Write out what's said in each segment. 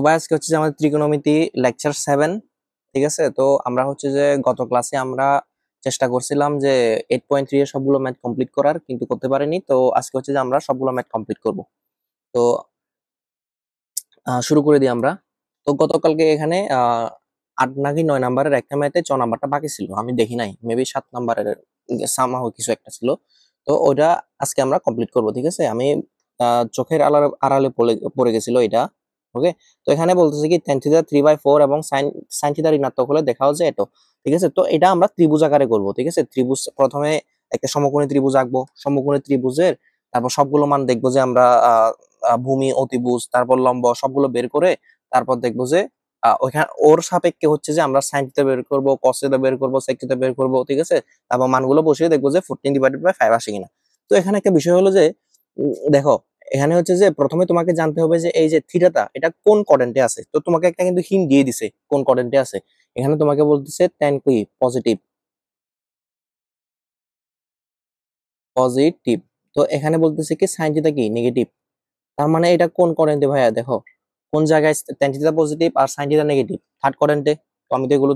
ভাই আজকে হচ্ছে যে আমাদের ত্রিকোণমিতি লেকচার 7, ঠিক আছে। তো আমরা হচ্ছে যে গত ক্লাসে আমরা চেষ্টা করছিলাম যে 8.3 এর সবগুলো ম্যাথ কমপ্লিট করার, কিন্তু করতে পারিনি। তো আজকে হচ্ছে যে আমরা সবগুলো ম্যাথ কমপ্লিট করব। তো শুরু করে দিই আমরা। তো গতকালকে এখানে 8 নাকি 9 নাম্বারের একটা ম্যাথে 6 নাম্বারটা বাকি ছিল, আমি দেখি নাই, মেবি 7 নাম্বারের সামাহ কিছু একটা ছিল। তো ওইটা আজকে আমরা কমপ্লিট করব, ঠিক আছে। আমি চোখের আড়ালে পড়ে গেছিল এটা। ওকে, তো এখানে বলতেছে কি tan থিটা 3/4 এবং sin থিটা ঋণাত্মক হলে দেখাও যে এটো, ঠিক আছে। তো এটা আমরা ত্রিভুজ আকারে করব, ঠিক আছে। ত্রিভুজ প্রথমে একটা সমকোণী ত্রিভুজ আঁকবো, সমকোণী ত্রিভুজের তারপর সবগুলো মান দেখবো যে আমরা ভূমি, অতিভুজ, তারপর লম্ব সবগুলো বের করে তারপর দেখবো যে ওইখানে ওর সাপেক্ষে হচ্ছে যে আমরা sin থিটা বের করবো, cos থিটা বের করবো, sec থিটা বের করবো, ঠিক আছে। তারপর মানগুলো বসিয়ে দেখবো যে 14/5 আসে কিনা। তো এখানে একটা বিষয় হলো যে দেখো, এখানে হচ্ছে যে প্রথমে তোমাকে জানতে হবে যে এই যে থিটাটা এটা কোন কোয়াড্রেন্টে আছে। তো তোমাকে একটা কিন্তু হিন্ট দিয়ে দিছে কোন কোয়াড্রেন্টে আছে। এখানে তোমাকে বলতেছে tan কি পজিটিভ, পজিটিভ। তো এখানে বলতেছে কি sin থিটা কি নেগেটিভ। তার মানে এটা কোন কোয়াড্রেন্টে ভাইয়া? দেখো কোন জায়গায় tan থিটা পজিটিভ আর sin থিটা নেগেটিভ, থার্ড কোয়াড্রেন্টে। তো আমি তো এগুলো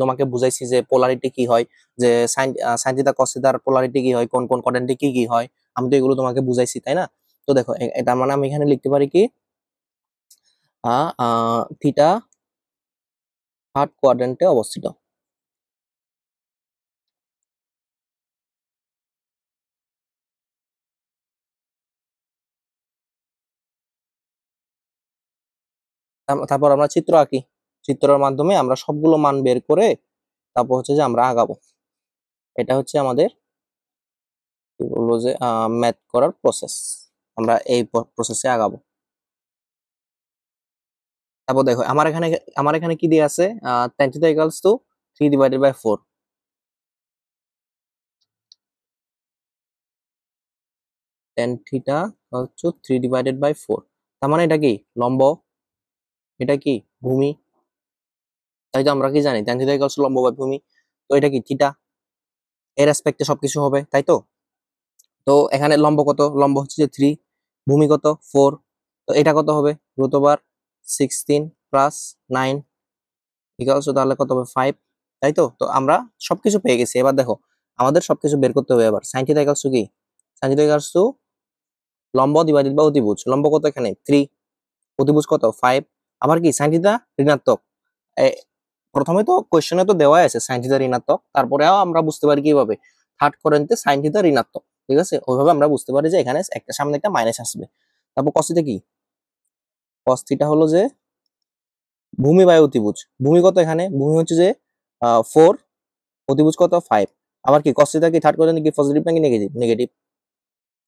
তোমাকে বুঝাইছি যে পোলারিটি কি হয়, যে sin থিটা cos থিটার পোলারিটি কি হয়, কোন কোন কোয়াড্রেন্টে কি কি হয়। আমি তো এগুলো তোমাকে বুঝাইছি, তাই না? তো দেখো এটা মানে আমি এখানে লিখতে পারি কি থিটা থার্ড কোয়াড্রেন্টে অবস্থিত। তারপর আমরা চিত্র আঁকি, চিত্রের মাধ্যমে আমরা সবগুলো মান বের করে তারপর হচ্ছে যে আমরা আগাবো। এটা হচ্ছে আমাদের কি বলবো যে ম্যাথ করার প্রসেস। আমরা এই প্রসেসে আগাবো। তারপর দেখো আমার এখানে কি দিয়ে আছে, tan theta equals two 3/4। tan theta হচ্ছে 3/4। তার মানে এটা কি লম্ব, এটা কি ভূমি, তাই তো আমরা কি জানি tan থিটা ইকুয়ালস টু লম্ব বাই ভূমি। তো এটা কি থিটা, এর রেসপেক্টে সবকিছু হবে, তাই তো। তো এখানে লম্ব কত? লম্ব হচ্ছে যে 3, ভূমি কত 4। তো এটা কত হবে? √16 প্লাস 9 ইকুয়ালস টু তাহলে কত হবে 5, তাই তো। তো আমরা সবকিছু পেয়ে গেছি। এবার দেখো আমাদের সবকিছু বের করতে হবে। এবার sin থিটা ইকুয়ালস টু কি? sin থিটা ইকুয়ালস টু লম্ব ডিভাইডেড বাই অতিভুজ। লম্ব কত এখানে 3, অতিভুজ কত 5। আবার কি sin থিটা ঋণাত্মক। প্রথমে তো কোশ্চেনে তো দেওয়া আছে sin থিটা ঋণাত্মক, তারপরেও আমরা বুঝতে পারি কিভাবে থার্ড কোয়াড্রেন্টে sin থিটা ঋণাত্মক, ঠিক আছে। ওইভাবে আমরা বুঝতে পারি যে এখানে একটা সামনে একটা মাইনাস আসবে। তারপর cos থিটা কি? cos থিটা হলো যে ভূমি বাই অতিভুজ। ভূমি কত এখানে? ভূমি হচ্ছে যে 4, অতিভুজ কত 5। আবার কি cos থিটা কি থার্ড কোয়াড্রেন্টে কি পজিটিভ নাকি নেগেটিভ? নেগেটিভ।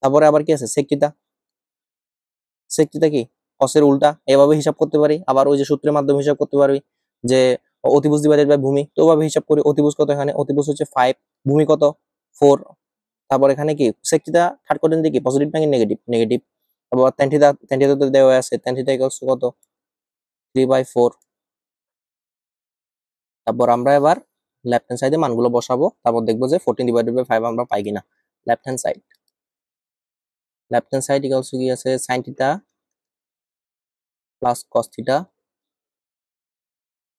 তারপরে আবার কি আছে sec থিটা। sec থিটা কি cos এর উল্টা, এভাবে হিসাব করতে পারি। আবার ওই যে সূত্রের মাধ্যমে হিসাব করতে পারি যে অতিভুজ ডিভাইডেড বাই ভূমি। তো ওভাবে হিসাব করি। অতিভুজ কত এখানে? অতিভুজ হচ্ছে 5, ভূমি কত 4। তারপর এখানে কি sec থিটা থার্ড কোয়াড্রেন্টে কি পজিটিভ নাকি নেগেটিভ? নেগেটিভ। তারপর tan থিটা তো দেওয়া আছে, tan থিটা ইকুয়ালস টু কত 3/4। তারপর আমরা এবার লেফট হ্যান্ড সাইডে মানগুলো বসাবো, তারপর দেখবো যে 14/5 আমরা পাই কিনা। Left hand side, left hand side equals to কি আছে sin theta plus cos theta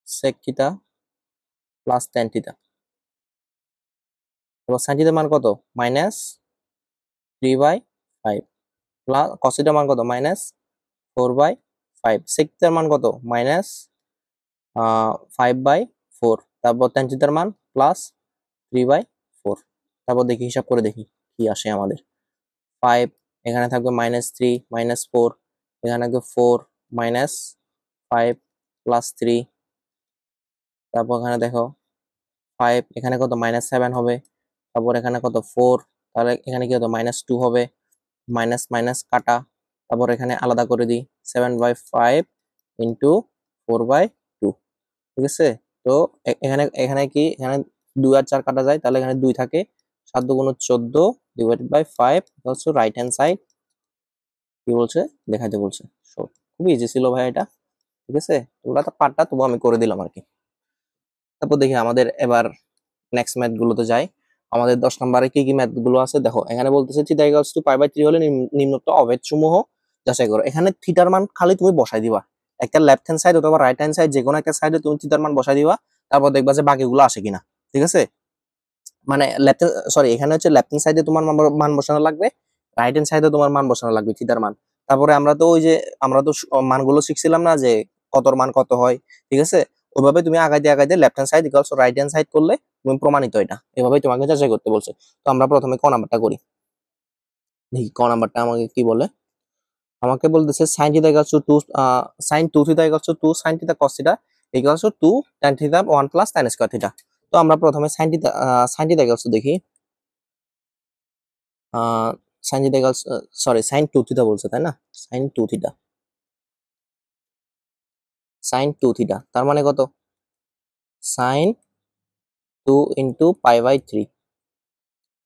sec theta plus tan theta. তারপর sin থিটার মান কত? -3/5 প্লাস cos থিটার মান কত? -4/5। sec থিটার মান কত? -5/4। তারপর tan থিটার মান +3/4। তারপর দেখি হিসাব করে দেখি কি আসে আমাদের। 5 এখানে থাকবে -3 -4, এখানে থাকবে 4 -5 +3। তারপর এখানে দেখো 5 এখানে কত -7 হবে। তারপর এখানে কত 4, তাহলে এখানে কি হতো -2 হবে। মাইনাস মাইনাস কাটা, তারপর এখানে আলাদা করে দিই 7/5 ইন্টু 4/2, ঠিক আছে। তো এখানে এখানে কি এখানে 2 আর 4 কাটা যায়, তাহলে এখানে 2 থাকে। 7 × 14 divided by 5 also right hand side কি বলছে দেখাইতে বলছে। খুবই ইজি ছিল ভাই এটা, ঠিক আছে। তোমরা তো পারটা, তবু আমি করে দিলাম আর কি। তারপর দেখি আমাদের এবার নেক্সট ম্যাথ গুলোতে যাই। আমাদের 10 নম্বরে কি কি ম্যাথ গুলো আছে দেখো। এখানে বলতেছে থিটা ইকুয়ালস টু π/3 হলে নিম্নোক্ত অভেদ সমূহ যাচাই করো। এখানে থিটার মান খালি তুমি বসাই দিবা, একটা লেফট হ্যান্ড সাইড অথবা রাইট হ্যান্ড সাইড যে কোনো একটা সাইডে তুমি থিটার মান বসাই দিবা, তারপর দেখবা যে বাকিগুলো আসে কিনা। ঠিক আছে, মানে লেফট সরি এখানে হচ্ছে লেফট হ্যান্ড সাইডে তোমার মান বসানো লাগবে, রাইট হ্যান্ড সাইডে তোমার মান বসানো লাগবে থিটার মান। তারপরে আমরা তো ওই যে আমরা তো মানগুলো শিখছিলাম না যে কতর মান কত হয়। ঠিক আছে, ওইভাবে তুমি আগাইতে আগাইতে left hand side equals right hand side করলে তুমি প্রমাণিত এটা, এভাবেই তোমাকে যাচাই করতে বলছে। তো আমরা প্রথমে ক নাম্বারটা করি, দেখি ক নাম্বারটা আমাকে কি বলে। আমাকে বলতেছে sin theta equals to 2 sin 2 theta equals to 2 sin theta cos theta equals to 2 tan theta 1 plus tan square theta. তো আমরা প্রথমে sin থিটা ইকুয়ালস দেখি, sin theta equals sorry sin 2 theta বলছে তাই না, sin 2 থিটা, sin 2 থিটা তার মানে কত, sin 2 ইনটু পাই বাই 3,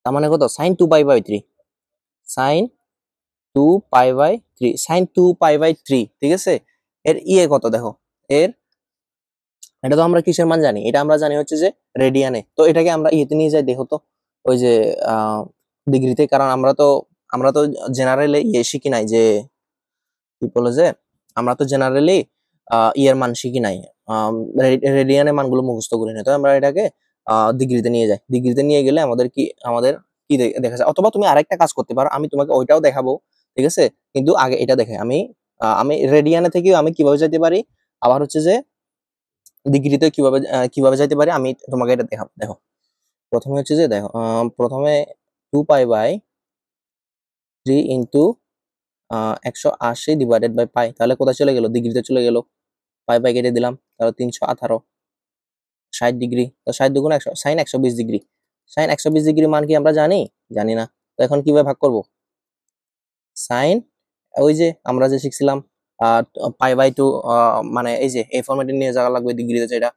তার মানে কত sin 2 pi by 3, sin 2 pi by 3, sin 2 pi by 3। ঠিক আছে, এর কত দেখো, এর এটা তো আমরা কিসের মান জানি, এটা আমরা জানি হচ্ছে যে রেডিয়ানে। তো এটাকে আমরা ইয়েতে নিয়ে যাই দেখো তো, ওই যে ডিগ্রিতে, কারণ আমরা তো জেনারেলি শিখি নাই যে কি বলে যে আমরা তো জেনারেলি ইয়ের মান শিখি নাই, রেডিয়ানের মানগুলো মুখস্থ করি না। তো আমরা এটাকে ডিগ্রিতে নিয়ে যাই, ডিগ্রিতে নিয়ে গেলে আমাদের কি দেখা যায়। অথবা তুমি আরেকটা কাজ করতে পারো, আমি তোমাকে ওইটাও দেখাবো। ঠিক আছে, কিন্তু আগে এটা দেখে আমি রেডিয়ানে থেকেও আমি কিভাবে যেতে পারি, আবার হচ্ছে যে ডিগ্রিতে কিভাবে যাইতে পারি আমি তোমাকে এটা দেখাবো। দেখো প্রথমে হচ্ছে যে দেখো প্রথমে 2 pi by 3 into 180 divided by pi, তাহলে কোথায় চলে গেল, ডিগ্রিতে চলে গেল। পাই বাই কেটে দিলাম, তাহলে 318 60 ডিগ্রি, তো 60 দুগুণ 100, সাইন 120 ডিগ্রি। সাইন 120 ডিগ্রি মান কি আমরা জানি, জানি না। তো এখন কিভাবে ভাগ করব, সাইন ওই যে আমরা যে শিখছিলাম পাই বাই 2, মানে এই যে এই ফরম্যাটে নিয়ে যাওয়া লাগবে ডিগ্রিতে, যেটা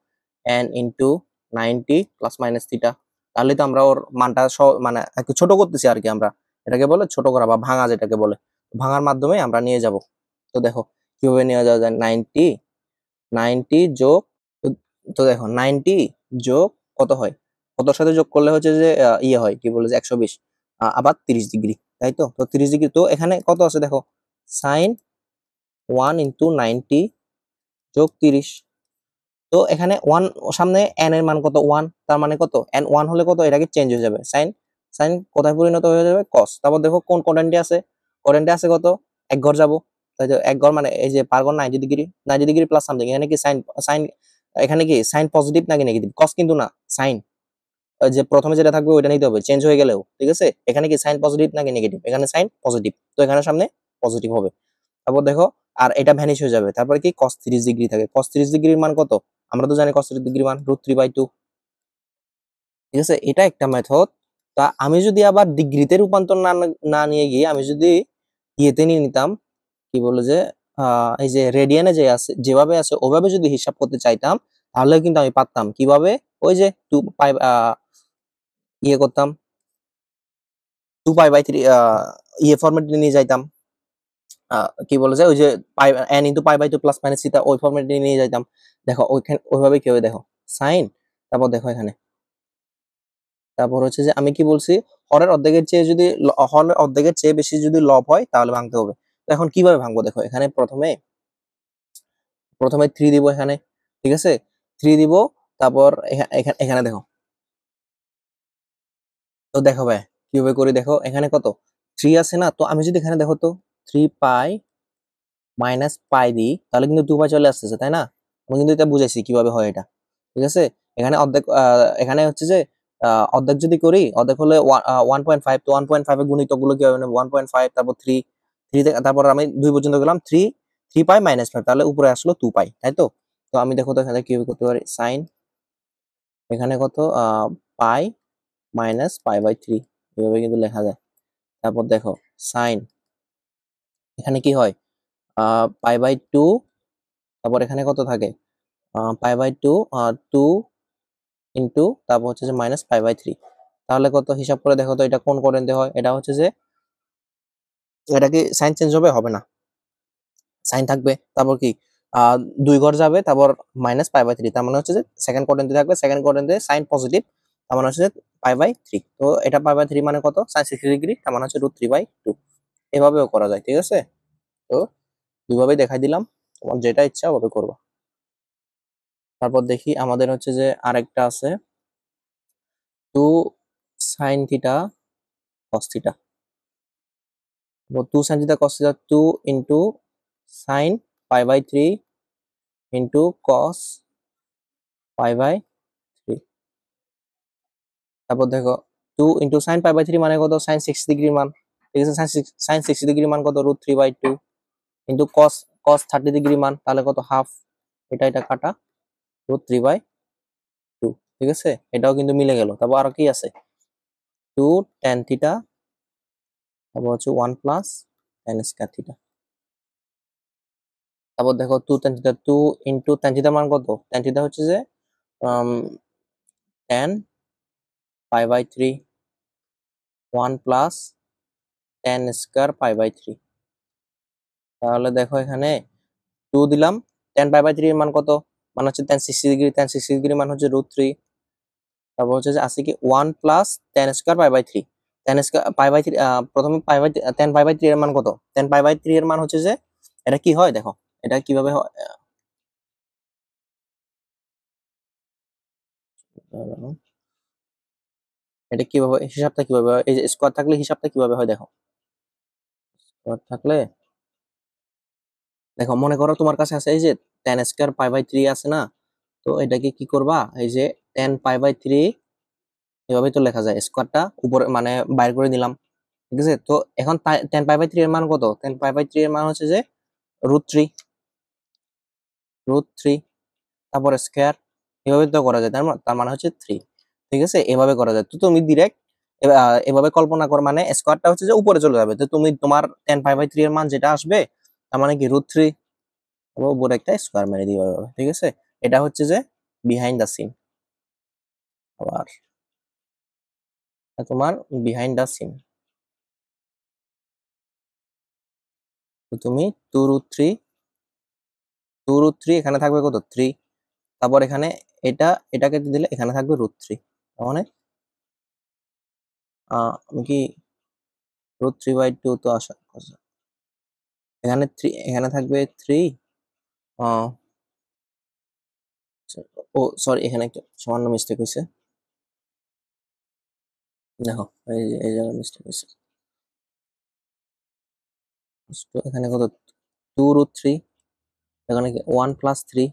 n into 90 plus minus theta. তাহলে তো আমরা ওর মানটা মানে একটু ছোট করতেছি আর কি, আমরা এটাকে বলে ছোট করা বা ভাঙা, যেটাকে বলে ভাঙার মাধ্যমে আমরা নিয়ে যাব। তো দেখো কিভাবে নিয়ে যাওয়া যায়, 90 যোগ, তো দেখো 90 যোগ কত হয়, কতর সাথে যোগ করলে হচ্ছে যে ইয়ে হয় কি বলে যে 120, আবার 30 ডিগ্রি, তাই তো। তো 30 ডিগ্রি, তো এখানে কত আছে দেখো, সাইন 1 ইন্টু 90 যোগ 30। তো এখানে 1 সামনে n এর মান কত 1, তার মানে কত n 1 হলে কত, এটাকে চেঞ্জ হয়ে যাবে, সাইন সাইন কোথায় পরিণত হয়ে যাবে, cos। তারপর দেখো কোন কোয়াড্রেন্টে আছে, কোয়াড্রেন্টে আছে কত, এক ঘর যাব, তাই তো এক ঘর মানে এই যে পার ঘর 90 ডিগ্রি, 90 ডিগ্রি প্লাস সামথিং, এখানে কি সাইন সাইন এখানে কি সাইন পজিটিভ নাকি নেগেটিভ, cos কিন্তু না, সাইন যে প্রথমে যেটা থাকবে ওইটা নিতে হবে চেঞ্জ হয়ে গেলেও। ঠিক আছে, এখানে কি সাইন পজিটিভ নাকি নেগেটিভ, এখানে সাইন পজিটিভ, তো এখানে সামনে পজিটিভ হবে। তারপর দেখো আর এটা ভ্যানিশ হয়ে যাবে, তারপরে কি cos 30 ডিগ্রি থাকে, cos 30 ডিগ্রির মান কত, আমরা তো জানি cos 30 ডিগ্রির মান √3/2। ঠিক আছে, এটা একটা মেথড। তা আমি যদি আবার ডিগ্রিতে রূপান্তর না নিয়ে গিয়ে আমি যদি ইয়েতে নিয়ে নিতাম, কি বলে যে এই যে রেডিয়ানে যে আছে যেভাবে আছে ওভাবে যদি হিসাব করতে চাইতাম, তাহলে কিন্তু আমি পারতাম কিভাবে, ওই যে 2 পাই ইয়ে করতাম, 2 পাই বাই 3 ইয়ে ফরম্যাটে নিয়ে যাইতাম, কি বলে যে ওই যে pi n into pi by 2 plus minus theta, ওই ফরম্যাটে নিয়ে যাইতাম। দেখো ওইখানে ওইভাবে কি হবে, দেখো সাইন, তারপর দেখো এখানে, তারপর হচ্ছে যে আমি কি বলছি, হরের অর্ধেকের চেয়ে যদি হরের অর্ধেকের চেয়ে বেশি যদি লব হয় তাহলে ভাঙতে হবে। তো এখন কিভাবে ভাঙবো, দেখো এখানে প্রথমে প্রথমে 3 দিব এখানে। ঠিক আছে, 3 দিব, তারপর এখানে দেখো, তো দেখো ভাই কিভাবে করি, দেখো এখানে কত 3 আছে না, তো আমি যদি এখানে দেখো তো 3 পাই মাইনাস পাই দিই, তাহলে কিন্তু 2 পাই চলে আসতেছে, তাই না। আমি কিন্তু এটা বুঝাইছি কিভাবে হয় এটা। ঠিক আছে, এখানে অর্ধেক এখানে হচ্ছে যে অর্ধেক যদি করি, অর্ধেক হলে 1.5, তো 1.5 এর গুণিতক গুলো কি হবে, 1.5 তারপর 3 থেকে তারপর আমি 2 পর্যন্ত গেলাম, 3 পাই মাইনাস 5, তাহলে উপরে আসলো 2 পাই, তাই তো। তো আমি দেখো তো এখানে কিভাবে করতে পারি, সাইন এখানে কত পাই মাইনাস পাই বাই 3, এভাবে কিন্তু লেখা যায়। তারপর দেখো সাইন এখানে কি হয়, পাই বাই 2, তারপর এখানে কত থাকে, পাই বাই 2 2 ইন্টু তারপর হচ্ছে যে মাইনাস পাই বাই 3। তাহলে কত হিসাব করে দেখো তো, এটা কোন কোয়াড্রেন্টে হয়, এটা হচ্ছে যে এটা কি সাইন চেঞ্জ হবে, হবে না, সাইন থাকবে। তারপর কি 2 ঘর যাবে, তারপর মাইনাস পাই বাই 3, তার মানে হচ্ছে যে সেকেন্ড কোয়াড্রেন্টে থাকবে, সেকেন্ড কোয়াড্রেন্টে সাইন পজিটিভ, তার মানে হচ্ছে যে পাই বাই 3। তো এটা পাই বাই 3 মানে কত, সাইন 60 ডিগ্রি, তার মানে হচ্ছে √3/2। এভাবেও করা যায়। ঠিক আছে, তো দুইভাবেই দেখাই দিলাম। তোমার যেটা ইচ্ছা ওভাবে করবা। তারপর দেখি আমাদের হচ্ছে যে আরেকটা আছে 2 sin theta cos theta. 2 sin theta cos theta 2 into sin pi by 3 into cos pi by 3। তারপর দেখো 2 into sin pi by 3 মানে কত, sin 60 ডিগ্রির মান, ঠিক আছে। sin 60 ডিগ্রির মান কত, √3/2 into cos 30 ডিগ্রির মান তাহলে কত, হাফ। এটা কাটা √3/2, ঠিক আছে। এটাও কিন্তু মিলে গেল। তারপর আর কি আছে, 2 tan থিটা, তারপর হচ্ছে 1 প্লাস tan স্কয়ার থিটা। তারপর দেখো 2 tan থিটা, 2 ইনটু tan থিটার মান কত, tan থিটা হচ্ছে যে tan pi by 3, 1 plus tan square pi by 3। তাহলে দেখো এখানে 2 দিলাম, tan pi by 3 এর মান কত, মানে হচ্ছে tan 60 ডিগ্রি, tan 60 ডিগ্রি মান হচ্ছে √3। তারপর হচ্ছে যে আছে কি 1 plus tan square pi by 3, tan square pi by 3, প্রথমে pi by tan pi by 3 এর মান কত, tan pi by 3 এর মান হচ্ছে যে, এটা কি হয় দেখো, এটা কিভাবে হয়, এটা কিভাবে হিসাবটা কিভাবে হয়, এই যে স্কয়ার থাকলে হিসাবটা কিভাবে হয় দেখো। স্কয়ার থাকলে দেখো, মনে করো তোমার কাছে আছে এই যে tan স্কয়ার pi by 3 আছে না, তো এটাকে কি করবা, এই যে tan pi by 3 এভাবে তো লেখা যায়, স্কয়ারটা উপরে মানে বাইর করে নিলাম, ঠিক আছে। তো এখন tan pi by 3 এর মান কত, tan pi by 3 এর মান হচ্ছে যে √3, তারপর স্কয়ার, এভাবে তো করা যায়, তার মানে হচ্ছে 3, ঠিক আছে। এভাবে করা যায়। তো তুমি ডিরেক্ট এভাবে কল্পনা করো, মানে স্কয়ারটা হচ্ছে যে উপরে চলে যাবে, তো তুমি তোমার tan pi by 3 এর মান যেটা আসবে, তার মানে কি √3, উপরে একটা স্কয়ার মেরে দিও এভাবে, ঠিক আছে। এটা হচ্ছে যে বিহাইন্ড দ্য সিন। আবার তোমার বিহাইন্ড দ্য সিন, তো তুমি 2√3 এখানে থাকবে কত, 3, তারপর এখানে এটাকে দিলে এখানে থাকবে √3, মানে আমি কি √3/2 তো আসা এখানে 3, এখানে থাকবে 3, ও সরি, এখানে একটা সামান্য মিস্টেক হয়েছে, দেখো এই জায়গায় মিস্টেক হয়েছে। তো এখানে কত, 2√3, এখানে 1 প্লাস 3,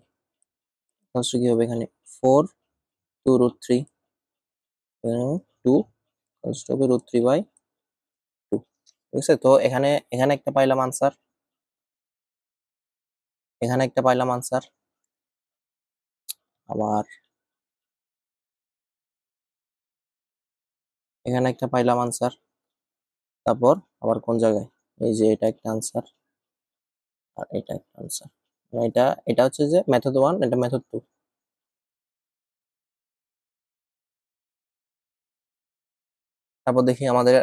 কি হবে এখানে 4, 2√3, এখানে 2 হবে √3/2, ঠিক আছে। তো এখানে এখানে একটা পাইলাম আনসার, এখানে একটা পাইলাম আনসার, আবার এখানে একটা পাইলাম আনসার, তারপর আবার কোন জায়গায়, এই যে এটা একটা আনসার, আর এটা একটা আনসার, এটা হচ্ছে যে মেথড 1, এটা মেথড 2। তারপর দেখি আমাদের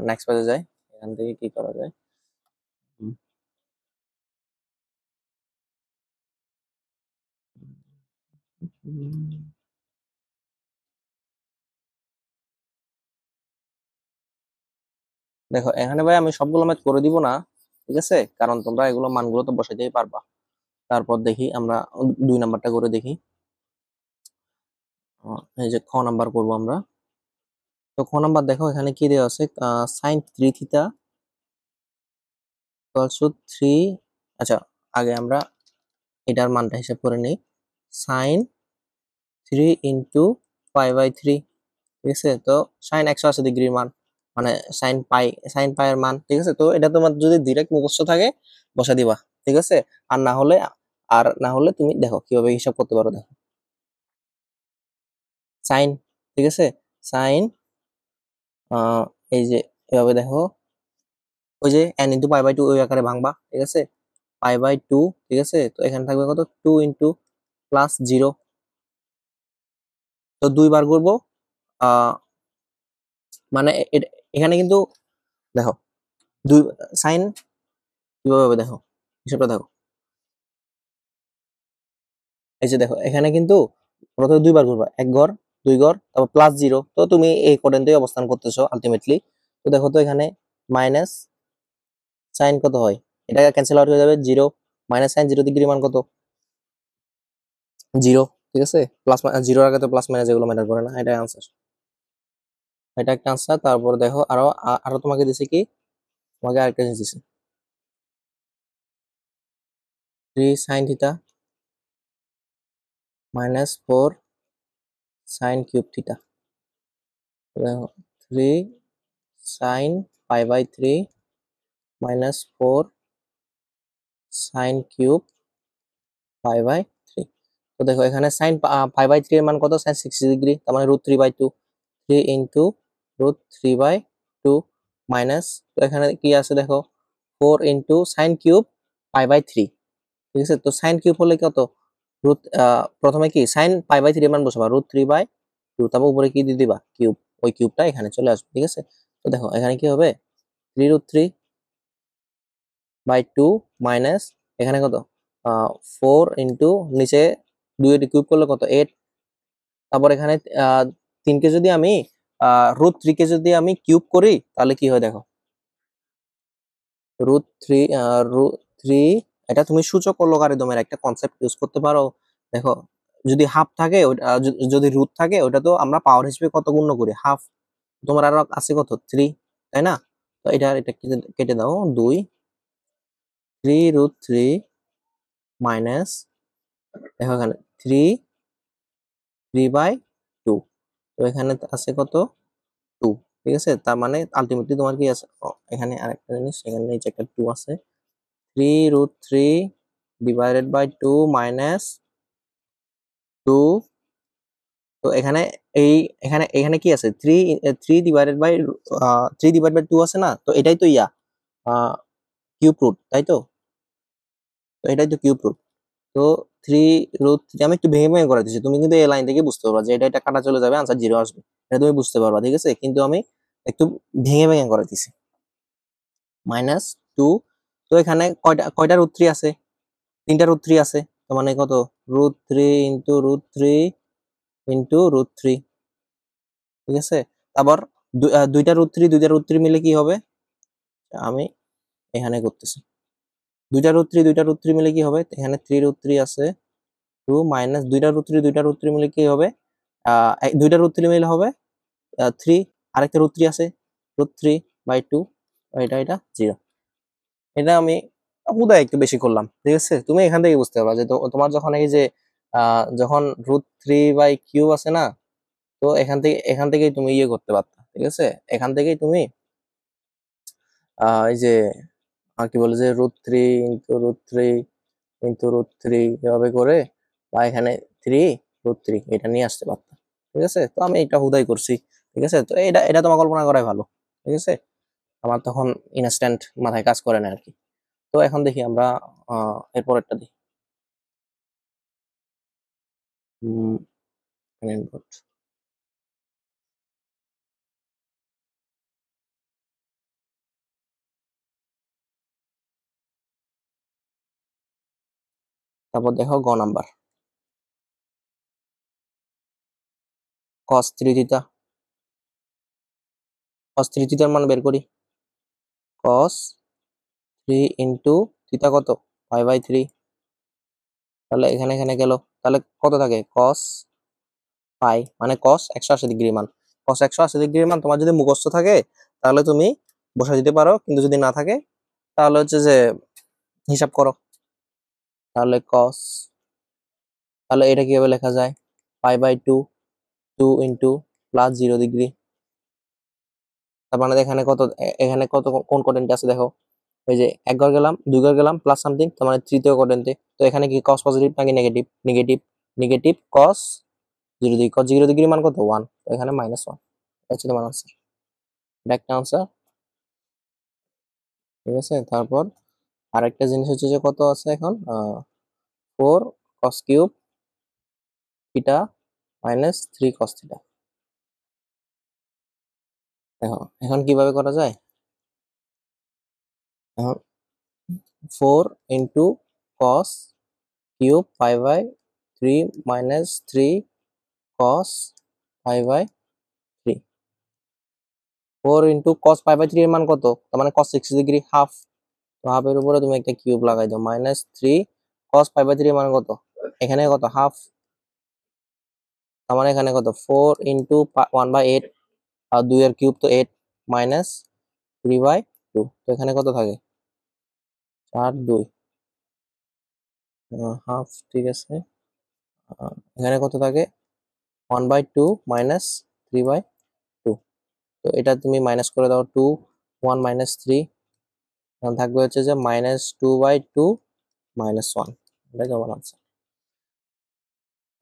নেক্সট পেজে যাই, এখান থেকে কি করা যায়। হুম, দেখো এখানে ভাই আমি সবগুলো ম্যাথ করে দিব না, ঠিক আছে, কারণ তোমরা এগুলো মানগুলো তো বসাইতেই পারবা। তারপর দেখি আমরা 2 নাম্বারটা করে দেখি। এই যে খ নাম্বার করবো আমরা। তো খ নাম্বার দেখো এখানে কি দেওয়া আছে, sin 3 থিটা ইকুয়ালস টু 3, আচ্ছা আগে আমরা এটার মানটা হিসাব করে নিই, sin 3 ইন্টু পাই বাই 3, ঠিক আছে। তো sin 180 ডিগ্রির মান, মানে sin পাই এর মান, ঠিক আছে। তো এটা তোমার যদি ডিরেক্ট মুখস্থ থাকে বসা দিবা, ঠিক আছে। আর না হলে তুমি দেখো কিভাবে হিসাব করতে পারো, দেখো sin, ঠিক আছে, sin এই যে এভাবে দেখো, ওই যে n ইন্টু পাই বাই 2 ওই আকারে ভাঙবা, ঠিক আছে, পাই বাই 2, ঠিক আছে। তো এখানে থাকবে কত, 2 ইন্টু প্লাস 0, তো 2 বার করবো, মানে এখানে কিন্তু দেখো 2 সাইন কিভাবে হবে দেখো, হিসাবটা দেখো, এই যে দেখো এখানে কিন্তু প্রথমে 2 বার করবা, 1 ঘর 2 ঘর, তারপর প্লাস 0, তো তুমি এই কোডেন্টেই অবস্থান করতেছো আলটিমেটলি। তো দেখো তো এখানে মাইনাস সাইন কত হয়, এটা ক্যান্সেল আউট হয়ে যাবে 0, মাইনাস সাইন 0 ডিগ্রি মান কত? 0। ঠিক আছে, প্লাস 0 আগে তো প্লাস মাইনাস এগুলো ম্যাটার করে না, এটা আনসার। এটা একটা আনসার। তারপর দেখো আরো আরো তোমাকে দিছে কি, তোমাকে আরেকটা জিনিস দিছে, 3 sine theta minus 4 sine cube theta. দেখো 3 sine pi by 3 minus 4 sine cube pi by 3। তো দেখো এখানে সাইন পাই বাই 3 এর মান কত? সাইন 60 ডিগ্রি, তার মানে √3/2, 3 ইন্টু √3/2 মাইনাস, তো এখানে কি আছে দেখো 4 into sine cube pi by 3। ঠিক আছে, তো সাইন কিউব হলে কত? প্রথমে কি সাইন পাই বাই 3 এর মান বসাবা √3/2, তারপর উপরে কি দিয়ে দিবা? কিউব। ওই কিউবটা এখানে চলে আসবে। ঠিক আছে, তো দেখো এখানে কি হবে 3√3/2 মাইনাস এখানে কত 4 ইন্টু নিচে 2 এর কিউব করলে কত 8। তারপর এখানে 3 কে যদি আমি √3 কে যদি আমি কিউব করি তাহলে কি হয় দেখো, √3 √3, এটা তুমি সূচক ও লগারিদমের একটা কনসেপ্ট ইউজ করতে পারো। দেখো যদি হাফ থাকে যদি রুট থাকে ওটা তো আমরা পাওয়ার হিসেবে কত গুণ করি? হাফ। তোমার আরো আছে কত? 3, তাই না? তো এটা কেটে দাও 2, 3√3 মাইনাস দেখো এখানে 3/2, তো এখানে আছে কত? 2। ঠিক আছে, তার মানে আলটিমেটলি তোমার কি আছে, এখানে আরেকটা জিনিস, এখানে নিচে একটা 2 আছে, 3√3 ডিভাইডেড বাই 2 মাইনাস 2। তো এখানে এই এখানে এখানে কি আছে 3 ডিভাইডেড বাই 2 আছে না, তো এটাই তো কিউব রুট, তাই তো? তো এটাই তো কিউব রুট। তো 3√3 আমি একটু ভেঙে ভেঙে করে দিচ্ছি, তুমি কিন্তু এই লাইন থেকে বুঝতে পারবা যে এটা কাটা চলে যাবে, আনসার 0 আসবে, এটা তুমি বুঝতে পারবা। ঠিক আছে, কিন্তু আমি একটু ভেঙে ভেঙে করে দিছি। -2, তো এখানে কয়টা কয়টা √3 আছে? 3টা √3 আছে, তো মানে কত? √3 ইন্টু √3 ইন্টু √3। ঠিক আছে, তারপর দুইটা √3 মিলে কি হবে? আমি এখানে করতেছি, দুইটা √3 মিলে কি হবে? এখানে 3√3 আছে, 2 মাইনাস দুইটা √3 মিলে কি হবে? দুইটা √3 মিলে হবে 3, আরেকটা √3 আছে, √3/2, এটা 0। এটা আমি হুদায় একটু বেশি করলাম। ঠিক আছে, তুমি এখান থেকে বুঝতে পারবা যে তোমার যখন এই যে যখন √3/কিউব আছে না, তো এখান থেকেই তুমি ইয়ে করতে পারতা। ঠিক আছে, এখান থেকেই তুমি এই যে কি বলে যে √3 ইন্টু √3 এভাবে করে, বা এখানে 3√3 এটা নিয়ে আসতে পারতাম। ঠিক আছে, তো আমি এটা হুদাই করছি। ঠিক আছে, তো এটা এটা তোমার কল্পনা করাই ভালো। ঠিক আছে, আমার তখন ইনস্ট্যান্ট মাথায় কাজ করে না আর কি। তো এখন দেখি আমরা এরপরেরটা দিই। ইনপুট, তারপর দেখো গ নাম্বার, cos 3 থিটা। cos 3 থিটার মান বের করি, cos 3 ইন্টু থিটা কত? π/3। তাহলে এখানে এখানে গেল, তাহলে কত থাকে? cos পাই মানে cos 180 ডিগ্রি মান। cos 180 ডিগ্রি মান তোমার যদি মুখস্থ থাকে তাহলে তুমি বসা দিতে পারো, কিন্তু যদি না থাকে তাহলে হচ্ছে যে হিসাব করো। তাহলে cos, তাহলে এটা কিভাবে লেখা যায়? π/2, 2 ইন্টু প্লাস 0 ডিগ্রি। তার মানে এখানে কত, এখানে কত কোন কোয়াড্রেন্টে আছে দেখো, ওই যে 1 ঘর গেলাম 2 ঘর গেলাম প্লাস সামথিং, তার মানে তৃতীয় কোয়াড্রেন্টে। তো এখানে কি cos পজিটিভ নাকি negative? Negative. Negative cos 0 degree, cos 0 degree মান কত? 1, তো এখানে -1 হচ্ছে তোমার আনসার। এটা একটা আনসার। ঠিক আছে, তারপর আরেকটা জিনিস হচ্ছে যে কত আছে এখন 4 cos cube theta minus 3 cos theta. দেখো এখন কিভাবে করা যায়? এখন 4 into cos cube 5/3 minus 3 cos 5/3, 4 into cos 5/3 এর মান কত? তার মানে cos 60 ডিগ্রি হাফ, হাফের উপরে তুমি একটা কিউব লাগাই দাও, -3 cos π/3 মান কত, এখানে কত হাফ, তার মানে এখানে কত 4 ইন্টু 1/8, আর 2 এর কিউব তো 8 -3/2, তো এখানে কত থাকে 4 2 হাফ, ঠিক আছে। এখানে কত থাকে 1/2 -3/2, তো এটা তুমি মাইনাস করে দাও 2 1 -3, তখন থাকবে হচ্ছে যে -2/2 -1, এটাই তোমার আনসার।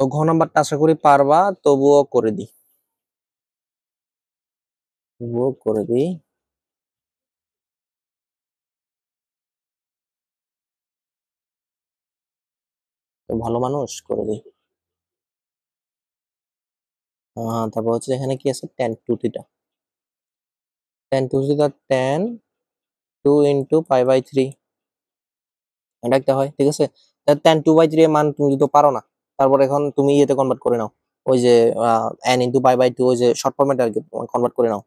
তো ঘ নাম্বারটা আশা করি পারবা, তবুও করে দিই, তবুও করে দিই। তো ভালো মানুষ করে দিই। তারপর হচ্ছে এখানে কি আছে tan 2 থিটা, tan 2 ইন্টু π/3, এটা একটা হয়, ঠিক আছে। tan 2/3 এর মান তুমি যদি পারো না, তারপর এখন তুমি ইয়েতে কনভার্ট করে নাও, ওই যে n ইন্টু π/2, ওই যে শর্ট ফরম্যাটে আর কি কনভার্ট করে নাও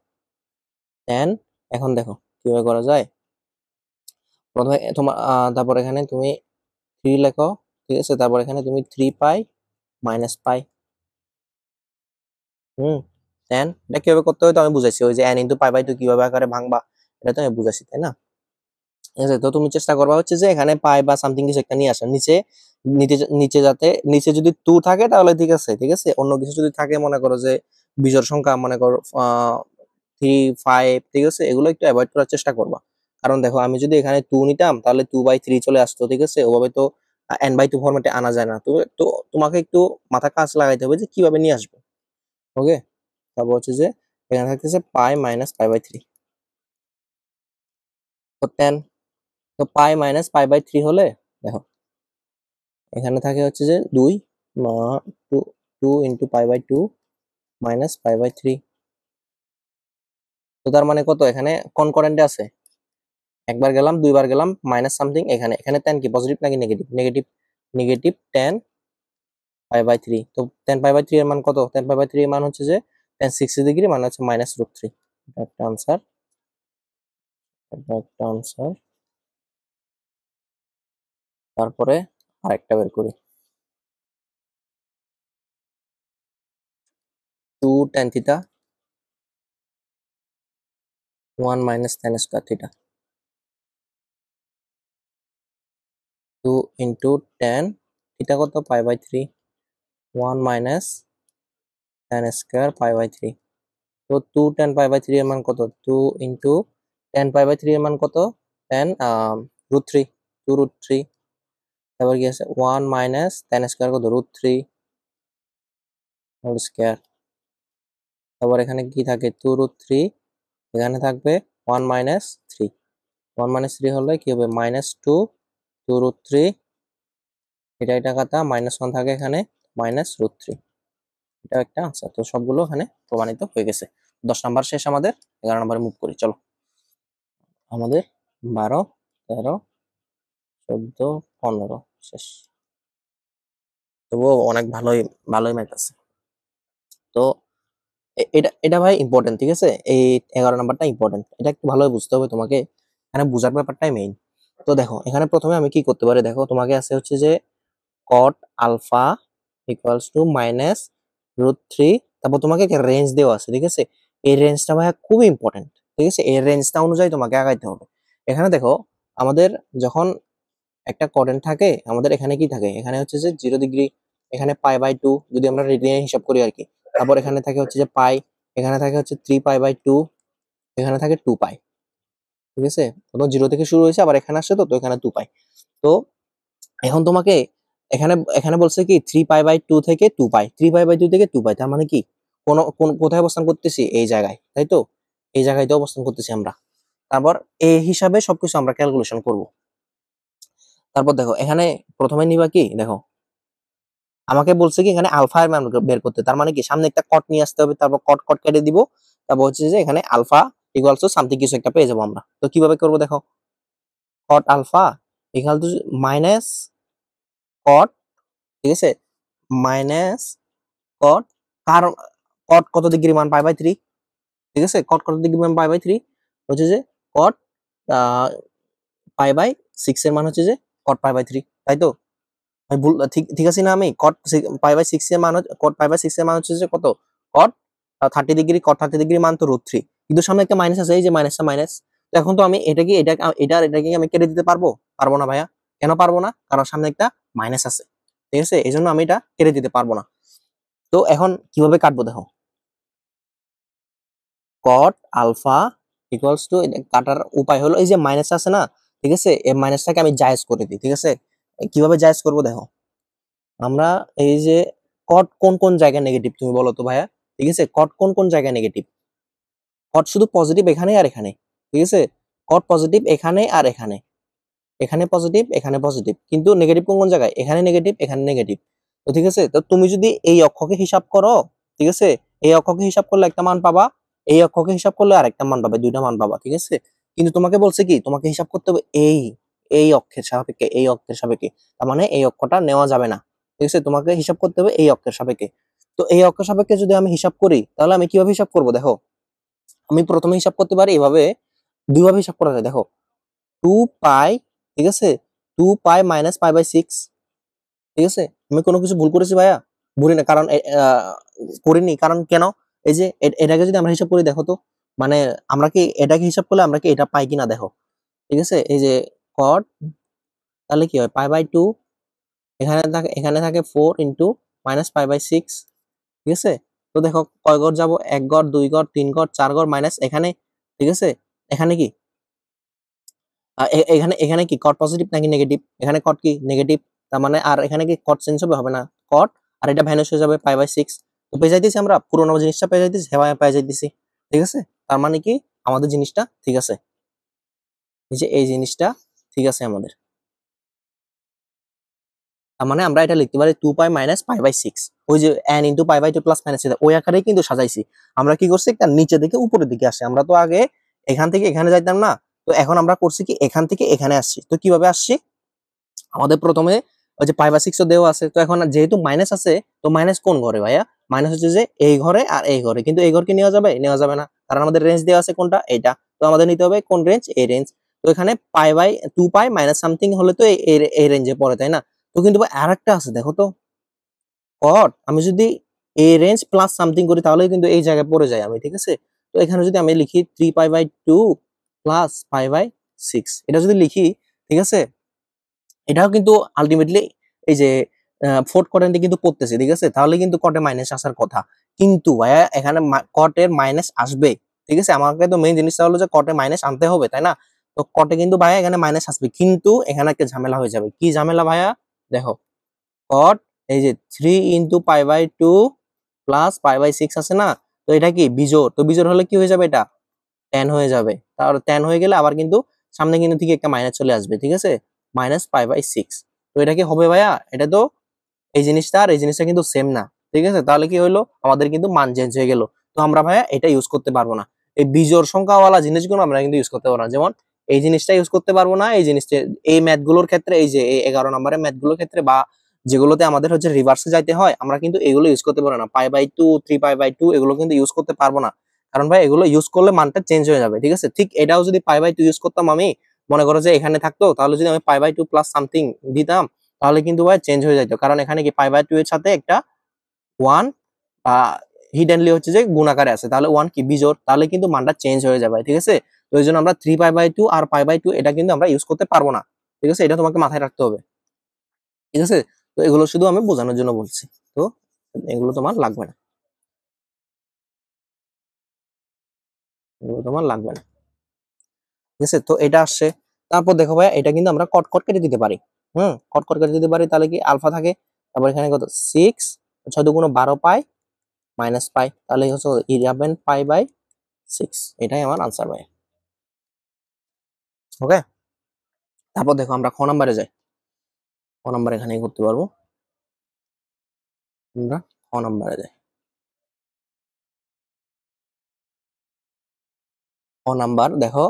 tan। এখন দেখো কিভাবে করা যায়। প্রথমে তোমার তারপর এখানে তুমি 3 লেখো, ঠিক আছে। তারপর এখানে তুমি 3π - π, tan, এটা কিভাবে করতে হয় তো আমি বুঝাইছি, ওই যে n ইন্টু π/2 কিভাবে আকারে ভাঙবা, এটা তো আমি বুঝাইছি, তাই না। ঠিক আছে, তো তুমি চেষ্টা করবা হচ্ছে যে এখানে পাই বা সামথিং কিছু একটা নিয়ে আসা, নিচে নিচে যাতে নিচে যদি 2 থাকে তাহলে ঠিক আছে, ঠিক আছে। অন্য কিছু যদি থাকে, মনে করো যে বিজোড় সংখ্যা, মনে করো 3 5, ঠিক আছে, এগুলো একটু অ্যাভয়েড করার চেষ্টা করবা। কারণ দেখো আমি যদি এখানে 2 নিতাম তাহলে 2/3 চলে আসতো, ঠিক আছে। ওভাবে তো n/2 ফরম্যাটে আনা যায় না, তো তো তোমাকে একটু মাথা কাজ লাগাইতে হবে যে কিভাবে নিয়ে আসবো। ওকে, তারপর হচ্ছে যে এখানে থাকতেছে পাই মাইনাস π/3, তো 10, তো পাই মাইনাস π/3 হলে দেখো এখানে থাকে হচ্ছে যে 2 2 2 ইন্টু π/2 মাইনাস π/3, তো তার মানে কত, এখানে কনকরেন্টে আছে, একবার গেলাম দুইবার গেলাম মাইনাস সামথিং, এখানে এখানে tan কি পজিটিভ নাকি নেগেটিভ, নেগেটিভ, নেগেটিভ tan π/3, তো tan π/3 এর মান কত, tan π/3 এর মান হচ্ছে যে tan 60 ডিগ্রি, মানে হচ্ছে -√3, এটা একটা আনসার, এটা একটা আনসার। তারপরে আরেকটা বের করি, 2 tan theta 1 minus tan square theta, 2 into tan theta কত π/3, 1 মাইনাস tan স্কয়ার π/3, তো 2 tan π/3 এর মান কত, 2 ইন্টু tan π/3 এর মান কত, tan √3, 2√3, তারপর কি আছে 1 মাইনাস tan স্কয়ার কত √3 হোল স্কয়ার, তারপর এখানে কি থাকে 2√3, এখানে থাকবে 1 মাইনাস 3, 1 মাইনাস 3 হলে কি হবে -2 2√3, এটা কাটা -1 থাকে এখানে -√3, এটা একটা আনসার। তো সবগুলো এখানে প্রমাণিত হয়ে গেছে। 10 নাম্বার শেষ আমাদের, 11 নাম্বারে মুভ করি চলো। আমাদের 12 13 14 15 শেষ, তবুও অনেক ভালোই ভালোই ম্যাথ আছে। তো এটা এটা ভাই ইম্পর্টেন্ট, ঠিক আছে। এই 11 নাম্বারটা ইম্পর্টেন্ট, এটা একটু ভালোই বুঝতে হবে তোমাকে, এখানে বোঝার ব্যাপারটাই মেইন। তো দেখো এখানে প্রথমে আমি কি করতে পারি, দেখো তোমাকে আছে হচ্ছে যে cot আলফা ইকুয়ালস টু -√3, তারপর তোমাকে একটা রেঞ্জ দেওয়া আছে, ঠিক আছে। এই রেঞ্জটা ভাই খুব ইম্পর্টেন্ট, ঠিক আছে। এই রেঞ্জটা অনুযায়ী তোমাকে আগাইতে হবে। এখানে দেখো আমাদের যখন একটা কোঅর্ডিনেট থাকে, আমাদের এখানে কি থাকে, এখানে হচ্ছে যে 0 ডিগ্রি, এখানে π/2 যদি আমরা রেডিয়ানে হিসাব করি আর কি, তারপর এখানে থাকে হচ্ছে যে পাই, এখানে থাকে হচ্ছে 3π/2, এখানে থাকে 2π, ঠিক আছে। তো 0 থেকে শুরু হয়েছে, আবার এখানে আসছে, তো এখানে 2π। তো এখন তোমাকে এখানে এখানে বলছে কি 3π/2 থেকে 2π, 3π/2 থেকে 2π, তার মানে কি কোন কোথায় অবস্থান করতেছি, এই জায়গায়, তাই তো, এই জায়গায় তো অবস্থান করতেছি আমরা। তারপর এই হিসাবে সবকিছু আমরা ক্যালকুলেশন করব। তারপর দেখো এখানে প্রথমে নিবা কি, দেখো আমাকে বলছে কি এখানে আলফা এর মান বের করতে, তার মানে কি সামনে একটা কট নিয়ে আসতে হবে, তারপর কট কট কেটে দিব, তারপর হচ্ছে যে এখানে আলফা ইকুয়ালস টু সামথিং কিছু একটা পেয়ে যাবো আমরা। তো কিভাবে করব, দেখো cot alpha equal to minus cot, ঠিক আছে, মাইনাস কট, কার কট কত ডিগ্রি মান π/3, ঠিক আছে, কট কত ডিগ্রি মান π/3 হচ্ছে যে কট পাই বাই 6 এর মান হচ্ছে যে cot পাই বাই 3, তাই তো? আমি ভুল ঠিক ঠিক আছে না? আমি cot পাই বাই 6 এর মান cot পাই বাই 6 এর মান হচ্ছে যে কত? cot 30 ডিগ্রি, cot 30 ডিগ্রি মান তো √3, কিন্তু সামনে একটা মাইনাস আছে, এই যে মাইনাসটা মাইনাস। তো এখন তো আমি এটা কি এটা আর এটা কি আমি কেটে দিতে পারবো? পারবো না ভাইয়া। কেন পারবো না? কারণ সামনে একটা মাইনাস আছে, ঠিক আছে? এই জন্য আমি এটা কেটে দিতে পারবো না। তো এখন কিভাবে কাটবো দেখো, cot আলফা ইকুয়ালস টু, কাটার উপায় হলো এই যে মাইনাস আছে না, ঠিক আছে? এই মাইনাসটাকে আমি জায়েজ করে দিই, ঠিক আছে? কিভাবে জায়েজ করবো দেখো, আমরা এই যে cot কোন কোন জায়গায় নেগেটিভ তুমি বলো তো ভাইয়া, ঠিক আছে? cot কোন কোন জায়গায় নেগেটিভ? cot শুধু পজিটিভ এখানে আর এখানে, ঠিক আছে? cot পজিটিভ এখানে আর এখানে, এখানে পজিটিভ এখানে পজিটিভ, কিন্তু নেগেটিভ কোন কোন জায়গায়? এখানে নেগেটিভ এখানে নেগেটিভ। তো ঠিক আছে, তো তুমি যদি এই অক্ষকে হিসাব করো, ঠিক আছে, এই অক্ষকে হিসাব করলে একটা মান পাবা, এই অক্ষকে হিসাব করলে আরেকটা মান পাবে, দুইটা মান পাবা, ঠিক আছে? কিন্তু তোমাকে বলছে কি, তোমাকে হিসাব করতে হবে এই এই অক্ষের সাপেক্ষে, এই অক্ষের সাপেক্ষে। তার মানে এই অক্ষটা নেওয়া যাবে না, ঠিক আছে? তোমাকে হিসাব করতে হবে এই অক্ষের সাপেক্ষে। তো এই অক্ষের সাপেক্ষে যদি আমি হিসাব করি, তাহলে আমি কিভাবে হিসাব করব দেখো, আমি প্রথমে হিসাব করতে পারি এভাবে, দুইভাবে হিসাব করা যায় দেখো, 2 পাই, ঠিক আছে, 2 পাই মাইনাস পাই বাই 6, ঠিক আছে? আমি কোনো কিছু ভুল করেছি ভাইয়া? ভুলি না, কারণ করিনি, কারণ কেন? এই যে এটাকে যদি আমরা হিসাব করি দেখো তো, মানে আমরা কি এটাকে হিসাব করলে আমরা কি এটা পাই কিনা দেখো, ঠিক আছে? এই যে cot, তাহলে কি হয়, পাই বাই 2, এখানে থাকে 4 ইন্টু মাইনাস পাই বাই 6, ঠিক আছে? তো দেখো কয় ঘর যাব, 1 ঘর 2 ঘর 3 ঘর 4 ঘর মাইনাস এখানে, ঠিক আছে? এখানে কি এখানে এখানে কি cot পজিটিভ নাকি নেগেটিভ? এখানে cot কি নেগেটিভ, তার মানে আর এখানে কি cot চেঞ্জ হবে না, cot, আর এটা ভ্যানিশ হয়ে যাবে পাই বাই 6। তো পেয়ে যাইতেছি আমরা, পুরোনো জিনিসটা পেয়ে যাইতেছি, হ্যাঁ পেয়ে যাইতেছি, ঠিক আছে? তার মানে কি আমাদের জিনিসটা ঠিক আছে, এই যে এই জিনিসটা ঠিক আছে আমাদের। তার মানে আমরা এটা লিখতে পারি 2 পাই মাইনাস পাই বাই 6, ওই যে n into pi by 2 plus minus ওই আকারেই কিন্তু সাজাইছি। আমরা কি করছি, একটা নিচে থেকে উপরের দিকে আসি, আমরা তো আগে এখান থেকে এখানে যাইতাম না, তো এখন আমরা করছি কি এখান থেকে এখানে আসছি। তো কিভাবে আসছি, আমাদের প্রথমে ওই যে পাই বাই 6 দেওয়া আছে, তো এখন যেহেতু মাইনাস আছে, তো মাইনাস কোন ঘরে ভাইয়া? মাইনাস হচ্ছে যে এই ঘরে আর এই ঘরে, কিন্তু এই ঘরকে নেওয়া যাবে? নেওয়া যাবে না, কারণ আমাদের রেঞ্জ দেওয়া আছে কোনটা, এইটা। তো আমাদের নিতে হবে কোন রেঞ্জ? এই রেঞ্জ। তো এখানে pi by 2 pi minus something হলে তো এই রেঞ্জে পড়ে, তাই না? তো কিন্তু আরেকটা আছে দেখো তো, cot আমি যদি এই রেঞ্জ প্লাস সামথিং করি, তাহলে কিন্তু এই জায়গায় পড়ে যায় আমি, ঠিক আছে? তো এখানে যদি আমি লিখি 3 pi by 2 plus pi by 6, এটা যদি লিখি, ঠিক আছে, এটাও কিন্তু আলটিমেটলি এই যে ফোর্থ কোয়াড্রেন্টে কিন্তু পড়তেছে, ঠিক আছে? তাহলে কিন্তু কটে মাইনাস আসার কথা, কিন্তু ভাইয়া এখানে কটের মাইনাস আসবে, ঠিক আছে? আমাকে তো মেইন জিনিসটা হলো যে কটে মাইনাস আনতে হবে, তাই না? তো কটে কিন্তু ভাইয়া এখানে মাইনাস আসবে, কিন্তু এখানে একটা ঝামেলা হয়ে যাবে। কি ঝামেলা ভাইয়া? দেখো, কট এই যে 3 into pi by 2 plus pi by 6 আছে না, তো এটা কি বিজোড়, তো বিজোড় হলে কি হয়ে যাবে, এটা tan হয়ে যাবে। তাহলে tan হয়ে গেলে আবার কিন্তু সামনে কিন্তু ঠিক একটা মাইনাস চলে আসবে, ঠিক আছে? Minus pi by 6। তো এটা কি হবে ভাইয়া? এটা তো এই জিনিসটা আর এই জিনিসটা কিন্তু সেম না, ঠিক আছে? তাহলে কি হলো, আমাদের কিন্তু মান চেঞ্জ হয়ে গেল। তো আমরা ভাইয়া এটা ইউজ করতে পারবো না, এই বিজোড় সংখ্যাওয়ালা জিনিসগুলো আমরা কিন্তু ইউজ করতে পারবো না। যেমন এই জিনিসটা ইউজ করতে পারবো না, এই জিনিসটা, এই ম্যাথ গুলোর ক্ষেত্রে, এই যে এই 11 নম্বরের ম্যাথ গুলোর ক্ষেত্রে, বা যেগুলোতে আমাদের হচ্ছে রিভার্সে যাইতে হয়, আমরা কিন্তু এগুলো ইউজ করতে পারবো না। পাই বাই 2 3 পাই বাই 2 এগুলো কিন্তু ইউজ করতে পারবো না, কারণ ভাই এগুলো ইউজ করলে মানটা চেঞ্জ হয়ে যাবে, ঠিক আছে? ঠিক এটাও যদি পাই বাই 2 ইউজ করতাম আমি, মনে করো যে এখানে থাকতো, তাহলে যদি আমি পাই বাই 2 প্লাস সামথিং দিতাম, তাহলে কিন্তু ভাই চেঞ্জ হয়ে যাইতো, কারণ এখানে কি পাই বাই 2 এর সাথে একটা 1 হিডেনলি হচ্ছে যে গুণ আকারে আছে, তাহলে 1 কি বিজোড়, তাহলে কিন্তু মানটা চেঞ্জ হয়ে যাবে, ঠিক আছে? তো এই জন্য আমরা 3 pi by 2 R pi by 2 এটা কিন্তু আমরা ইউজ করতে পারবো না, ঠিক আছে? এটা তোমাকে মাথায় রাখতে হবে, ঠিক আছে? তো এগুলো শুধু আমি বোঝানোর জন্য বলছি। তো এগুলো তোমার লাগবে না, এগুলো তোমার লাগবে না, ঠিক আছে? তো এটা আসছে। তারপর দেখো ভাই, এটা কিন্তু আমরা কট কট কেটে দিতে পারি। কট কট কেটে দিতে পারি, তাহলে কি আলফা থাকে, তারপর এখানে কত 6, 6 দুগুণ 12 পাই মাইনাস পাই, তাহলে হচ্ছে 11 পাই বাই 6, এটাই আমার আনসার ভাই। ওকে, তারপর দেখো আমরা খ নাম্বারে যাই। খ নাম্বার এখানেই করতে পারবো আমরা, খ নাম্বারে যাই। খ নাম্বার দেখো,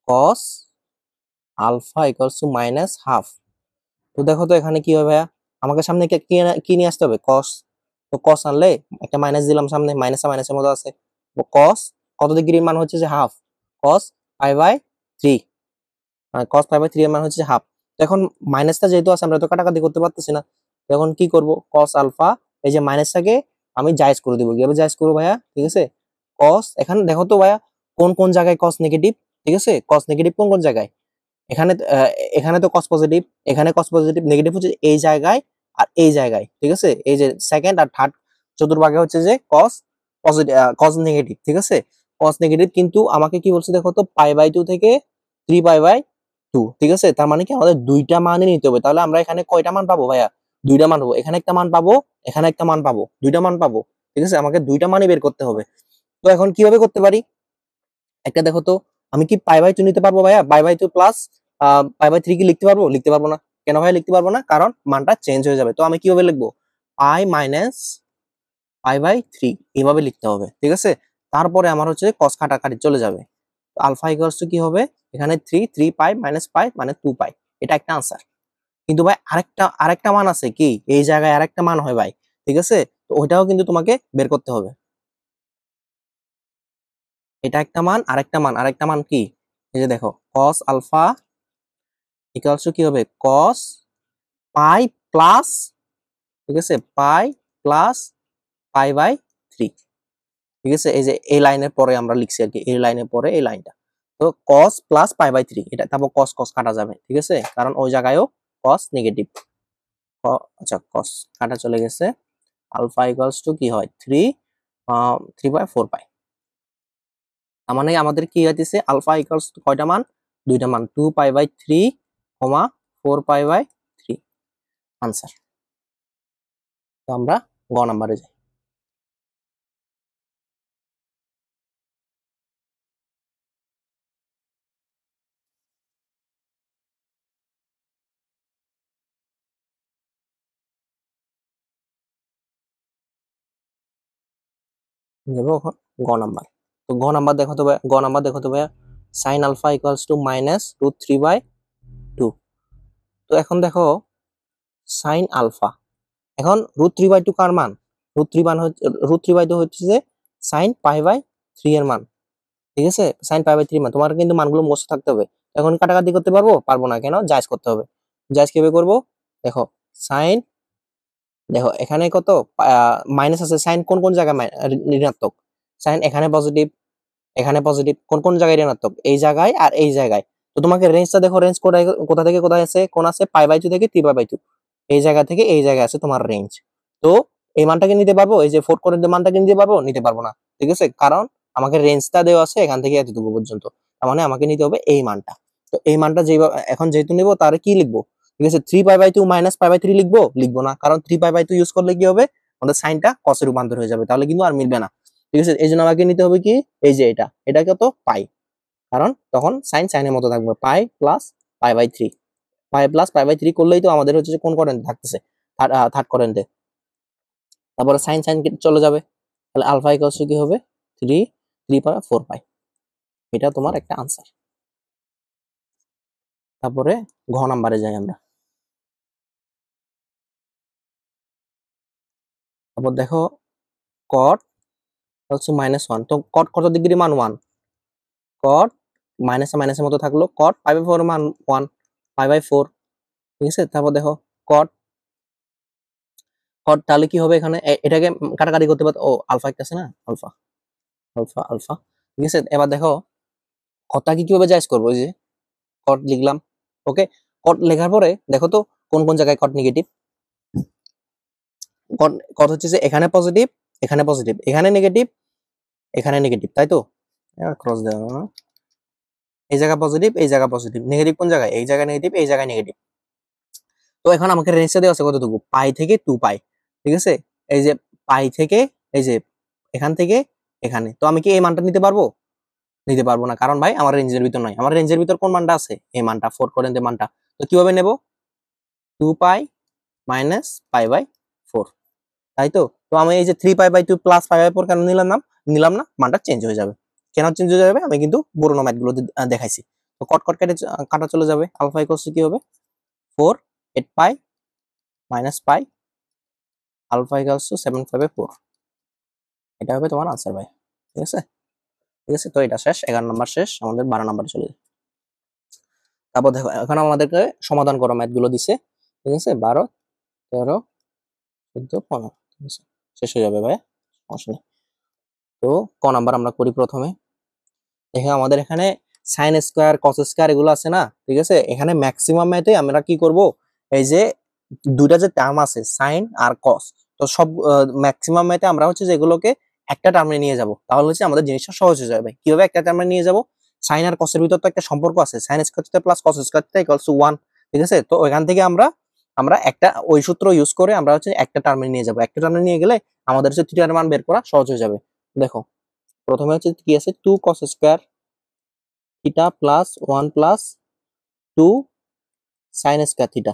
cos alpha equals to minus half. তো দেখো তো এখানে কি হবে ভাইয়া, আমাকে সামনে কি নিয়ে আসতে হবে, cos। তো cos আনলে একটা মাইনাস দিলাম সামনে, মাইনাস মাইনাসের মতো আছে। তো cos কত ডিগ্রির মান হচ্ছে যে half, cos pi by 3, cos pi by 3 এর মান হচ্ছে হাফ। তো এখন মাইনাসটা যেহেতু আছে আমরা তো কাটাকাটি করতে পারতেছি না, তো এখন কি করব, cos আলফা এই যে মাইনাসটাকে আমি জায়েজ করে দিব। কিভাবে জায়েজ করব ভাইয়া? ঠিক আছে, cos এখানে দেখো তো ভাইয়া কোন কোন জায়গায় cos নেগেটিভ, ঠিক আছে, cos নেগেটিভ কোন কোন জায়গায়, এখানে এখানে তো cos পজিটিভ, এখানে cos পজিটিভ, নেগেটিভ হচ্ছে এই জায়গায় আর এই জায়গায়, ঠিক আছে, এই যে সেকেন্ড আর থার্ড চতুর্ভাগে হচ্ছে যে cos পজিটিভ, cos নেগেটিভ, ঠিক আছে, cos নেগেটিভ। কিন্তু আমাকে কি বলছে দেখো তো, পাই বাই 2 থেকে 3 পাই বাই 2, ঠিক আছে, তার মানে কি আমাদের দুইটা মানই নিতে হবে। তাহলে আমরা এখানে কয়টা মান পাবো ভাইয়া? দুইটা মান পাবো, এখানে একটা মান পাবো, এখানে একটা মান পাবো, দুইটা মান পাবো, ঠিক আছে, আমাকে দুইটা মানই বের করতে হবে। তো এখন কিভাবে করতে পারি, একটা দেখো তো, আমি কি পাই বাই 2 নিতে পারবো ভাইয়া? Pi by 2 plus pi by 3 কি লিখতে পারবো? লিখতে পারবো না। কেন ভাইয়া লিখতে পারবো না? কারণ মানটা চেঞ্জ হয়ে যাবে। তো আমি কিভাবে লিখবো? পাই মাইনাস পাই বাই 3 এইভাবে লিখতে হবে, ঠিক আছে। তারপরে আমার হচ্ছে cos কাটাকাটি চলে যাবে। তো আলফা ইকুয়ালস টু কি হবে, এখানে 3 পাই মাইনাস পাই মানে 2 পাই, এটা একটা আনসার। কিন্তু ভাই আরেকটা মান আছে, কি এই জায়গায় আরেকটা মান হয় ভাই, ঠিক আছে, তো ওইটাও কিন্তু তোমাকে বের করতে হবে। এটা একটা মান, আরেকটা মান কি, এই যে দেখো cos আলফা ইকুয়ালস টু কি হবে, cos পাই প্লাস, ঠিক আছে, পাই প্লাস পাই বাই 3, ঠিক আছে, এই যে এই লাইনের পরে আমরা লিখছি আর কি, এই লাইনের পরে এই লাইনটা। তো cos প্লাস পাই বাই 3, এটা তারপর cos cos কাটা যাবে, ঠিক আছে, কারণ ওই জায়গায়ও cos নেগেটিভ। আচ্ছা cos কাটা চলে গেছে। আলফা ইকুয়ালস টু কি হয়, 3 বাই 4 পাই। তার মানে আমাদের কি হইতেছে, আলফা ইকুয়ালস টু কয়টা মান, দুইটা মান, 2 pi by 3 4 pi by 3, answer. তো আমরা গ নাম্বারে যাই। যাবো এখন গ নাম্বার। তো গ নাম্বার দেখো তো ভাই, গ নাম্বার দেখো তো ভাইয়া, sine alpha equals to minus root 3 by 2। তো এখন দেখো সাইন আলফা, এখন রুট 3 বাই 2 কার মান, রুট 3 বাই 2 হচ্ছে যে সাইন পাই বাই 3 এর মান, ঠিক আছে, সাইন পাই বাই 3 মান, তোমার কিন্তু মানগুলো মুখস্থ থাকতে হবে। এখন কাটাকাটি করতে পারবো? পারবো না, কেন? জায়েজ করতে হবে। জায়েজ কিভাবে করবো, দেখো সাইন, দেখো এখানে কত মাইনাস আছে, সাইন কোন কোন জায়গায় ঋণাত্মক, সাইন এখানে পজিটিভ, এখানে পজিটিভ, কোন কোন জায়গায় ঋণাত্মক, এই জায়গায় আর এই জায়গায়। তো তোমাকে রেঞ্জটা দেখো, রেঞ্জ কোথা থেকে কোথায় আছে, কোন আছে পাই বাই 2 থেকে 3 পাই বাই 2, এই জায়গা থেকে এই জায়গায় আছে তোমার রেঞ্জ। তো এই মানটাকে নিতে পারবো, এই যে 4 করে মানটাকে নিতে পারবো? নিতে পারবো না, ঠিক আছে, কারণ আমাকে রেঞ্জটা দেওয়া আছে এখান থেকে এতটুকু পর্যন্ত, তার মানে আমাকে নিতে হবে এই মানটা। তো এই মানটা এখন যেহেতু নিবো, তাহলে কি লিখবো, ঠিক আছে, 3 pi by 2 minus pi by 3 লিখবো? লিখবো না, কারণ 3 পাই বাই 2 ইউজ করলে কি হবে, আমাদের সাইনটা কসে রূপান্তর হয়ে যাবে, তাহলে কিন্তু আর মিলবে না, ঠিক আছে। এই জন্য আমাকে নিতে হবে কি, এই যে এটা কত পাই, কারণ তখন সাইন সাইনের মতো থাকবে, pi plus pi by 3, pi plus pi by 3 করলেই তো আমাদের হচ্ছে কোন কোয়াড্রেন্ট থাকতেছে, থার্ড কোয়াড্রেন্টে। তারপরে সাইন সাইন চলে যাবে, তাহলে আলফা ইকুয়ালস কি হবে, 3 পাই 4 পাই, এটা তোমার একটা আনসার। তারপরে ঘ নাম্বারে যাই আমরা। তারপর দেখো কট হচ্ছে -1, তো কট কত ডিগ্রি মান 1, কট মাইনাসের মতো থাকলো, কট পাই বাই 4 মান 1, পাই বাই 4, ঠিক আছে। তারপর দেখো কট কট তাহলে কি হবে, এখানে এটাকে কাটাকাটি করতে পারতো, ও আলফা একটা আছে না, আলফা আলফা আলফা, ঠিক আছে। এবার দেখো কটটা কি কিভাবে জায়েজ করবো, ওই যে কট লিখলাম, ওকে, কট লেখার পরে দেখো তো কোন কোন জায়গায় কট নেগেটিভ, কট কট হচ্ছে যে এখানে পজিটিভ, এখানে পজিটিভ, এখানে নেগেটিভ, এখানে নেগেটিভ, তাই তো, ক্রস দেওয়া, এই জায়গা পজিটিভ, এই জায়গা পজিটিভ, নেগেটিভ কোন জায়গায়, এই জায়গায় নেগেটিভ, এই জায়গায় নেগেটিভ। তো এখন আমাকে রেঞ্জটা দেওয়া আছে কতটুকু, পাই থেকে 2 পাই, ঠিক আছে, এই যে পাই থেকে, এই যে এখান থেকে এখানে, তো আমি কি এই মানটা নিতে পারবো? নিতে পারবো না, কারণ ভাই আমার রেঞ্জের ভিতর নাই, আমার রেঞ্জের ভিতর কোন মানটা আছে, এই মানটা 4 করেন যে মানটা। তো কিভাবে নেব, 2 পাই মাইনাস পাই বাই 4, তাই তো। তো আমি এই যে 3 pi by 2 plus pi by 4 কেন নিলাম না, মানটা চেঞ্জ হয়ে যাবে। কেন চেঞ্জ হয়ে যাবে, আমি কিন্তু পুরোনো ম্যাথ গুলো দেখাইছি। তো কট কট কেটে কাটা চলে যাবে, আলফা ইকুয়ালস কি হবে, 4 8 pi minus pi, alpha equals 7 pi by 4, এটা হবে তোমার আনসার ভাই, ঠিক আছে। ঠিক আছে, তো এটা শেষ, 11 নাম্বার শেষ, আমাদের 12 নাম্বারে চলে যায়। তারপর দেখো এখন আমাদেরকে সমাধান করো, ম্যাথ গুলো দিছে, ঠিক আছে, 12, 13, 14, 15, ঠিক আছে, শেষ হয়ে যাবে ভাই, সমস্যা নেই। তো ক নাম্বার আমরা করি প্রথমে। দেখো আমাদের এখানে সাইন স্কোয়ার, কস স্কোয়ার এগুলো আছে না, ঠিক আছে। এখানে ম্যাক্সিমাম ম্যাথে আমরা কি করব, এই যে দুইটা যে টার্ম আছে সাইন আর কস, তো সব ম্যাক্সিমাম ম্যাথে আমরা হচ্ছে যেগুলোকে একটা টার্মে নিয়ে যাব, তাহলে হচ্ছে আমাদের জিনিসটা সহজ হয়ে যাবে। কিভাবে একটা টার্মে নিয়ে যাব, সাইন আর কসের ভিতর তো একটা সম্পর্ক আছে, sine square theta plus cos square theta equals to 1, ঠিক আছে। তো ওইখান থেকে আমরা আমরা একটা ওই সূত্র ইউজ করে আমরা হচ্ছে একটা টার্মে নিয়ে যাব, একটা টার্মে নিয়ে গেলে আমাদের হচ্ছে থিটার মান বের করা সহজ হয়ে যাবে। দেখো প্রথমে হচ্ছে কি আছে, 2 cos square theta plus 1 plus 2 sine square theta.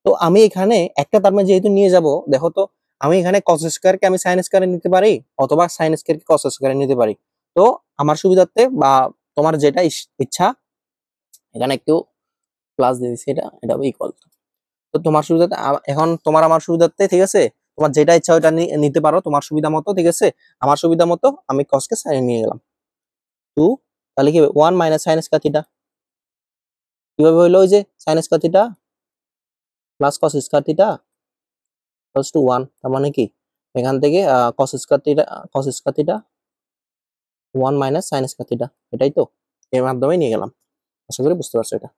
তো আমি এখানে একটা টার্মে যেহেতু নিয়ে যাব, দেখো তো আমি এখানে cos স্কয়ারকে আমি সাইন স্কয়ারে নিতে পারি, অথবা সাইন স্কয়ারকে cos স্কয়ারে নিতে পারি। তো আমার সুবিধার্থে বা তোমার যেটা ইচ্ছা, এখানে একটু প্লাস দিয়ে দিচ্ছি, এটা এটা ইকুয়াল। তো তোমার সুবিধাতে এখন তোমার আমার সুবিধার্থে, ঠিক আছে, তোমার যেটা ইচ্ছা ওটা নিতে পারো তোমার সুবিধা মতো, ঠিক আছে। আমার সুবিধা মতো আমি cos কে সাইন নিয়ে গেলাম 2, তাহলে কি হবে 1 মাইনাস সাইন স্কয়ার থিটা। কিভাবে হইলো, ওই যে sine square theta plus cos square theta equals to 1, তার মানে কি এখান থেকে cos square theta 1 minus sin square theta, এটাই তো, এর মাধ্যমে নিয়ে গেলাম। আশা করি বুঝতে পারছো এটা।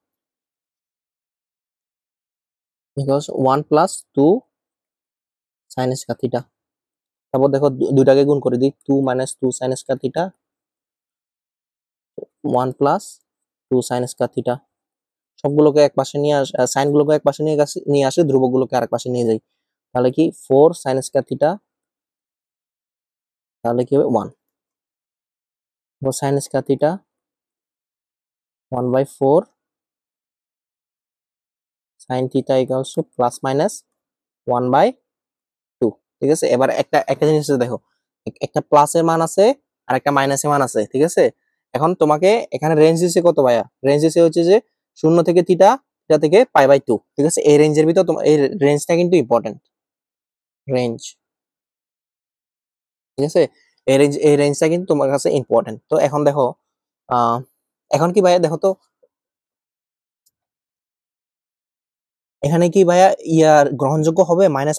Equals 1 plus 2 sin square theta. তারপর দেখো দুইটাকে গুণ করে দিই, 2 minus 2 sin square theta 1 plus 2 sin square theta. সবগুলোকে এক পাশে নিয়ে সাইন গুলোকে এক পাশে নিয়ে আসে, ধ্রুবক গুলোকে আরেক পাশে নিয়ে যাই, তাহলে কি 4 sin স্কয়ার থিটা, তাহলে কি হবে 1 sin square theta 1/4 sin theta equals to plus minus 1/2, ঠিক আছে। এবার একটা একটা জিনিস দেখো, একটা প্লাসের মান আছে আর একটা মাইনাসের মান আছে, ঠিক আছে। এখন তোমাকে এখানে রেঞ্জ দিছে কত ভাইয়া, রেঞ্জ দিছে হচ্ছে যে 0 থেকে থিটা, থিটা থেকে π/2, ঠিক আছে। এই রেঞ্জের ভিতর তোমার এই রেঞ্জটা কিন্তু ইম্পর্টেন্ট, রেঞ্জ, ঠিক আছে। এই রেঞ্জটা কিন্তু তোমার কাছে ইম্পর্টেন্ট। তো এখন দেখো আহ এখন কি ভাইয়া, দেখো তো এখানে কি ভাইয়া ইয়ার গ্রহণযোগ্য হবে, মাইনাস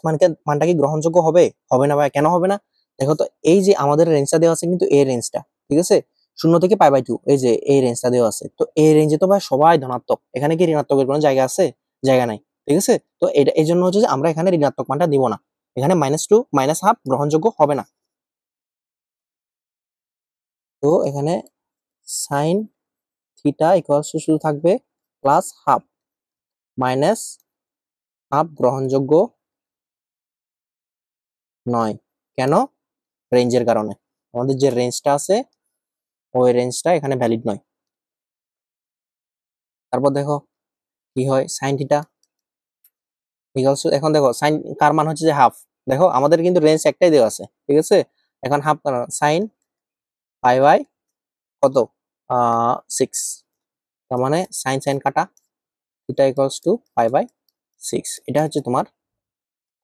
মানটা কি গ্রহণযোগ্য হবে, হবে না ভাইয়া, কেন হবে না? দেখো তো এই যে আমাদের রেঞ্জটা দেওয়া আছে কিন্তু এই রেঞ্জটা, ঠিক আছে, 0 থেকে π/2, এই যে এই রেঞ্জটা দেওয়া আছে, তো এই রেঞ্জে তো ভাই সবাই ধনাত্মক, এখানে কি ঋণাত্মকের কোনো জায়গা আছে, জায়গা নাই, ঠিক আছে। তো এটা এই জন্য হচ্ছে যে আমরা এখানে ঋণাত্মক মানটা দিব না, এখানে -2 -1/2 গ্রহণযোগ্য হবে না। তো এখানে সাইন থিটা ইকুয়ালস টু শুধু থাকবে +12 -12 গ্রহণযোগ্য নয়। কেন? রেঞ্জের কারণে, আমাদের যে রেঞ্জটা আছে ওই রেঞ্জটা এখানে ভ্যালিড নয়। তারপর দেখো কি হয়, সাইন থিটা ইকুয়ালস, এখন দেখো সাইন কার মান হচ্ছে যে হাফ, দেখো আমাদের কিন্তু রেঞ্জ একটাই দেওয়া আছে, ঠিক আছে। এখন হাফ সাইন π/, কত 6, তার মানে সাইন সাইন কাটা, থিটা ইকুয়ালস টু π/6, এটা হচ্ছে তোমার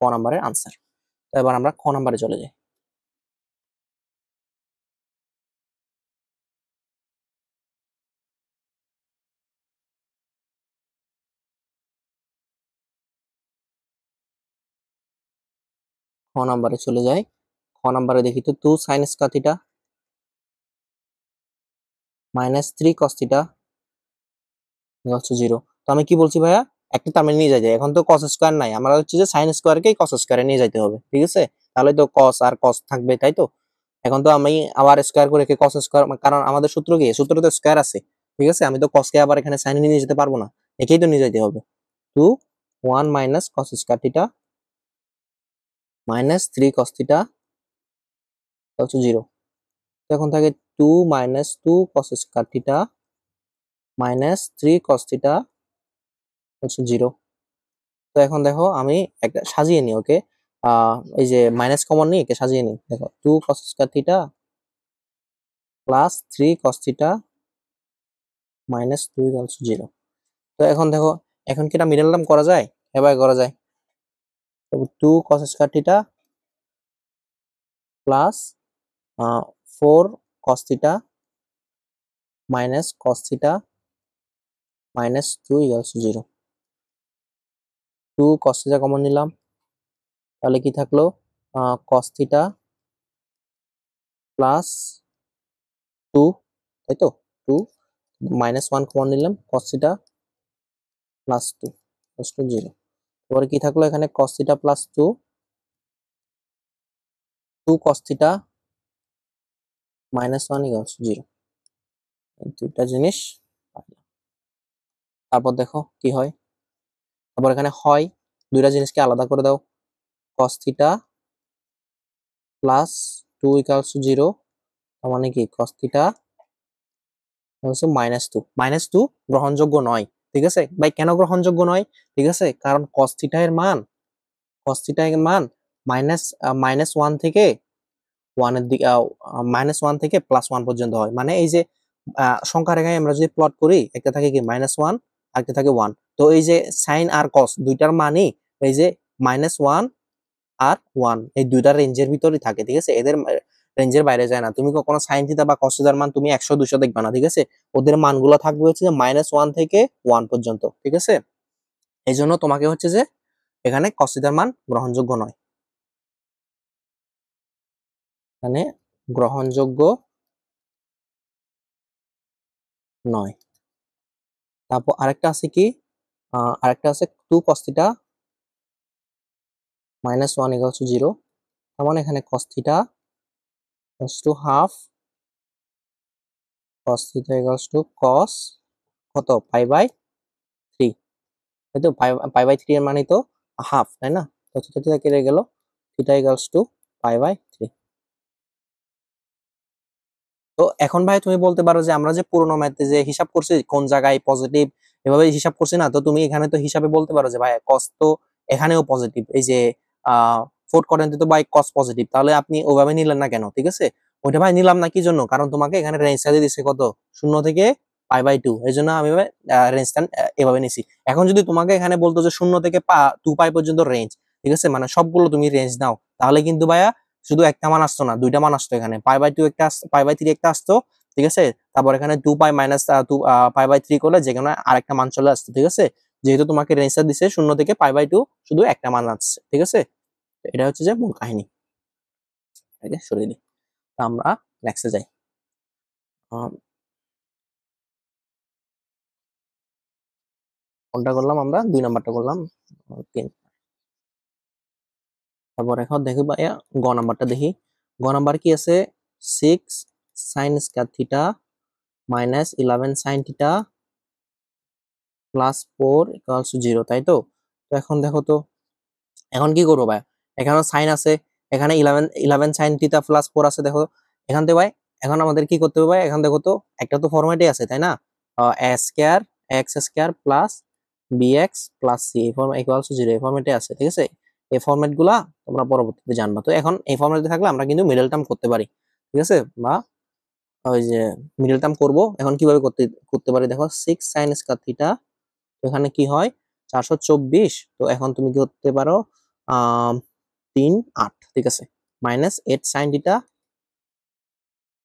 ক নাম্বারের আনসার। তো এবার আমরা খ নাম্বারে চলে যাই। খ নাম্বারে চলে যাই। খ নাম্বারে দেখি তো 2 sine square theta -3 cos theta equals to 0। তো আমি কি বলছি ভাইয়া, একটা টার্মে নিয়ে যাই, এখন তো কস স্কয়ার নাই, আমরা হচ্ছে যে সাইন স্কয়ারকেই কস স্কয়ারে নিয়ে যাইতে হবে, ঠিক আছে। তাহলে তো কস আর কস থাকবে, তাই তো। এখন তো আমি আবার স্কয়ার করে কস স্কয়ার, কারণ আমাদের সূত্র কি, সূত্র তো স্কয়ার আছে, ঠিক আছে। আমি তো কসকে আবার এখানে সাইনে নিয়ে যেতে পারবো না, একেই তো নিয়ে যেতে হবে। 2 1 minus cos square theta -3 cos theta equals to 0। এখন থাকে 2 -2 cos square theta -3 cos theta হচ্ছে 0। তো এখন দেখো আমি একটা সাজিয়ে নিই, ওকে, এই যে মাইনাস কমন নিই, একে সাজিয়ে নিই, দেখো 2 cos square theta +3 cos theta -2 equals to 0। তো এখন দেখো, এখন কি এটা মিডল টার্ম করা যায়, এবার করা যায়। তো 2 cos square theta plus 4 cos theta cos theta minus 2 equals to 0। 2 cos theta common নিলাম, তাহলে কি থাকলো cos থিটা প্লাস 2, তাই তো 2 মাইনাস 1 কমন নিলাম, cos theta plus 2 equals to 0। তারপরে কি থাকলো এখানে cos theta plus 2, 2 cos theta minus 1 equals to 0। এই দুইটা জিনিস পাইলাম। তারপর দেখো কি হয়, তারপর এখানে হয় দুইটা জিনিসকে আলাদা করে দাও, cos theta plus 2 equals to 0, তার মানে কি cos থিটা হচ্ছে -2। -2 গ্রহণযোগ্য নয়, ঠিক আছে ভাই? কেন গ্রহণযোগ্য নয়? ঠিক আছে, কারণ cos থিটা এর মান মাইনাস -1 থেকে 1 এর দিকে -1 থেকে +1 পর্যন্ত হয়। মানে এই যে সংখ্যা রেখায় আমরা যদি প্লট করি, একটা থাকে কি -1 আর একটা থাকে 1, তো এই যে সাইন আর cos দুইটার মানই এই যে -1 আর 1 এই দুইটার রেঞ্জের ভিতরেই থাকে, ঠিক আছে? এদের রেঞ্জের বাইরে যায় না। তুমি কখনো সাইন থিটা বা cos থিটার মান তুমি 100 200 দেখবা না, ঠিক আছে? ওদের মানগুলো থাকবে হচ্ছে যে -1 থেকে 1 পর্যন্ত, ঠিক আছে? এই জন্য তোমাকে হচ্ছে যে এখানে cos থিটার মান গ্রহণযোগ্য নয়, এখানে গ্রহণযোগ্য নয়। তারপর আরেকটা আছে কি, আরেকটা আছে 2 cos থিটা -1 ইকুয়ালস টু 0, তার মানে এখানে cos theta equals to half, cos theta equals to cos কত পাই বাই 3, তাই তো? পাই বাই 3 এর মানে তো হাফ, তাই না? তো থিটা থিটা কেটে গেল, theta equals to pi by 3। তো এখন ভাই তুমি বলতে পারো যে আমরা যে পুরোনো ম্যাথে যে হিসাব করছি কোন জায়গায় পজিটিভ, এভাবে হিসাব করছি না? তো তুমি এখানে তো হিসাবে বলতে পারো যে ভাই cos তো এখানেও পজিটিভ, এই যে ফোর্থ কোয়াড্রেন্টে তো ভাই cos পজিটিভ, তাহলে আপনি ওভাবে নিলেন না কেন? ঠিক আছে, ওইটা ভাই নিলাম না কি জন্য? কারণ তোমাকে এখানে রেঞ্জটা দিয়ে দিছে কত, 0 থেকে π/2, এই জন্য আমি রেঞ্জটা এভাবে নিছি। এখন যদি তোমাকে এখানে বলতো যে 0 থেকে 2 পাই পর্যন্ত রেঞ্জ, ঠিক আছে, মানে সবগুলো তুমি রেঞ্জ নাও, তাহলে কিন্তু ভাইয়া শুধু একটা মান আসতো না, দুইটা মান আসতো। এখানে π/2 একটা π/3 একটা আসতো, ঠিক আছে? তারপর এখানে 2 পাই মাইনাস 2 π/3 করলে যেখানে আরেকটা মান চলে আসতো, ঠিক আছে? যেহেতু তোমাকে রেঞ্জটা দিছে 0 থেকে π/2, শুধু একটা মান আসছে, ঠিক আছে? এটা হচ্ছে যে মূল কাহিনী। এটাকে সরিয়ে দিই, আমরা নেক্সটে যাই। কোনটা করলাম আমরা? 2 নাম্বারটা করলাম। 3। তারপর এখন দেখি ভাইয়া গ নাম্বারটা দেখি। গ নাম্বার কি আছে? 6 sin square theta minus 11 sin theta plus 4 equals to 0, তাই তো? তো এখন দেখো তো, এখন কি করবো ভাই? এখানে সাইন আছে, এখানে 11 sin থিটা প্লাস 4 আছে, দেখো এখান থেকে ভাই। এখন আমাদের কি করতে হবে ভাই? এখন দেখো তো, একটা তো ফরম্যাটই আছে, তাই না? a square x square plus bx plus c equals to 0 এই ফরম্যাটে আছে, ঠিক আছে? এই ফরম্যাট গুলা তোমরা পরবর্তীতে জানবা। তো এখন এই ফরম্যাটে থাকলে আমরা কিন্তু মিডল টার্ম করতে পারি, ঠিক আছে? বা ওই যে মিডল টার্ম করব, এখন কিভাবে করতে করতে পারি দেখো, 6 sin স্কয়ার থিটা, এখানে কি হয় 424, তো এখন তুমি কি করতে পারো 3 8, ঠিক আছে, minus 8 sin theta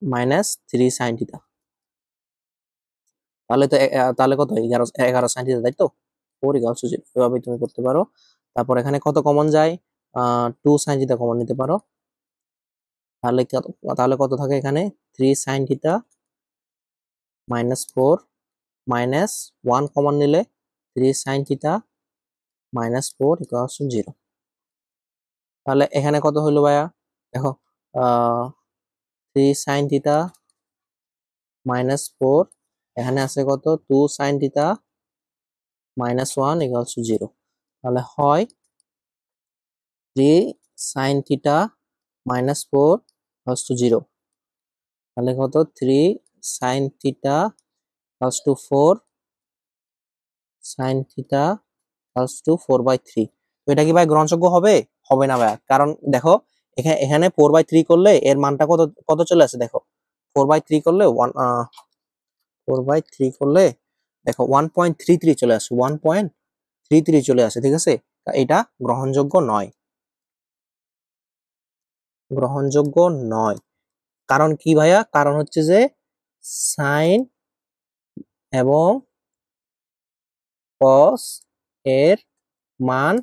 minus 3 sin theta, তাহলে তো তাহলে কত 11 sin থিটা, তাই তো? 4 ইকুয়ালস টু 0, এভাবে তুমি করতে পারো। তারপর এখানে কত কমন যায়? 2 sin থিটা কমন নিতে পারো, তাহলে কত থাকে এখানে? 3 sin theta minus 4 minus 1 common নিলে 3 sin theta minus 4 equals to 0। তাহলে এখানে কত হলো ভাইয়া? দেখো 3 sin থিটা মাইনাস 4, এখানে আছে কত 2 sin theta minus 1 equals to 0। তাহলে হয় 3 sin theta minus 4 equals to 0, তাহলে কত 3 sin theta equals to 4 sin theta equals two 4/3। তো এটা কি ভাই গ্রহণযোগ্য হবে? হবে না ভাই, কারণ দেখো এখানে 4/3 করলে এর মানটা কত কত চলে আসে দেখো, 4/3 করলে 4/3 করলে দেখো 1.33 চলে আসে, 1.33 চলে আসে, ঠিক আছে? এটা গ্রহণযোগ্য নয়, গ্রহণযোগ্য নয়। কারণ কি ভাইয়া? কারণ হচ্ছে যে সাইন এবং cos এর মান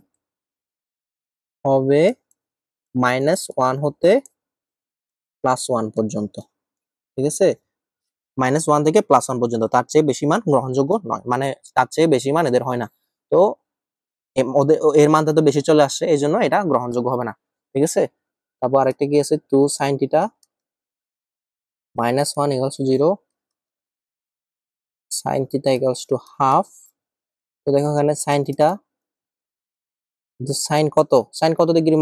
হবে -1 হতে +1 পর্যন্ত, ঠিক আছে? -1 থেকে +1 পর্যন্ত, তার চেয়ে বেশি মান গ্রহণযোগ্য নয়, মানে তার চেয়ে বেশি মান এদের হয় না। তো এর মানটা তো বেশি চলে আসছে, এই জন্য এটা গ্রহণযোগ্য হবে না, ঠিক আছে? তারপর আরেকটা কি আছে, 2 sin θ -1 = 0, sin θ = হাফ। তো দেখো এখানে sin θ, সাইন কত, সাইন কত ডিগ্রি,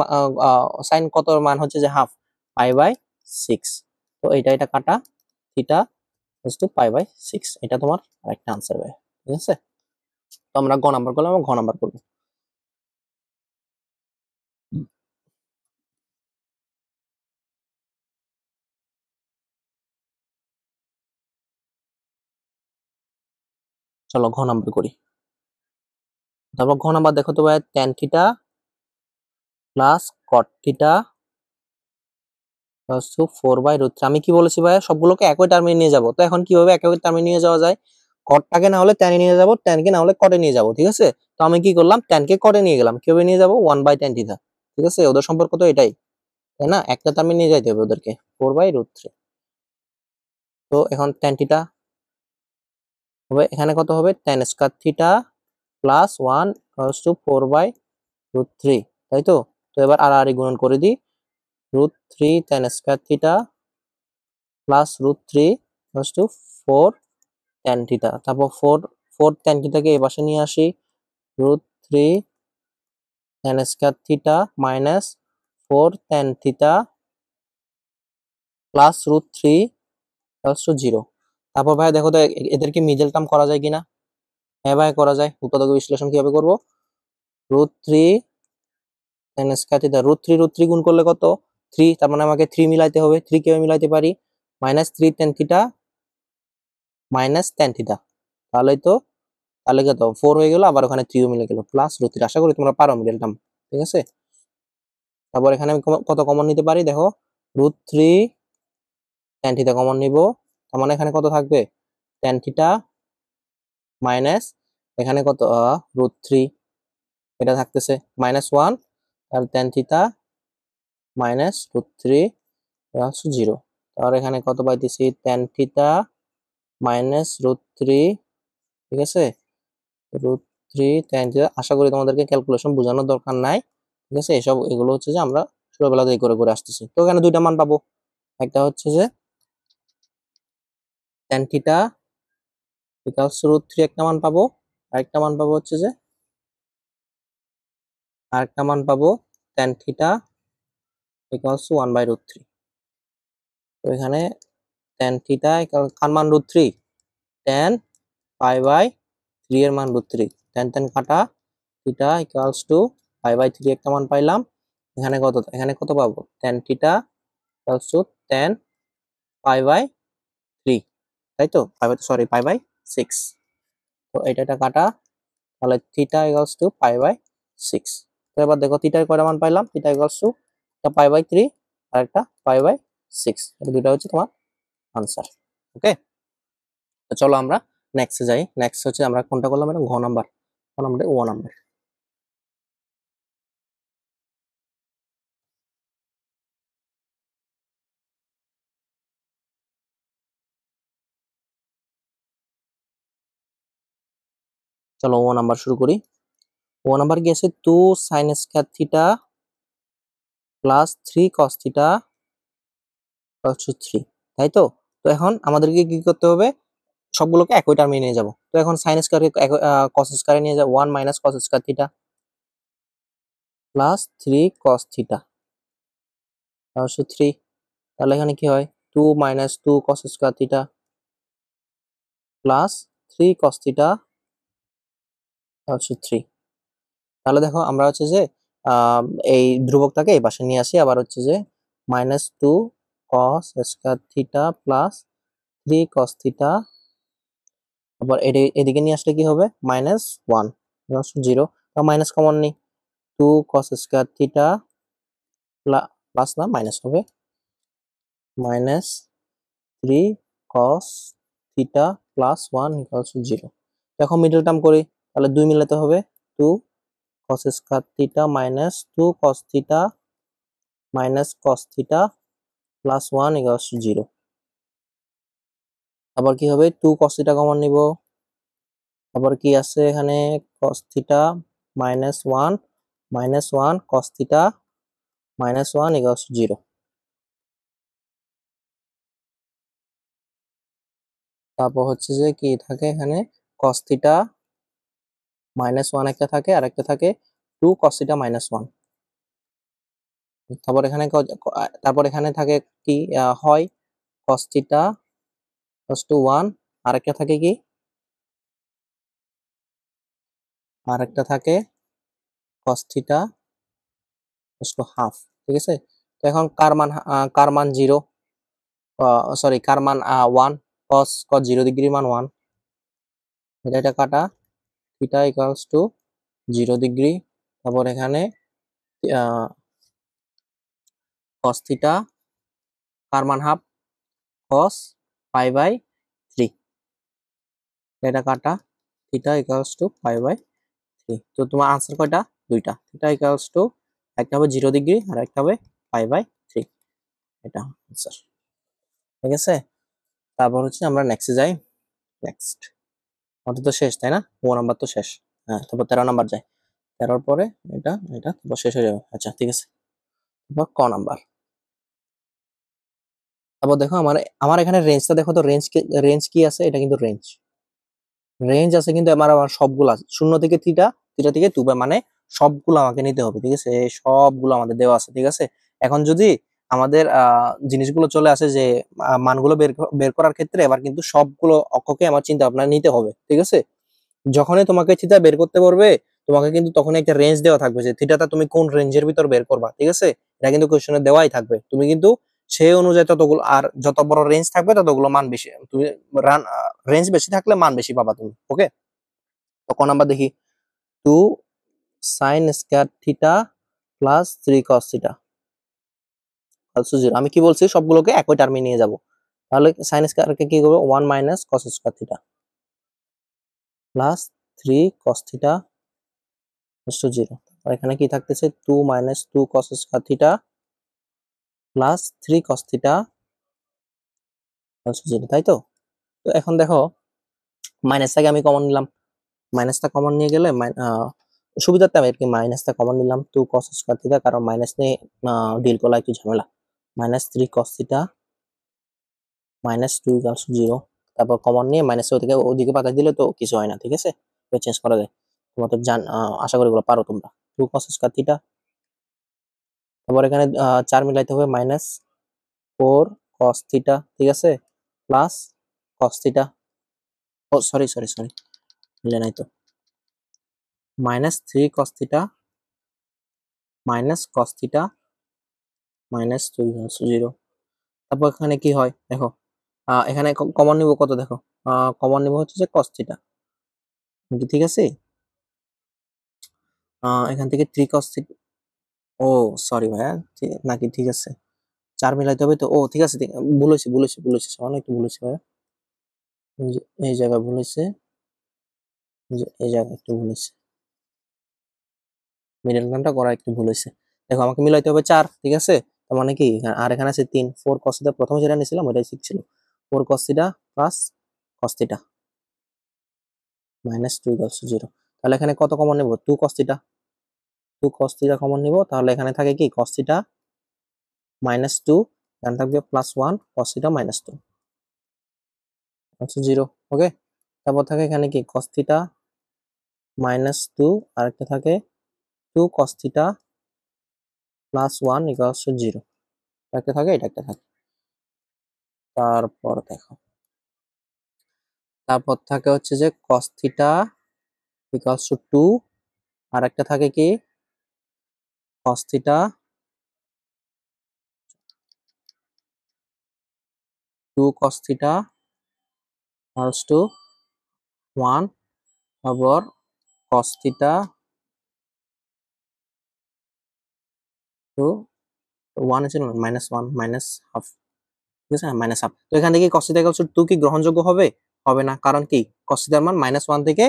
সাইন কত মান হচ্ছে যে হাফ, π/6। তো এটা কাটা, থিটা π/6, এটা তোমার আরেকটা आंसर হবে, ঠিক আছে? তো আমরা গ নাম্বার করলাম, ঘ নাম্বার করব। চলো ঘ নাম্বার করি। তারপর ঘ নাম্বার দেখো তো ভাই, tan θ প্লাস cot θ প্লাস 4/√3। আমি কি বলেছি ভাই, সবগুলোকে একই টার্মে নিয়ে যাব। তো এখন কিভাবে একই টার্মে নিয়ে যাওয়া যায়? কটটাকে না হলে ট্যানে নিয়ে যাব, ট্যানকে না হলে কটে নিয়ে যাব, ঠিক আছে? তো আমি কি করলাম, ট্যানকে কটে নিয়ে গেলাম, কিভাবে নিয়ে যাব, 1/tan θ, ঠিক আছে? ওদের সম্পর্ক তো এটাই, তাই না? একটা টার্মে নিয়ে যাইতে হবে ওদেরকে, 4/√3। তো এখন tan θ হবে, এখানে কত হবে, tan স্কয়ার θ প্লাস 1 = 4/√3, তাই তো? তো এবার আর গুণন করে দিই, √3 tan স্কয়ার θ প্লাস √3 = 4 tan θ। তারপর 4 tan θ কে এই পাশে নিয়ে আসি, √3 tan square θ minus 4 tan θ plus √3 = 0। তারপর ভাই দেখো তো এদেরকে মিডল টার্ম করা যায় কিনা? হ্যাঁ ভাই করা যায়। উৎপাদক বিশ্লেষণ কিভাবে করব, √3 tan স্কয়ার θ, √3 গুণ করলে কত, 3, তার মানে আমাকে 3 মিলাইতে হবে। 3 কিভাবে মিলাইতে পারি, -3 tan θ মাইনাস tan θ, তাহলে কত, 4 হয়ে গেল, আবার ওখানে 3 ও মিলে গেল, প্লাস √3। আশা করি তোমরা পারো মিডল টার্ম, ঠিক আছে? তারপর এখানে আমি কত কমন নিতে পারি, দেখো √3 tan θ কমন নিব, তার মানে এখানে কত থাকবে, tan θ মাইনাস এখানে কত, √3, এটা থাকতেছে -1, আর tan θ মাইনাস √3 = 0। তাহলে এখানে কত পাইতেছি, tan θ মাইনাস √3, ঠিক আছে? √3 tan θ। আশা করি তোমাদেরকে ক্যালকুলেশন বোঝানোর দরকার নাই, ঠিক আছে? এগুলো হচ্ছে যে আমরা ছোটবেলা থেকে করে করে আসতেছি। তো এখানে দুইটা মান পাবো, একটা হচ্ছে যে tan θ = √3 একটা মান পাবো, আরেকটা মান পাবো হচ্ছে যে tan θ = 1/√3। তো এখানে tan θ কার মান, √3, tan π/3 এর মান √3, tan কাটা, θ = π/3 একটা মান পাইলাম। এখানে কত পাবো, tan θ = tan π/3, তাই তো? সরি, π/6। তো এটা কাটা, তাহলে θ = π/6। তো এবার দেখো থিটার কয়টা মান পাইলাম, θ = একটা π/3 আর একটা π/6, এটা দুটো হচ্ছে তোমার আনসার। ওকে, তো চলো আমরা নেক্সটে যাই। নেক্সট হচ্ছে আমরা কোনটা করলাম, এটা ঘ নাম্বার, ও নাম্বার। চলো ও নাম্বার শুরু করি। ও নাম্বার কি আছে, 2 sin স্কয়ার θ প্লাস 3 cos θ = 3, তাই তো? তো এখন আমাদেরকে কি করতে হবে, সবগুলোকে একই টার্মে নিয়ে যাব। তো এখন sin স্কয়ারকে cos স্কয়ারে নিয়ে যাব, 1 - cos স্কয়ার θ প্লাস 3 cos θ = 3। তাহলে এখানে কি হয়, 2 - 2 cos স্কয়ার θ প্লাস 3 cos θ = 3। তাহলে দেখো আমরা হচ্ছে যে আহ এই ধ্রুবকটাকে এই পাশে নিয়ে আসি, আবার হচ্ছে যে -2 cos স্কয়ার θ প্লাস 3 cos θ, আবার এদিকে নিয়ে আসলে কি হবে, -1 = 0। তো মাইনাস কমন নিই, 2 cos স্কয়ার θ প্লাস না মাইনাস হবে, -3 cos θ প্লাস 1 = 0। এখন মিডল টার্ম করি, তাহলে 2 মিলাতে হবে 2 cos square theta minus 2 cos theta minus cos theta plus 1 equals to 0। আবার কি হবে 2 cos থিটা কমন নিব, আবার কি আছে এখানে cos theta minus 1 cos theta minus 1 equals to 0। তারপর হচ্ছে যে কি থাকে এখানে cos থিটা মাইনাস 1 একটা থাকে আর একটা থাকে 2 cos থিটা মাইনাস 1। তারপর এখানে থাকে কি হয় cos থিটা cos টু 1 আর একটা থাকে কি আর একটা থাকে cos theta cos to half. ঠিক আছে, তো এখন কার মান 0 সরি কার মান 1 cos 0 ডিগ্রি মান 1, এটা কাটা থিটা ইকুয়ালস টু 0 ডিগ্রি। তারপর এখানে cos থিটা কার মান হাফ cos পাই বাই 3, এটা কাটা theta equals to pi by 3। তো তোমার আনসার কয়টা? দুইটা। থিটা ইকুয়ালস টু একটা হবে 0 ডিগ্রি আর একটা হবে পাই বাই 3, এটা আনসার। ঠিক আছে, তারপর হচ্ছে আমরা নেক্সটে যাই। নেক্সট আমাদের তো শেষ তাই না, 9 নাম্বার তো শেষ। হ্যাঁ, তারপর 13 নাম্বার যায়, 13 পরে এটা এটা তারপর শেষ হয়ে যাবে। আচ্ছা ঠিক আছে, তারপর ক নাম্বার। তারপর দেখো আমার আমার এখানে রেঞ্জটা দেখো তো, রেঞ্জ কি আছে, এটা কিন্তু রেঞ্জ আছে কিন্তু আমার সবগুলো আছে 0 থেকে থিটা, থিটা থেকে 2 মানে সবগুলো আমাকে নিতে হবে। ঠিক আছে, এই সবগুলো আমাদের দেওয়া আছে। ঠিক আছে, এখন যদি আমাদের জিনিসগুলো চলে আসে যে মানগুলো বের করার ক্ষেত্রে, এবার কিন্তু সবগুলো অক্ষকে আমার চিন্তা ভাবনা নিতে হবে। ঠিক আছে, যখনই তোমাকে থিটা বের করতে পারবে তোমাকে কিন্তু তখন একটা রেঞ্জ দেওয়া থাকবে যে থিটাটা তুমি কোন রেঞ্জের ভিতর বের করবা। ঠিক আছে, এটা কিন্তু কোশ্চেনে দেওয়াই থাকবে, তুমি কিন্তু সেই অনুযায়ী ততগুলো, আর যত বড় রেঞ্জ থাকবে ততগুলো মান বেশি, তুমি রেঞ্জ বেশি থাকলে মান বেশি পাবা তুমি। ওকে, তো ক নাম্বার দেখি 2 sin square theta plus 3 cos theta also 0। আমি কি বলছি, সবগুলোকে একই টার্মে নিয়ে যাব। তাহলে sin স্কয়ারকে কি করব 1 minus cos square theta plus 3 cos theta also 0। আর এখানে কি থাকতেছে 2 minus 2 cos square theta plus 3 cos theta also 0, তাই তো। তো এখন দেখো মাইনাসটাকে আমি কমন নিলাম, মাইনাসটা কমন নিয়ে গেলে সুবিধার্থে আমি আর কি মাইনাসটা কমন নিলাম 2 cos স্কয়ার থিটা, কারণ মাইনাস নিয়ে ডিল করা একটু ঝামেলা। Minus 3 cos theta minus 2 equals 0। তারপর কমন নিয়ে মাইনাস ওদিকে পাতা দিলে তো কিছু হয় না। ঠিক আছে, তো চেঞ্জ করা যায়। তোমরা তো আশা করি এগুলো পারো তোমরা। 2 cos স্কয়ার থিটা, তারপর এখানে 4 মিলাইতে হবে মাইনাস 4 cos থিটা। ঠিক আছে, প্লাস cos থিটা, ও সরি সরি সরি মিলে নাই তো, minus 3 cos theta minus cos theta minus 2 equals 0। তারপর এখানে কি হয় দেখো, এখানে কমন নিব কত, দেখো কমন নিব হচ্ছে যে cos থিটা। ঠিক আছে, এখান থেকে 3 cos থিটা, ও সরি ভাইয়া, নাকি ঠিক আছে 4 মিলাইতে হবে তো, ও ঠিক আছে, ভুল হয়েছে সামান্য একটু ভুল হয়েছে ভাইয়া, এই জায়গায় ভুল হয়েছে, এই জায়গায় একটু ভুল হয়েছে, মিডল টার্মটা করা একটু ভুল হয়েছে। দেখো আমাকে মিলাইতে হবে 4। ঠিক আছে, তার মানে কি, আর এখানে আছে 3 4 cos থিটা, প্রথমে যেটা নিয়েছিলাম ওইটাই ঠিক ছিল, 4 cos theta plus cos theta minus 2 equals 0। তাহলে এখানে কত কমন নেব 2 cos theta, 2 cos theta common নিব, তাহলে এখানে থাকে কি cos থিটা মাইনাস 2, এখানে থাকবে প্লাস 1 cos থিটা মাইনাস 2 0। ওকে, তারপর থাকে এখানে কি cos থিটা মাইনাস 2, আরেকটা থাকে 2 cos theta plus 1 equals to 0, একটা থাকে এটা একটা থাকে। তারপর দেখো, তারপর থাকে হচ্ছে যে cos থিটা ইকুয়ালস টু 2, আর একটা থাকে কি cos theta 2 cos theta equals to 1, তারপর cos থিটা টু 1 ছিল না, -1 মাইনাস হাফ। ঠিক আছে, মাইনাস হাফ। তো এখান থেকে cos থিটা ইকুয়ালস টু 2 কি গ্রহণযোগ্য হবে? হবে না, কারণ কি cos থিটার মান -1 থেকে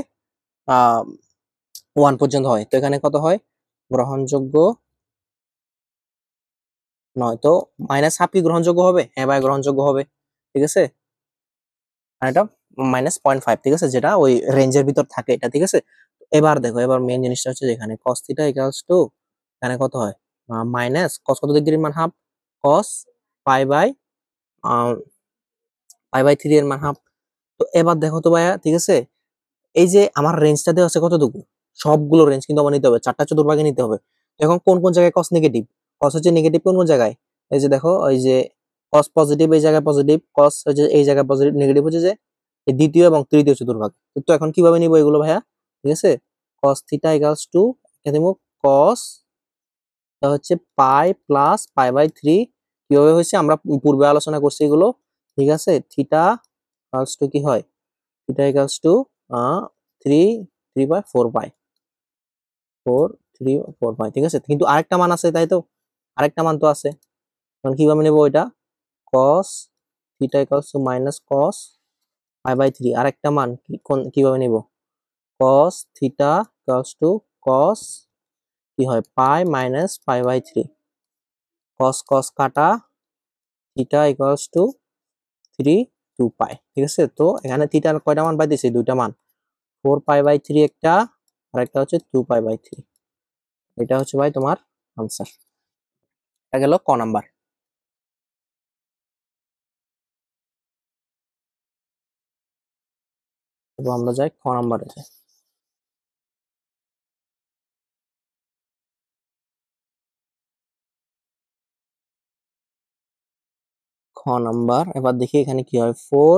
1 পর্যন্ত হয়, তো এখানে কত হয় গ্রহণযোগ্য নয়, তো -হাফ কি গ্রহণযোগ্য হবে? হ্যাঁ ভাই গ্রহণযোগ্য হবে, ঠিক আছে। আর এটা -0.5, ঠিক আছে, যেটা ওই রেঞ্জের ভিতর থাকে এটা, ঠিক আছে। এবার দেখো, এবার মেইন জিনিসটা হচ্ছে যেখানে cos থিটা ইকুয়ালস টু এখানে কত হয় মাইনাস cos কত ডিগ্রির মান হাফ, cos পাই বাই 3 এর মান হাফ। তো এবার দেখো তো ভাইয়া, ঠিক আছে, এই যে আমার রেঞ্জটা দেওয়া আছে কতটুকু, সবগুলো রেঞ্জ কিন্তু আমার নিতে হবে, 4টা চতুর্ভাগে নিতে হবে। তো এখন কোন কোন জায়গায় cos নেগেটিভ, cos হচ্ছে নেগেটিভ কোন কোন জায়গায়, এই যে দেখো এই যে cos পজিটিভ এই জায়গায় পজিটিভ, cos হচ্ছে এই জায়গায় পজিটিভ, নেগেটিভ হচ্ছে যে এই দ্বিতীয় এবং তৃতীয় চতুর্ভাগ। তো এখন কিভাবে নিব এগুলো ভাইয়া, ঠিক আছে। cos থিটা ইকুয়ালস টু এখানে দেব cos হচ্ছে পাই প্লাস পাই বাই 3, কিভাবে হয়েছে আমরা পূর্বে আলোচনা করছি এগুলো, ঠিক আছে। থিটা ইকুয়ালস টু কি হয়, থিটা ইকুয়ালস টু 3 বাই 4 পাই, ঠিক আছে। কিন্তু আরেকটা মান আছে, তাই তো, আরেকটা মান তো আছে, তখন কিভাবে নেব এটা, cos theta equals to minus cos pi by 3, আরেকটা মান কিভাবে নেব, cos theta equals to cos কি হয় pi minus pi by 3, cos cos কাটা, থিটা ইকুয়ালস টু 2 পাই, ঠিক আছে। তো এখানে থিটার কয়টা মান পাইতেছি, দুইটা মান, 4 পাই বাই 3 একটা, আর একটা হচ্ছে 2 পাই বাই 3, এটা হচ্ছে ভাই তোমার আনসার। এটা গেল ক নাম্বার। এবার আমরা যাই খ নাম্বারে যাই। খ নাম্বার, এবার দেখি এখানে কি হয়, 4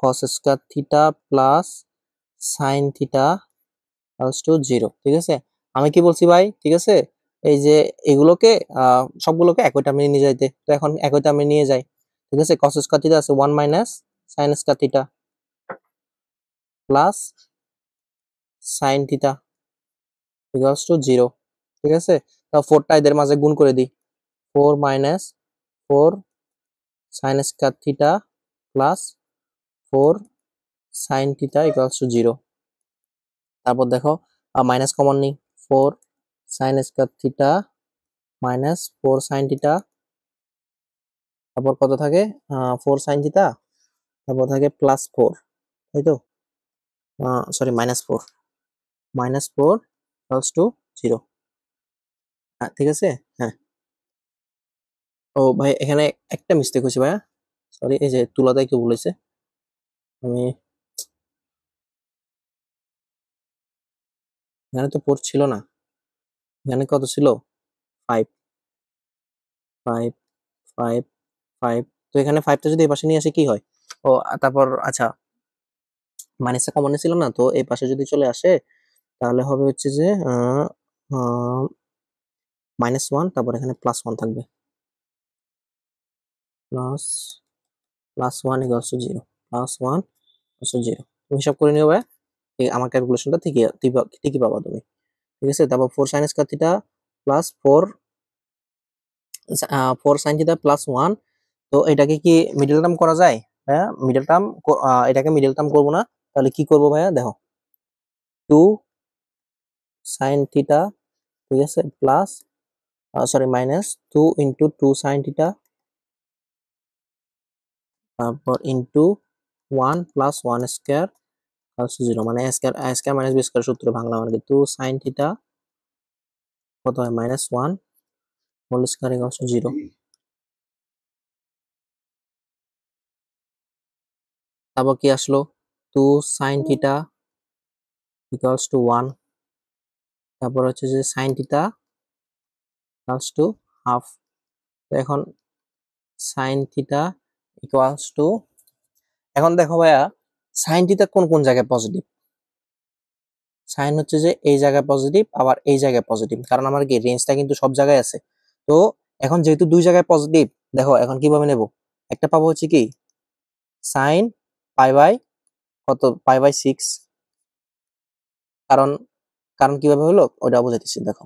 cos square theta plus sine theta equals to 0, ঠিক আছে। আমি কি বলছি ভাই, ঠিক আছে, এই যে এগুলোকে সবগুলোকে একই টার্মে নিয়ে যাইতে, তো এখন একই টার্মে নিয়ে যাই, ঠিক আছে। cos স্কয়ার থিটা আছে 1 minus sine square theta plus sine theta equals to 0, ঠিক আছে। তাও 4টা এদের মাঝে গুণ করে দিই, 4 minus 4 sine square theta plus 4 sine theta equals to 0। তারপর দেখো মাইনাস কমন নিই, 4 sine square theta minus 4 sine theta, তারপর কত থাকে 4 সাইন থিটা, তারপর থাকে প্লাস 4, তাই তো, সরি -4 ইকুয়ালস টু 0, ঠিক আছে। হ্যাঁ, ও ভাই এখানে একটা মিস্টেক হয়েছে ভাইয়া, সরি, এই যে তুলাতে একটু বলেছে, আমি এখানে তো 4 ছিল না, এখানে কত ছিল 5 5 5 5, তো এখানে 5টা যদি এই পাশে নিয়ে আসে কি হয়, ও তারপর আচ্ছা মাইনাসটা কমন ছিল না, তো এই পাশে যদি চলে আসে তাহলে হবে হচ্ছে যে -1, তারপর এখানে +1 থাকবে, plus +1 equals to 0, +1 equals to 0, তুমি হিসাব করে নিও ভাই, আমার ক্যালকুলেশনটা ঠিকই ঠিকই পাবা তুমি, ঠিক আছে। তারপর 4 sine square theta plus 4 sine theta plus 1, তো এটাকে কি মিডল টার্ম করা যায় ভাইয়া, মিডল টার্ম, এটাকে মিডল টার্ম করবো না, তাহলে কি করবো ভাইয়া, দেখো 2 সাইন থিটা, ঠিক আছে, plus sorry minus 2 into 2 sine theta, তারপর ইন্টু 1 প্লাস 1 স্কয়ার প্লাস 0, মানে a square minus b square সূত্র বাংলা মানে 2 সাইন থিটা কত হয় -1 হোল স্কয়ার ইকুয়ালস টু 0। তারপর কি আসলো, 2 সাইন থিটা ইকুয়ালস টু 1, তারপর হচ্ছে যে sine theta equals to half, তো এখন সাইন থিটা ইকুয়ালস টু, এখন দেখো ভাইয়া সাইন থিটা কোন কোন জায়গায় পজিটিভ, সাইন হচ্ছে যে এই জায়গায় পজিটিভ আবার এই জায়গায় পজিটিভ, কারণ আমার কি রেঞ্জটা কিন্তু সব জায়গায় আছে। তো এখন যেহেতু দুই জায়গায় পজিটিভ, দেখো এখন কিভাবে নেব, একটা পাবো হচ্ছে কি সাইন পাই বাই কত পাই বাই 6, কারণ কারণ কিভাবে হলো ওটা বুঝাইতেছি, দেখো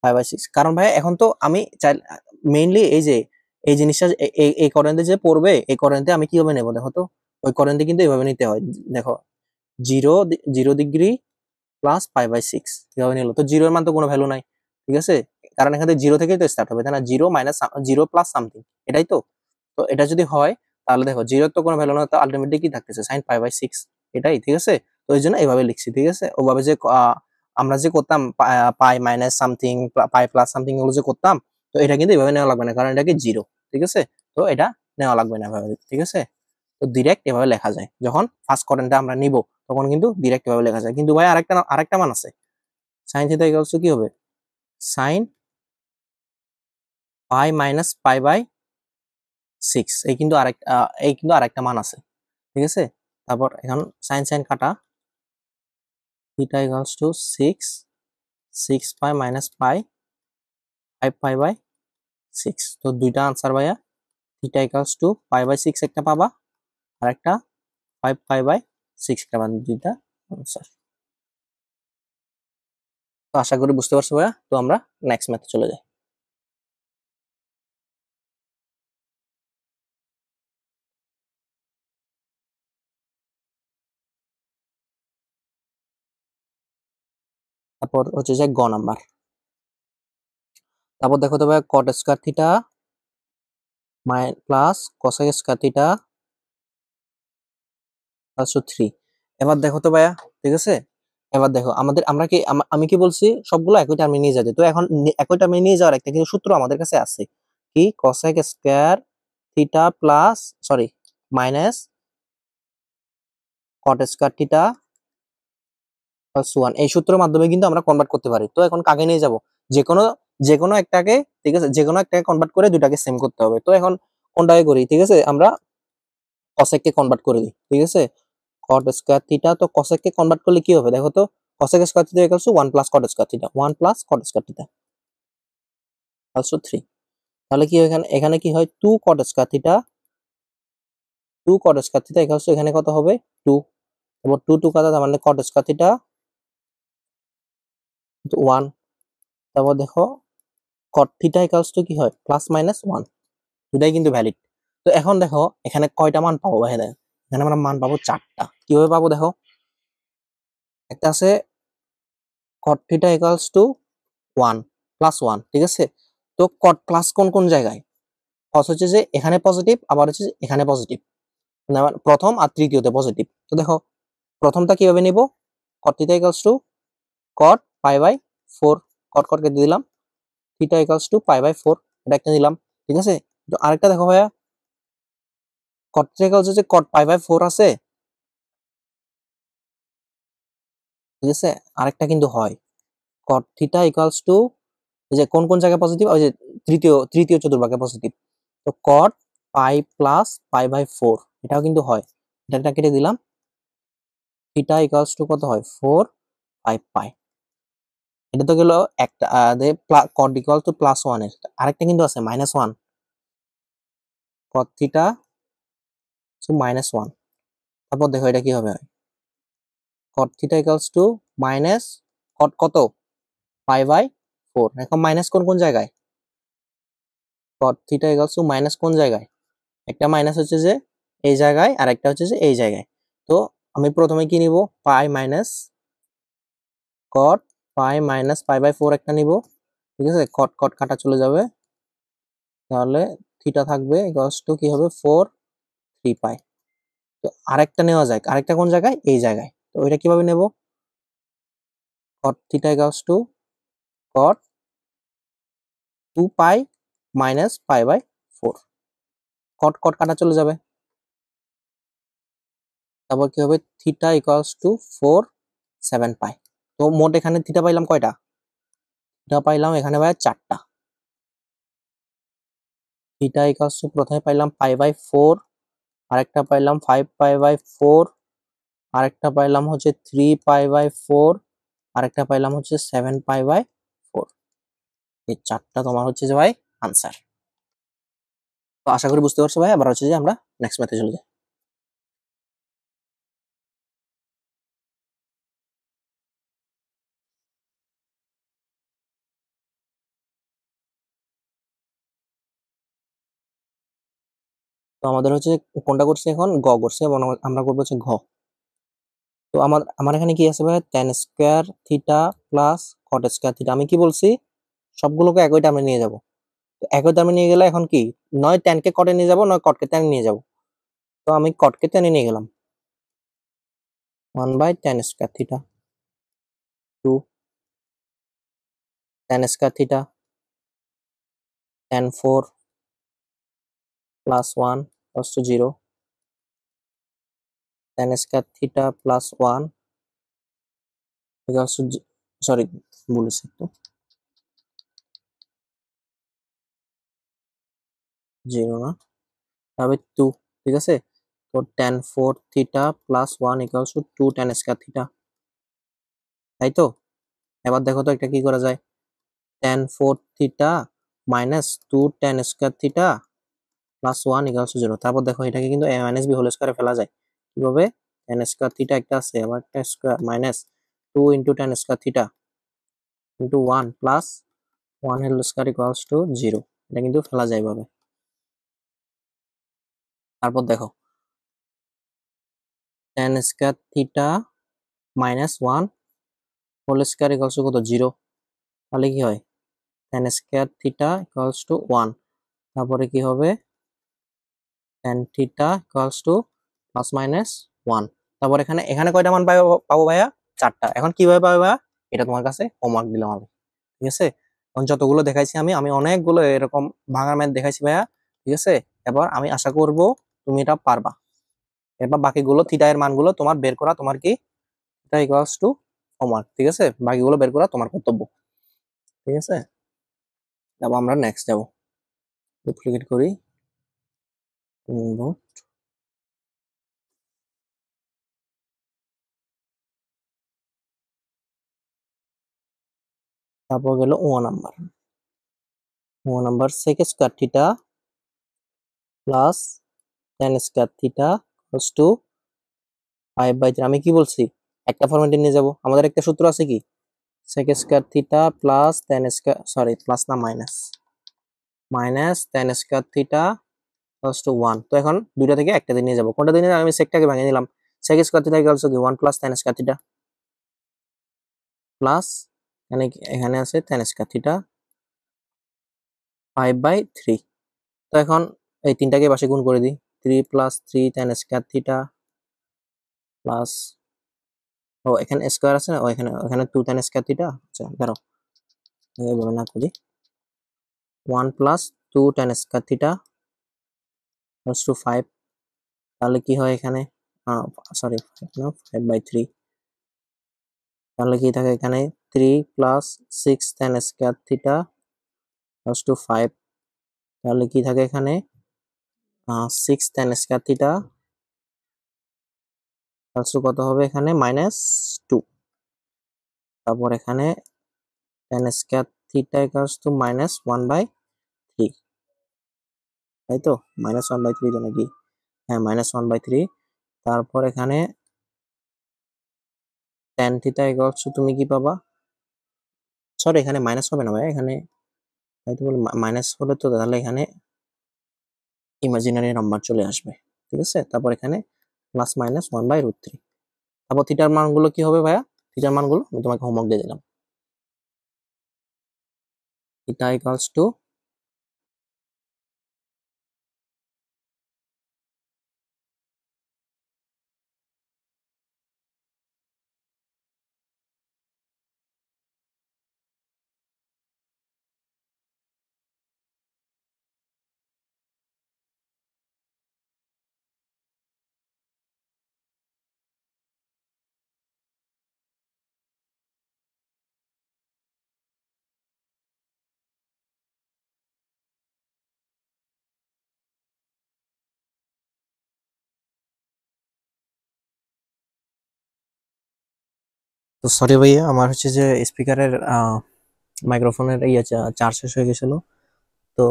5/6, কারণ ভাই এখন তো আমি চাই মেইনলি এই যে এই জিনিসটা এই করেন্টে যে পড়বে, এই করেন্টে আমি কিভাবে নেব, দেখো তো ওই করেন্টে কিন্তু এইভাবে নিতে হয়, দেখো 0 ডিগ্রি প্লাস π/6 কিভাবে নিল? তো 0 এর মান তো কোনো ভ্যালু নাই, ঠিক আছে, কারণ এখানে 0 থেকেই তো স্টার্ট হবে, তাই না? 0 মাইনাস 0 প্লাস সামথিং, এটাই তো। তো এটা যদি হয় তাহলে দেখো 0 তো কোনো ভ্যালু না, তো আলটিমেটলি কি থাকতেছে sin π/6, এটাই, ঠিক আছে। তো এই জন্য এইভাবে লিখছি, ঠিক আছে। ওভাবে যে আমরা যে করতাম pi minus something, pi plus something, এগুলো যে করতাম, তো এটা কিন্তু এভাবে নেওয়া লাগবে না, কারণ এটা কি 0, ঠিক আছে। তো এটা নেওয়া লাগবে না এভাবে, ঠিক আছে। তো ডিরেক্ট এভাবে লেখা যায়, যখন ফার্স্ট কোয়াড্রেন্টটা আমরা নিব তখন কিন্তু ডিরেক্ট এভাবে লেখা যায়। কিন্তু ভাই আরেকটা মান আছে, সাইন থিটা ইকুয়ালস টু কি হবে? সাইন পাই মাইনাস π/6, এই কিন্তু আরেকটা মান আছে, ঠিক আছে। তারপর এখন সাইন সাইন কাটা, theta equals to 6 pi minus pi 5π/6। তো দুইটা আনসার ভাইয়া, থিটা ইকুয়ালস টু π/6 একটা পাবা, আর একটা 5π/6 একটা পাবা, দুইটা আনসার। তো আশা করি বুঝতে পারছো ভাইয়া। তো আমরা নেক্সট ম্যাথে চলে যাই। তারপর হচ্ছে যে গ নাম্বার। তারপর দেখো তো ভাইয়া, কট square theta plus cosec square theta plus 3। এবার দেখো তো ভাইয়া, ঠিক আছে। এবার দেখো আমরা কি আমি কি বলছি, সবগুলো একই টার্মে নিয়ে যাবে। তো এখন একই টার্মে নিয়ে যাওয়ার একটা কিন্তু সূত্র আমাদের কাছে আছে, কি? Cosec square theta plus, sorry, minus কট স্কয়ার থিটা প্লাস 1, এই সূত্রের মাধ্যমে কিন্তু আমরা কনভার্ট করতে পারি। তো এখন কাকে নিয়ে যাব? যেকোনো যেকোনো একটাকে, ঠিক আছে, যেকোনো একটাকে কনভার্ট করে দুটাকে সেম করতে হবে। তো এখন কোনটাকে করি, ঠিক আছে, আমরা কসেককে কনভার্ট করে দিই, ঠিক আছে। কট স্কয়ার থিটা, তো কসেককে কনভার্ট করলে কি হবে দেখো তো, cosec square theta equals to 1 plus cot square theta, 1 plus cot square theta also 3। তাহলে কি হয়, এখানে এখানে কি হয়, 2 কট স্কয়ার থিটা, 2 কট স্কয়ার থিটা ইকুয়ালস টু এখানে কত হবে, 2। তারপর 2 2 কত, তার মানে কট স্কয়ার থিটা 1। তারপর দেখো কট থিটা ইকুয়ালস টু কি হয়, প্লাস মাইনাস 1, দুটাই কিন্তু ভ্যালিড। তো এখন দেখো এখানে কয়টা মান পাবো ভাই? দেখো এখানে আমরা মান পাবো 4টা। কিভাবে পাবো দেখো, একটা আছে কট থিটা ইকুয়ালস টু 1 প্লাস 1, ঠিক আছে। তো কট প্লাস কোন কোন জায়গায়? কস হচ্ছে যে এখানে পজিটিভ, আবার হচ্ছে যে এখানে পজিটিভ, প্রথম আর তৃতীয়তে পজিটিভ। তো দেখো প্রথমটা কিভাবে নিব, কট থিটা ইকুয়ালস টু কট π/4, কট কট কেটে দিলাম, থিটা ইকুয়ালস টু π/4, এটা একটা নিলাম, ঠিক আছে। তো আরেকটা দেখো ভাইয়া, কট থিটা ইকুয়ালস যে কট π/4 আছে, ঠিক আছে। আরেকটা কিন্তু হয়, কট থিটা ইকুয়ালস টু, এই যে কোন কোন জায়গায় পজিটিভ, ওই যে তৃতীয় তৃতীয় চতুর্ভাগে পজিটিভ। তো কট পাই প্লাস π/4, এটাও কিন্তু হয়, এটা কেটে দিলাম, থিটা ইকুয়ালস টু কত হয়, 4 5π। এটা তো গেল একটা, কট ইকুয়াল টু প্লাস 1 এর। আরেকটা কিন্তু আছে -1, কট থিটা -1। তারপর দেখো এটা কি হবে, কট থিটা ইকুয়ালস টু মাইনাস কট কত, π/4। এখন মাইনাস কোন কোন জায়গায়, কট থিটা ইকুয়ালস টু মাইনাস কোন জায়গায়, একটা মাইনাস হচ্ছে যে এই জায়গায়, আর একটা হচ্ছে যে এই জায়গায়। তো আমি প্রথমে কি নিব, পাই মাইনাস কট পাই মাইনাস π/4 একটা নিব, ঠিক আছে। কট কট কাটা চলে যাবে, তাহলে থিটা থাকবে ইকুয়ালস টু কি হবে, 4 3π। তো আরেকটা নেওয়া যায়, আরেকটা কোন জায়গায়, এই জায়গায়। তো ওইটা কিভাবে নেব, cot theta equals to cot 2π minus π/4, cot cot কাটা চলে যাবে। তারপর কি হবে, থিটা ইকুয়ালস টু 4 7π। তো মোট এখানে থিটা পাইলাম কয়টা, থিটা পাইলাম এখানে ভাই 4টা। থিটা ইকুয়ালস টু প্রথমে পাইলাম π/4, আরেকটা পাইলাম 5π/4, আরেকটা পাইলাম হচ্ছে 3π/4, আরেকটা পাইলাম হচ্ছে 7π/4। এই 4টা তোমার হচ্ছে যে ভাই আনসার। তো আশা করি বুঝতে পারছো ভাই। আবার হচ্ছে যে আমরা নেক্সট ম্যাথে চলে যাই। তো আমাদের হচ্ছে কোনটা করছে, এখন গ করছে, এবং আমরা করবো হচ্ছে ঘ। তো আমার আমার এখানে কি আছে ভাই, tan square theta plus cot square theta. আমি কি বলছি, সবগুলোকে একই টার্মে নিয়ে যাব। তো একই টার্মে নিয়ে গেলে এখন কি, নয় tan কে cot এ নিয়ে যাব, নয় cot কে tan এ নিয়ে যাব। তো আমি cot কে tan এ নিয়ে গেলাম, 1/tan square theta 2 tan square theta tan 4 plus 1 equals to 0, tan square theta plus 1 equals to, sorry বলেছি তো, 0 না, তবে 2, ঠিক আছে। তো tan 4 theta plus 1 equals to 2 tan square theta, তাই তো। এবার দেখো তো এটা কি করা যায়, tan 4 theta minus 2 tan square theta plus 1 equals to 0। তারপর দেখো এটাকে কিন্তু a মাইনাস b হোল স্কয়ারে ফেলা যায়। কিভাবে, tan স্কয়ার থিটা একটা আছে, আবার একটা square minus 2 into tan square theta into 1 plus 1 whole square equals to 0। এটা কিন্তু ফেলা যায় ভাবে। তারপর দেখো tan square theta minus 1 whole square equals to কত, 0। তাহলে কি হয়, tan square theta equals to 1। তারপরে কি হবে, tan theta equals to plus minus 1। তারপর এখানে এখানে কয়টা মান পাবো ভাইয়া, 4টা। এখন কিভাবে পাবো ভাইয়া, এটা তোমার কাছে হোমওয়ার্ক দিলাম আমি, ঠিক আছে। এখন যতগুলো দেখাইছি আমি অনেকগুলো এরকম ভাঙার ম্যাথ দেখাইছি ভাইয়া, ঠিক আছে। এবার আমি আশা করব তুমি এটা পারবা। এবার বাকিগুলো থিটা এর মানগুলো তোমার বের করা, তোমার কি, থিটা ইকুয়ালস টু হোমওয়ার্ক, ঠিক আছে। বাকিগুলো বের করা তোমার কর্তব্য, ঠিক আছে। তারপর আমরা নেক্সট যাব, ডুপ্লিকেট করি, তারপর গেল 1 number sec square theta plus tan square theta equals two 5/3। আমি কি বলছি, একটা ফরম্যাটে নিয়ে যাব। আমাদের একটা সূত্র আছে কি, sec square theta plus tan square, sorry plus না minus tan square theta equals to 1। তো এখন দুইটা থেকে একটা দিয়ে নিয়ে যাব। কোনটা দিয়ে নিয়ে আমি সেকটাকে ভেঙে নিলাম। sec square theta equals two কি, 1 plus tan square theta plus এখানে আছে tan স্কয়ার থিটা 5/3। তো এখন এই তিনটাকে পাশে গুণ করে দিই, 3 plus 3 tan square theta plus, ও এখানে স্কয়ার আছে না, ও এখানে এখানে 2 tan স্কয়ার থিটা। আচ্ছা দাঁড়াও, এইভাবে না করি, 1 plus 2 tan square theta equals two 5। তাহলে কি হয় এখানে, সরি 5/3। তাহলে কি থাকে এখানে, 3 plus 6 tan square theta equals two 5। তাহলে কি থাকে এখানে, 6 tan square theta equals to কত হবে এখানে, -2। তারপর এখানে tan square theta equals two -1/3, তাই তো, -1/3 তো নাকি, হ্যাঁ -1/3। তারপর এখানে tan থিটা ইকুয়ালস টু, তুমি কি পাবা, সরি এখানে মাইনাস হবে না ভাই, এখানে তাই তো বলি, মাইনাস হলে তো তাহলে এখানে ইমাজিনারি নাম্বার চলে আসবে, ঠিক আছে। তারপর এখানে প্লাস মাইনাস 1/√3। তারপর থিটার মানগুলো কি হবে ভাইয়া, থিটার মানগুলো আমি তোমাকে হোমওয়ার্ক দিয়ে দিলাম। থিটা ইকুয়ালস টু, তো সরি ভাইয়া, আমার হচ্ছে যে স্পিকারের মাইক্রোফোনের চার্জ শেষ হয়ে গেছিল, তো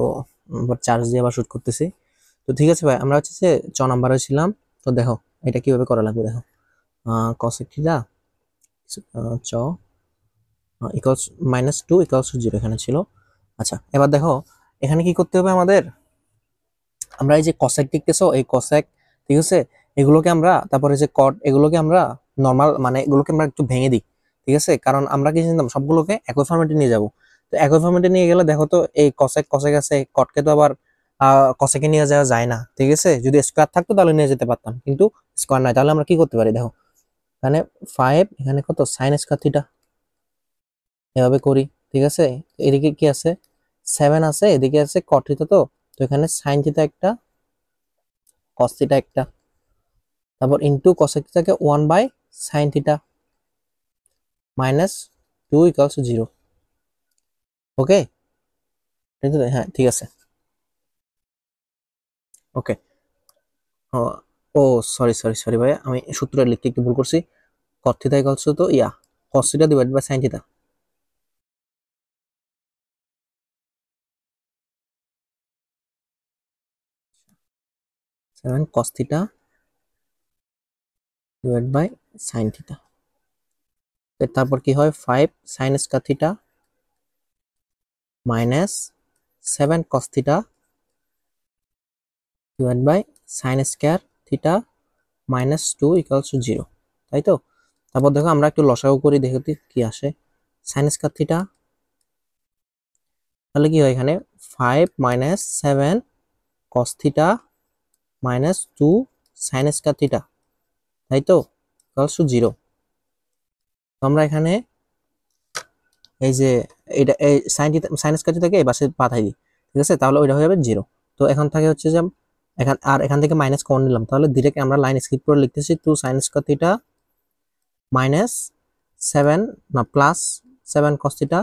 চার্জ দিয়ে আবার শুট করতেছি। তো ঠিক আছে ভাই, আমরা হচ্ছে যে নাম্বারে ছিলাম। তো দেখো এটা কিভাবে করা লাগবে, দেখো cosec থিটা চ ইকুয়ালস -2 ইকুয়ালস টু 0 এখানে ছিল। আচ্ছা এবার দেখো এখানে কি করতে হবে আমাদের, আমরা এই যে cosec দেখতেছো, এই cosec, ঠিক আছে, এগুলোকে আমরা, তারপরে যে cot, এগুলোকে আমরা নর্মাল মানে এগুলোকে আমরা একটু ভেঙে দিই, ঠিক আছে? কারণ আমরা কি জানতাম সবগুলোকে একই ফরম্যাটে নিয়ে যাব। তো একই ফরম্যাটে নিয়ে গেলে দেখো তো এই কসেক কসেক আছে, কটকে তো আবার কসেকে নিয়ে যাওয়া যায় না, ঠিক আছে? যদি স্কোয়ার থাকতো তাহলে নিয়ে যেতে পারতাম, কিন্তু স্কোয়ার নাই। তাহলে আমরা কি করতে পারি দেখো, এখানে 5, এখানে কত সাইন স্কোয়ার থিটা, এভাবে করি, ঠিক আছে? এদিকে কি আছে, 7 আছে, এদিকে আছে কট থিটা। তো তো এখানে সাইন থিটা একটা, কস থিটা একটা, তারপর ইন্টু কসেক থিটাকে 1/sin থিটা -2 = 0। ওকে, হ্যাঁ ঠিক আছে। ওকে, ও ও সরি সরি সরি ভাই, আমি সূত্রটা লিখতে একটু ভুল করছি। cos theta equals to cos theta divided by sin theta. 7 cos theta divide by sin theta. তারপর কি হয়, 5 sin square theta minus 7 cos theta divide by sin square theta -2 = 0, তাই তো? তারপর দেখো আমরা একটু লসাগু করি, দেখো তো কি আসে। sin স্কয়ার থিটা, তাহলে কি হয় এখানে 5 - 7 cos theta -2 sin square theta, তাই তো, = 0। আমরা এখানে এই যে এটা এই সাইন স্কয়ার থিটাকে এই পাশে পাঠাই দিই, ঠিক আছে? তাহলে ওইটা হয়ে যাবে 0। তো এখন থাকে হচ্ছে যে এখান থেকে মাইনাস কমন নিলাম, তাহলে ডিরেক্ট আমরা লাইন স্কিপ করে লিখতেছি 2 sin স্কয়ার থিটা -7 না +7 cos থিটা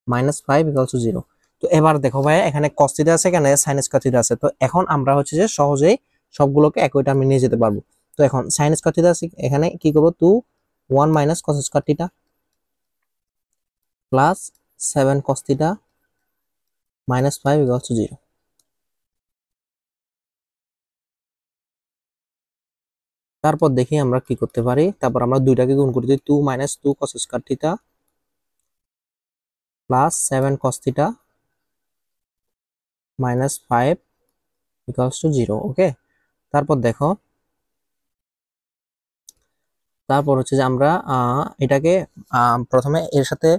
-5 = 0। তো এবার দেখো ভাই, এখানে cos থিটা আছে, এখানে sin স্কয়ার থিটা আছে। তো এখন আমরা হচ্ছে যে সহজেই সবগুলোকে একই টার্মে নিয়ে যেতে পারবো। তো এখন sin স্কয়ার থিটা আছে, এখানে কি করব, 2 1 - cos square theta +7 cos theta -5 = 0। তারপর দেখি আমরা কি করতে পারি। তারপর আমরা দুইটাকে গুণ করে দিই, 2 - 2 cos square theta +7 cos theta -5 = 0। ওকে, তারপর দেখো, তারপর হচ্ছে যে আমরা এটাকে প্রথমে এর সাথে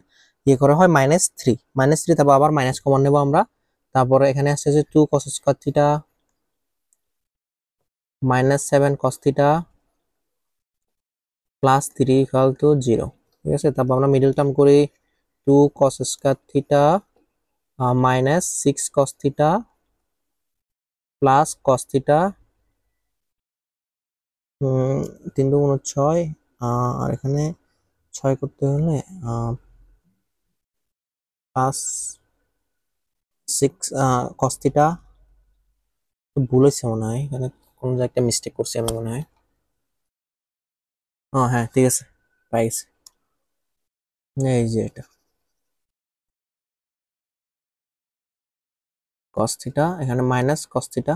ইয়ে করা হয় -3, তারপর আবার মাইনাস কমন নেব আমরা। তারপরে এখানে আসছে যে 2 cos square theta -7 cos theta +3 = 0, ঠিক আছে? তারপর আমরা মিডল টার্ম করি, 2 cos square theta -6 cos theta cos theta 3 × 6, আর এখানে 6 করতে হলে +6 cos থিটা। ভুল হয়েছে মনে হয়, এখানে কোন একটা মিস্টেক করছি আমি মনে হয়। হ্যাঁ ঠিক আছে, পাই গেছি। এই যে এটা cos থিটা, এখানে minus cos theta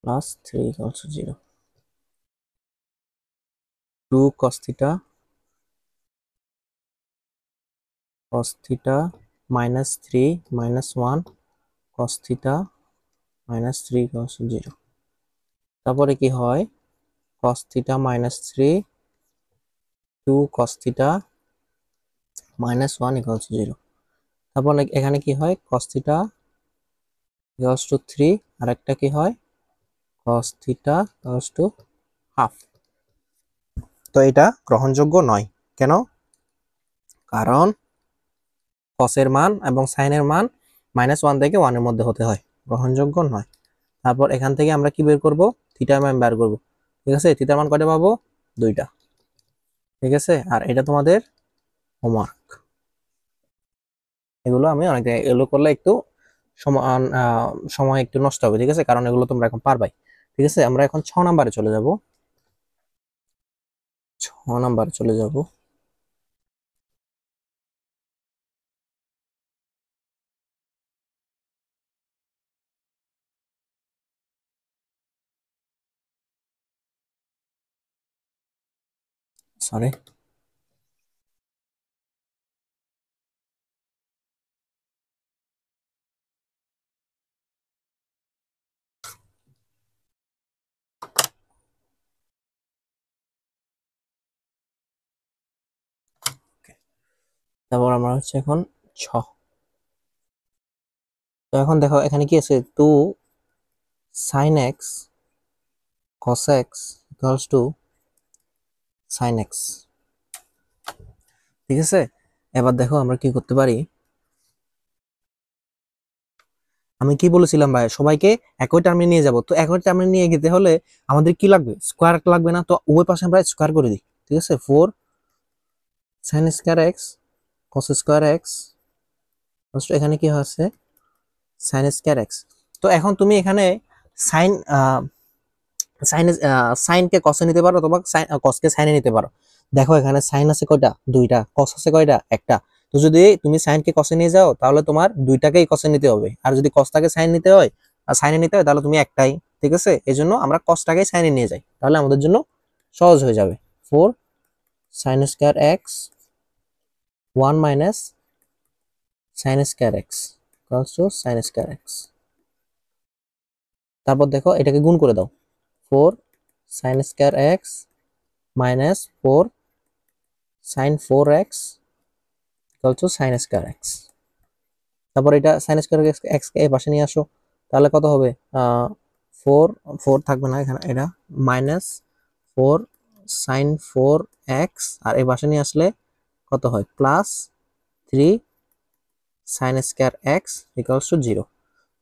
+3 = 0। 2 cos theta -3 -1 cos theta -3 = 0। তারপরে কি হয়, cos থিটা -3 2 cos থিটা -1 = 0। তারপর এখানে কি হয়, cos থিটা = 3, আর একটা কি হয়, cos থিটা = হাফ। তো এটা গ্রহণযোগ্য নয়, কেন? কারণ cos এর মান এবং sin এর মান -1 থেকে 1 এর মধ্যে হতে হয়, গ্রহণযোগ্য নয়। তারপর এখান থেকে আমরা কি বের করব, থিটার মান বের করব, ঠিক আছে? থিটার মান কয়টা পাবো, 2টা, ঠিক আছে? আর এটা তোমাদের হোমওয়ার্ক। এগুলো আমি অনেক জায়গায়, এগুলো করলে একটু সমান সময় একটু নষ্ট হবে, ঠিক আছে? কারণ এগুলো তোমরা এখন পারবাই, ঠিক আছে? আমরা এখন 6 নম্বরে চলে যাব। 6 নম্বরে চলে যাব। সরি। তারপর আমরা হচ্ছে এখন 6। তো এখন দেখো এখানে কি আছে, 2 sin x cos x equals to sin x। ঠিক আছে, এবার দেখো আমরা কি করতে পারি। আমি কি বলেছিলাম ভাই, সবাইকে একই টার্মে নিয়ে যাব। তো একই টার্মে নিয়ে যেতে হলে আমাদের কি লাগবে, স্কোয়ার লাগবে না? তো উভয় পাশে আমরা স্কোয়ার করে দিই। ঠিক আছে, 4 sin square x cos square x, এখানে কি হচ্ছে sin স্কোয়ার এক্স। তো এখন তুমি এখানে সাইন সাইন সাইনকে কসে নিতে পারো অথবা কসকে সাইনে নিতে পারো। দেখো এখানে সাইন আছে কয়টা, দুইটা। কস আছে কয়টা, একটা। তো যদি তুমি সাইনকে কসে নিয়ে যাও তাহলে তোমার দুইটাকেই কসে নিতে হবে, আর যদি কসটাকে সাইন নিতে হয় আর সাইনে নিতে হয় তাহলে তুমি একটাই। ঠিক আছে, এই জন্য আমরা কসটাকেই সাইনে নিয়ে যাই, তাহলে আমাদের জন্য সহজ হয়ে যাবে। 4 sin square x 1 minus sin square x equals two sin square x. তারপর দেখো এটাকে গুণ করে দাও, 4 sin square x minus 4 sin 4x equal to sin square x. তারপর এটা sin স্কয়ার এক্স কে এই পাশে নিয়ে আসো, তাহলে কত হবে, 4 4 থাকবে না এখানে, এটা মাইনাস 4 sin 4x, আর এই পাশে নিয়ে আসলে কত হয়, plus 3 sin square x equals to 0।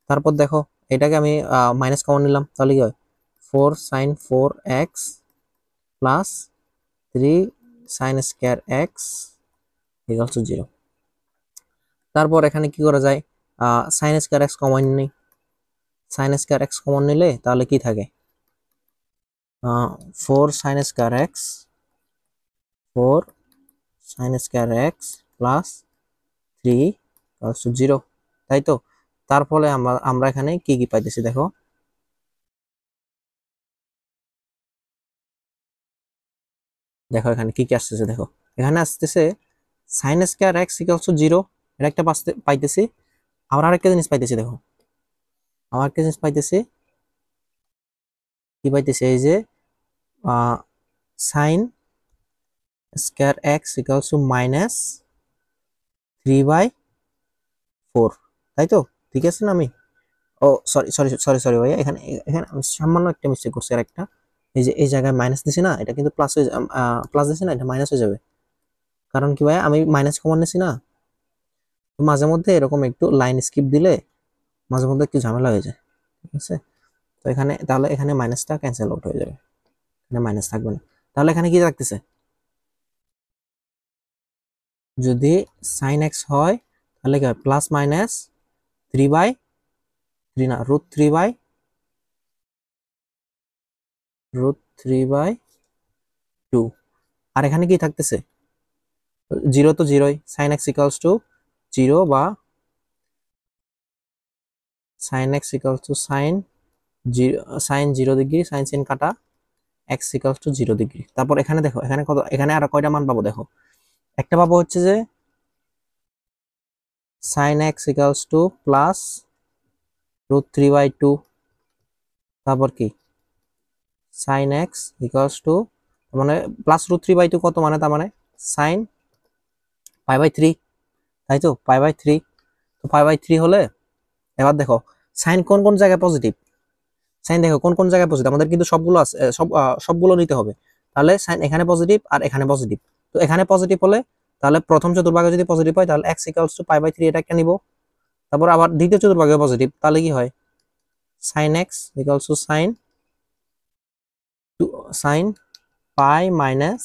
তারপর দেখো এটাকে আমি মাইনাস কমন নিলাম, তাহলে কি হয়, 4 sin 4x plus 3 sin square x equals to 0। তারপর এখানে কি করা যায়, সাইন স্কয়ার এক্স কমন নেই। সাইন স্কয়ার এক্স কমন নিলে তাহলে কি থাকে, 4 sin square x 4 sin square x plus 3 equals to 0, তাই তো। তার ফলে আমরা এখানে কি কি পাইতেছি দেখো, দেখো এখানে কি কি আসতেছে, দেখো এখানে আসতেছে sine square x equals to 0, এটা একটা পাইতেছি। আবার আরেকটা জিনিস পাইতেছি, দেখো আবার একটা জিনিস পাইতেছি, কি পাইতেছি, এই যে sine square x equals to minus 3/4, তাই তো। ঠিক আছে না, আমি ও সরি সরি সরি সরি ভাইয়া, এখানে এখানে আমি সামান্য একটা মিস্টেক করছি। আর একটা, এই যে এই জায়গায় মাইনাস দিছি না, এটা কিন্তু প্লাস হয়ে প্লাস দিছি না, এটা মাইনাস হয়ে যাবে। কারণ কি ভাইয়া, আমি মাইনাস কমন নিছি না, তো মাঝে মধ্যে এরকম একটু লাইন স্কিপ দিলে মাঝে মধ্যে একটু ঝামেলা হয়ে যায়। ঠিক আছে, তো এখানে তাহলে এখানে মাইনাসটা ক্যান্সেল আউট হয়ে যাবে, এখানে মাইনাস থাকবে না। তাহলে এখানে কি থাকতেছে, যদি সাইন এক্স হয় তাহলে কি হয়, প্লাস মাইনাস 3/3 না, √3/2। আর এখানে কি থাকতেছে, 0 তো 0ই, সাইন এক্স ইকুয়ালস টু 0 বা sine x equals to sine 0, sine 0 degree, sine sine কাটা, এক্স ইকুয়ালস টু 0 ডিগ্রি। তারপর এখানে দেখো এখানে কত, এখানে আর কয়টা মান পাবো, দেখো একটা পাবো হচ্ছে যে sine x equals to plus √3/2। তারপর কি সাইন এক্স ইকুয়ালস টু, মানে প্লাস √3/2 কত, মানে তার মানে সাইন π/3, তাই তো, π/3। তো π/3 হলে এবার দেখো সাইন কোন কোন জায়গায় পজিটিভ, সাইন দেখো কোন কোন জায়গায় পজিটিভ, আমাদের কিন্তু সবগুলো আছে, সবগুলো নিতে হবে। তাহলে সাইন এখানে পজিটিভ আর এখানে পজিটিভ, তো এখানে পজিটিভ হলে তাহলে প্রথম চতুর্ভাগে যদি পজিটিভ হয় তাহলে এক্স ইকুয়ালস টু π/3, এটা একটা নিব। তারপর আবার দ্বিতীয় চতুর্ভাগে পজিটিভ, তাহলে কি হয়, sine x equals to sine sine pi minus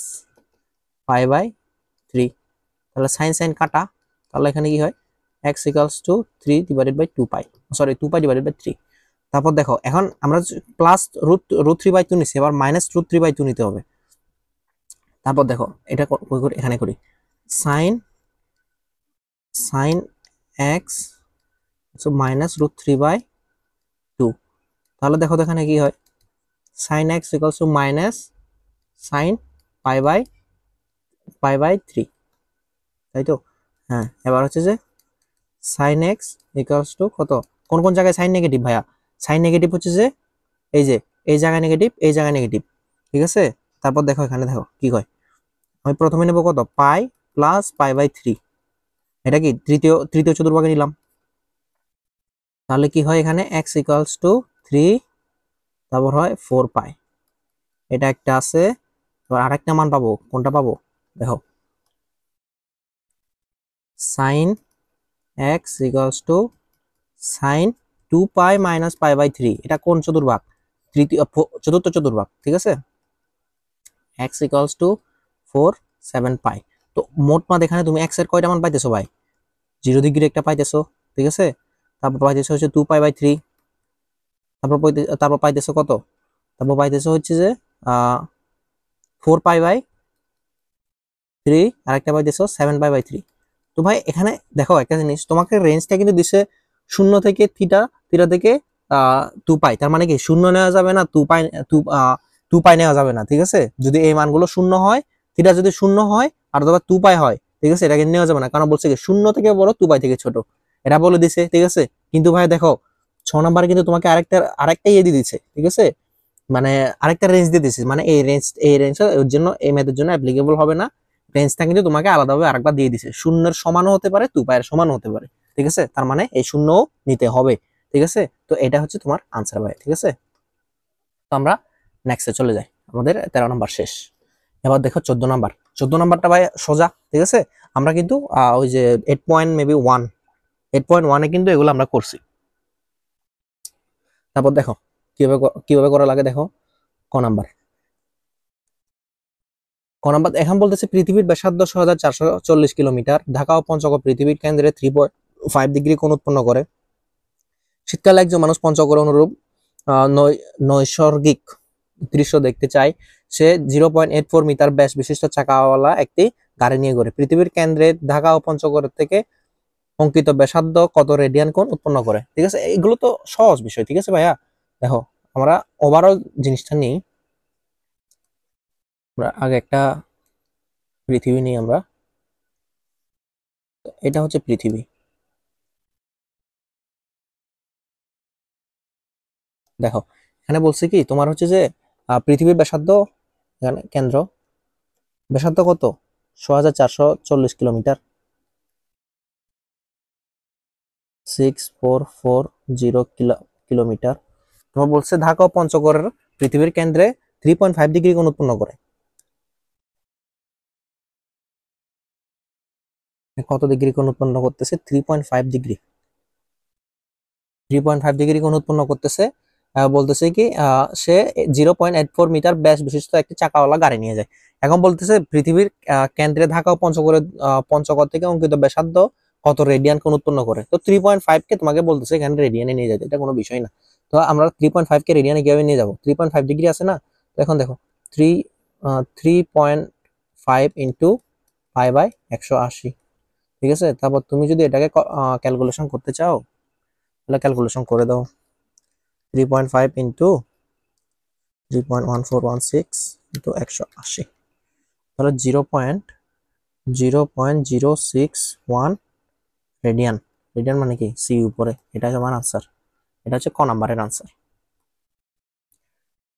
π/3। তাহলে সাইন সাইন কাটা, তাহলে এখানে কি হয়, এক্স ইকুয়ালস টু 3/2π, সরি 2π/3। তারপর দেখো এখন আমরা প্লাস √3/2 নিচ্ছি, এবার মাইনাস √3/2 নিতে হবে। তারপর দেখো এটা এখানে করি, সাইন সাইন এক্স মাইনাস √3/2। তাহলে দেখো এখানে কি হয়, sine x equals to minus sine π/3, তাই তো। হ্যাঁ, এবার হচ্ছে যে সাইন এক্স ইকুয়ালস টু কত, কোন কোন জায়গায় সাইন নেগেটিভ ভাইয়া, সাইন নেগেটিভ হচ্ছে যে এই যে এই জায়গায় নেগেটিভ, এই জায়গায় নেগেটিভ। ঠিক আছে, তারপর দেখো এখানে দেখো কি হয়, আমি প্রথমে নেব কত, পাই প্লাস π/3, এটা কি তৃতীয় চতুর্ভাগে নিলাম, তাহলে কি হয় এখানে x ইকুয়ালস টু 3, তারপর হয় 4 পাই, এটা একটা আছে। এবার আরেকটা মান পাবো, কোনটা পাবো দেখো, sine x equals to sine 2 pi minus pi by 3, এটা কোন চতুর্ভাগ, চতুর্থ চতুর্ভাগ, ঠিক আছে। x equals to 4 7 pi. তো মোট মান এখানে তুমি x এর কয়টা মান পাইতেছো ভাই, 0 ডিগ্রি একটা পাইতেছো, ঠিক আছে। তারপর পাইতেছো হচ্ছে 2 পাই বাই 3, তারপর পাইতেছো কত, তারপর পাইতেছো হচ্ছে যে 4 পাই বাই 3, আরেকটা পাইতেছো 7 পাই বাই 3। তো ভাই এখানে দেখো একটা জিনিস, তোমাকে রেঞ্জটা কিন্তু দিছে 0 থেকে থিটা, থিটা থেকে 2 পাই, তার মানে কি 0 নেওয়া যাবে না, 2 পাই 2 পাই নেওয়া যাবে না, ঠিক আছে। যদি এই মানগুলো 0 হয়, থিটা যদি 0 হয় আর অথবা 2 পাই হয়, ঠিক আছে, এটাকে নেওয়া যাবে না, কারণ বলছে কি 0 থেকে বড় 2 পাই থেকে ছোট, এটা বলে দিছে, ঠিক আছে। কিন্তু ভাই দেখো 6 নাম্বারে কিন্তু তোমাকে আরেকটা ইয়ে দিয়ে দিচ্ছে, ঠিক আছে, মানে আরেকটা রেঞ্জ দিয়ে দিছে, মানে এই রেঞ্জ এর জন্য, এই ম্যাথের জন্য অ্যাপ্লিকেবল হবে না। রেঞ্জটা কিন্তু তোমাকে আলাদাভাবে আরেকবার দিয়ে দিছে, শূন্যের সমানও হতে পারে 2 পায়ের সমানও হতে পারে, ঠিক আছে। তার মানে এই শূন্যও নিতে হবে, ঠিক আছে। তো এটা হচ্ছে তোমার আনসার ভাই, ঠিক আছে। তো আমরা নেক্সটে চলে যাই, আমাদের 13 নাম্বার শেষ। এবার দেখো 14 নাম্বার, 14 নাম্বারটা ভাই সোজা, ঠিক আছে। আমরা কিন্তু ওই যে 8.1 কিন্তু এগুলো আমরা করছি। তারপর দেখো কিভাবে করা লাগে, দেখো ক নাম্বার, এখন বলতেছে পৃথিবীর ব্যাসার্ধ 6440 কিলোমিটার, ঢাকা ও পঞ্চগড় পৃথিবীর কেন্দ্রে 3.5 ডিগ্রি কোণ উৎপন্ন করে। শীতকালে একজন মানুষ পঞ্চগড় অনুরূপ নৈসর্গিক দৃশ্য দেখতে চায়, সে 0.84 মিটার ব্যাস বিশিষ্ট চাকাওয়ালা একটি গাড়ি নিয়ে ঘোরে। পৃথিবীর কেন্দ্রে ঢাকা ও পঞ্চগড় থেকে অঙ্কিত ব্যাসার্ধ কত রেডিয়ান কোণ উৎপন্ন করে, ঠিক আছে। এগুলো তো সহজ বিষয়, ঠিক আছে ভাইয়া। দেখো আমরা ওভারঅল জিনিসটা নিই, আমরা আগে একটা পৃথিবী নিই আমরা, এটা হচ্ছে পৃথিবী। দেখো এখানে বলছে কি তোমার হচ্ছে যে পৃথিবীর ব্যাসার্ধ, এখানে কেন্দ্র ব্যাসার্ধ কত, 6440 কিলোমিটার, 6440 কিলোমিটার। তোমার বলছে ঢাকা ও পঞ্চগড়ের পৃথিবীর কেন্দ্রে 3.5 ডিগ্রি কোণ উৎপন্ন করে। কত ডিগ্রি কোণ উৎপন্ন করতেছে, 3.5 ডিগ্রি, 3.5 ডিগ্রি কোণ উৎপন্ন করতেছে। বলতেছে কি সে 0.84 মিটার ব্যাস বিশিষ্ট একটি চাকাওয়ালা গাড়ি নিয়ে যায়। এখন বলতেছে পৃথিবীর কেন্দ্রে ঢাকা ও পঞ্চগড় থেকে অঙ্কিত ব্যাসার্ধ কত রেডিয়ান কোণ উৎপন্ন করে। তো 3.5 কে তোমাকে বলতেছে এখানে রেডিয়ানে নিয়ে যেতে, এটা কোনো বিষয় না। তো আমরা 3.5 কে রেডিয়ানে কিভাবে নিয়ে যাবো, 3.5 ডিগ্রি আছে না, তো এখন দেখো 3.5 ইন্টু পাই বাই 180, ঠিক আছে। তারপর তুমি যদি এটাকে ক্যালকুলেশন করতে চাও, তাহলে ক্যালকুলেশন করে দাও, 3.5 ইন্টু 3.1416 ইন্টু 180, তাহলে 0.061 রেডিয়ান। রেডিয়ান মানে কি সি উপরে, এটা হচ্ছে আমার আনসার, এটা হচ্ছে ক নাম্বারের আনসার।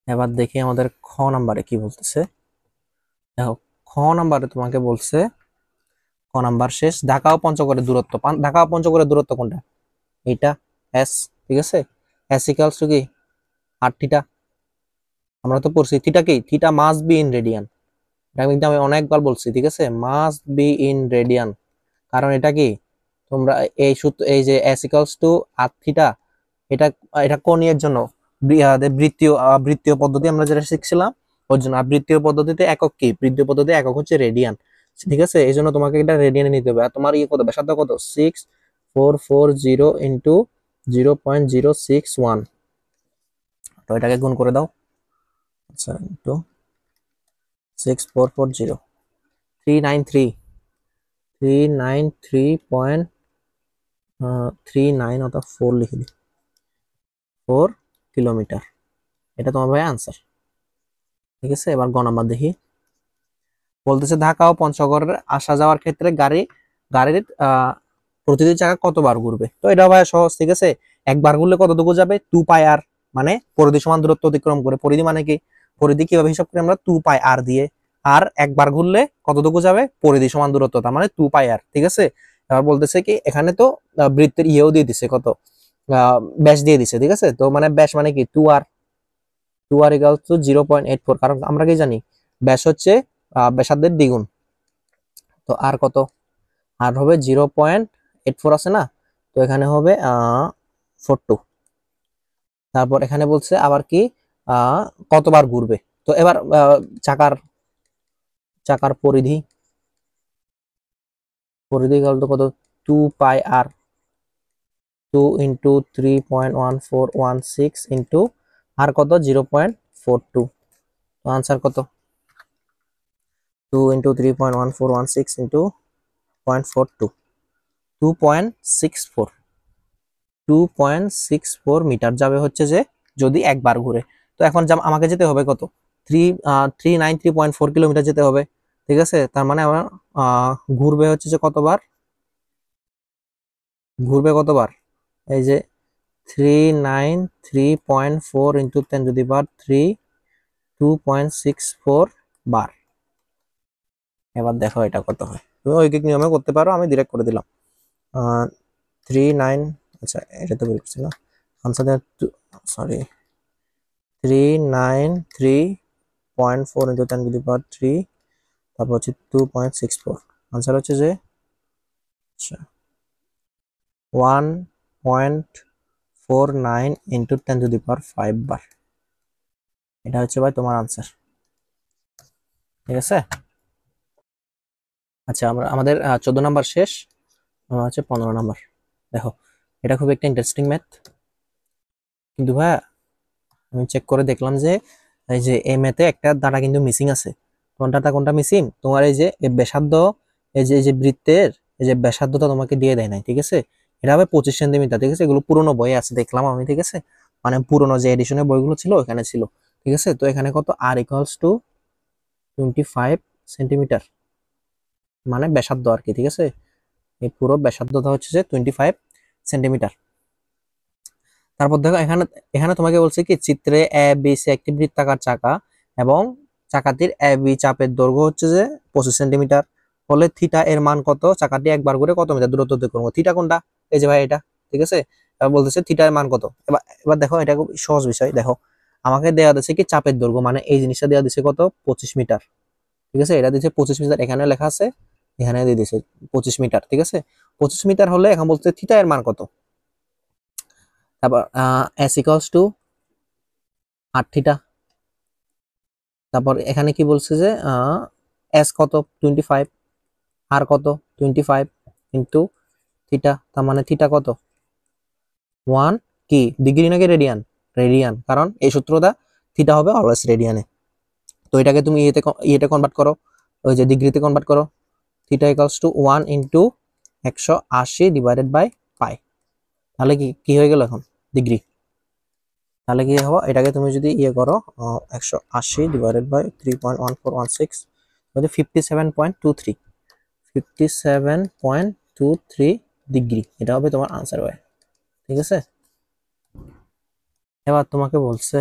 এবার দেখি আমাদের খ নাম্বারে কি বলতেছে। দেখো খ নাম্বারে তোমাকে বলছে, ক নাম্বার শেষ, ঢাকা ও পঞ্চগড়ের দূরত্ব, ঢাকা ও পঞ্চগড়ের দূরত্ব কোনটা, এইটা এস, ঠিক আছে। এস ইকুয়ালস টু কি আর থিটা, আমরা তো পড়ছি থিটা কি, theta must be in radian, এটা কিন্তু আমি অনেকবার বলছি, ঠিক আছে, মাস্ট বি ইন রেডিয়ান। কারণ এটা কি তোমরা এই সূত্র, এই যে s equals to r theta, এটা এটা কোন এর জন্য, বৃত্তীয় পদ্ধতি আমরা যেটা শিখছিলাম ওর জন্য। আর বৃত্তীয় পদ্ধতিতে একক কি, বৃত্তীয় পদ্ধতি একক হচ্ছে রেডিয়ান, ঠিক আছে। এই জন্য তোমাকে এটা রেডিয়ানে নিতে হবে। আর তোমার ইয়ে কত, ব্যাসার্ধ কত, 6440 ইন্টু 0.061, তো এটাকে গুণ করে দাও, আচ্ছা ইন্টু 6440, 393.39 অর্থাৎ 4 লিখে দিই, 4 কিলোমিটার, এটা তোমার ভাই আনসার, ঠিক আছে। এবার গ নাম্বার দেখি, বলতেছে ঢাকা ও পঞ্চগড়ের আসা যাওয়ার ক্ষেত্রে গাড়ির প্রতিটি চাকা কতবার ঘুরবে। তো এটা ভাই সহজ, ঠিক আছে। একবার ঘুরলে কতটুকু যাবে, 2 পাই আর, মানে পরিধি সমান দূরত্ব অতিক্রম করে। পরিধি মানে কি, পরিধি কিভাবে হিসাব করি আমরা, 2 পাই আর দিয়ে। আর একবার ঘুরলে কতটুকু যাবে, পরিধি সমান দূরত্ব, তার মানে 2 পাই আর, ঠিক আছে। এবার বলতেছে কি এখানে তো বৃত্তের ইয়েও দিয়ে দিছে কত, ব্যাস দিয়ে দিছে, ঠিক আছে। তো মানে ব্যাস মানে কি 2r ইকুয়ালস টু 0.84, কারণ আমরা কি জানি ব্যাস হচ্ছে ব্যাসার্ধের দ্বিগুণ। তো আর কত, আর হবে 0.84 আছে না, তো এখানে হবে 42। তারপর এখানে বলছে আবার কি কতবার ঘুরবে। তো এবার চাকার চাকার পরিধি পরিধি কত, 2πr, 2 ইন্টু 3.1416 ইন্টু আর কত 0.42, আনসার কত 2 ইন্টু 3.1416 ইন্টু 0.42, 2.64, 2.64 মিটার যাবে হচ্ছে যে যদি একবার ঘুরে। তো এখন আমাকে যেতে হবে কত, 393.4 কিলোমিটার যেতে হবে, ঠিক আছে। তার মানে আমার ঘুরবে হচ্ছে যে কতবার, ঘুরবে কতবার, এই যে 393.4 ইন্টু 10⁻³ 2.64 বার। এবার দেখো এটা কত হয়, তুমি ঐকিক নিয়মে করতে পারো, আমি ডিরেক্ট করে দিলাম 39, আচ্ছা এটা তো বের করছি না আনসার, সরি 393.4 ইন্টু 10⁻³ তারপর হচ্ছে 2.64, আনসার হচ্ছে যে আচ্ছা 1.49 ইন্টু 10⁵ বার। এটা হচ্ছে ভাই তোমার আনসার, ঠিক আছে। আচ্ছা আমরা আমাদের 14 নাম্বার শেষ, আমার হচ্ছে 15 নাম্বার। দেখো এটা খুব একটা ইন্টারেস্টিং ম্যাথ, কিন্তু ভাইয়া আমি চেক করে দেখলাম যে এই যে এই ম্যাথে একটা ডাটা কিন্তু মিসিং আছে। কোনটা মিসিং, তোমার এই যে ব্যাসার্ধ, এই যে বৃত্তের এই যে ব্যাসার্ধটা তোমাকে দিয়ে দেয় নাই, ঠিক আছে। এটা হবে 25 সেন্টিমিটার, ঠিক আছে। এগুলো পুরোনো বইয়ে আছে দেখলাম আমি, ঠিক আছে, মানে পুরোনো যে এডিশনের বইগুলো ছিল ওখানে ছিল, ঠিক আছে। তো এখানে কত r ইকুয়ালস টু 25 সেন্টিমিটার, মানে ব্যাসার্ধ আর কি, ঠিক আছে। এই পুরো ব্যাসার্ধটা হচ্ছে যে 25 সেন্টিমিটার। তারপর দেখো এখানে এখানে তোমাকে বলছে কি চিত্রে এ বি সি একটি বৃত্তাকার চাকা এবং চাকাটির এ বি চাপের দৈর্ঘ্য হচ্ছে যে 25 সেন্টিমিটার, হলে থিটা এর মান কত, চাকাটি একবার ঘুরে কত মিটার দূরত্ব অতিক্রম করবে। থিটা কোনটা, এই যে ভাই এটা, ঠিক আছে। এবার বলতেছে থিটা এর মান কত। এবার এবার দেখো এটা খুব সহজ বিষয়। দেখো আমাকে দেওয়া দিচ্ছে কি চাপের দৈর্ঘ্য, মানে এই জিনিসটা দেওয়া দিচ্ছে কত 25 মিটার, ঠিক আছে। এটা দিচ্ছে 25 মিটার, এখানে লেখা আছে, এখানে দিয়ে দিচ্ছে 25 মিটার, ঠিক আছে। 25 মিটার হলে এখন বলতে থিটা এর মান কত। তারপর এস ইকুয়ালস টু 8 থিটা। তারপর এখানে কি বলছে যে এস কত 25, আর কত 25 ইন্টু থিটা, তার মানে থিটা কত 1 কি ডিগ্রি নাকি রেডিয়ান, রেডিয়ান, কারণ এই সূত্রটা থিটা হবে অলওয়েজ রেডিয়ানে। তো এটাকে তুমি ইয়েতে কনভার্ট করো, ওই যে ডিগ্রিতে কনভার্ট করো, থিটা ইকুয়ালস টু 1 ইন্টু 180/পাই। তাহলে কি কি হয়ে গেল এখন ডিগ্রি। তাহলে কি হবে, এটাকে তুমি যদি ইয়ে করো 180/3.1416 57.23, 57.23 ডিগ্রি, এটা হবে তোমার আনসার হয়, ঠিক আছে। এবার তোমাকে বলছে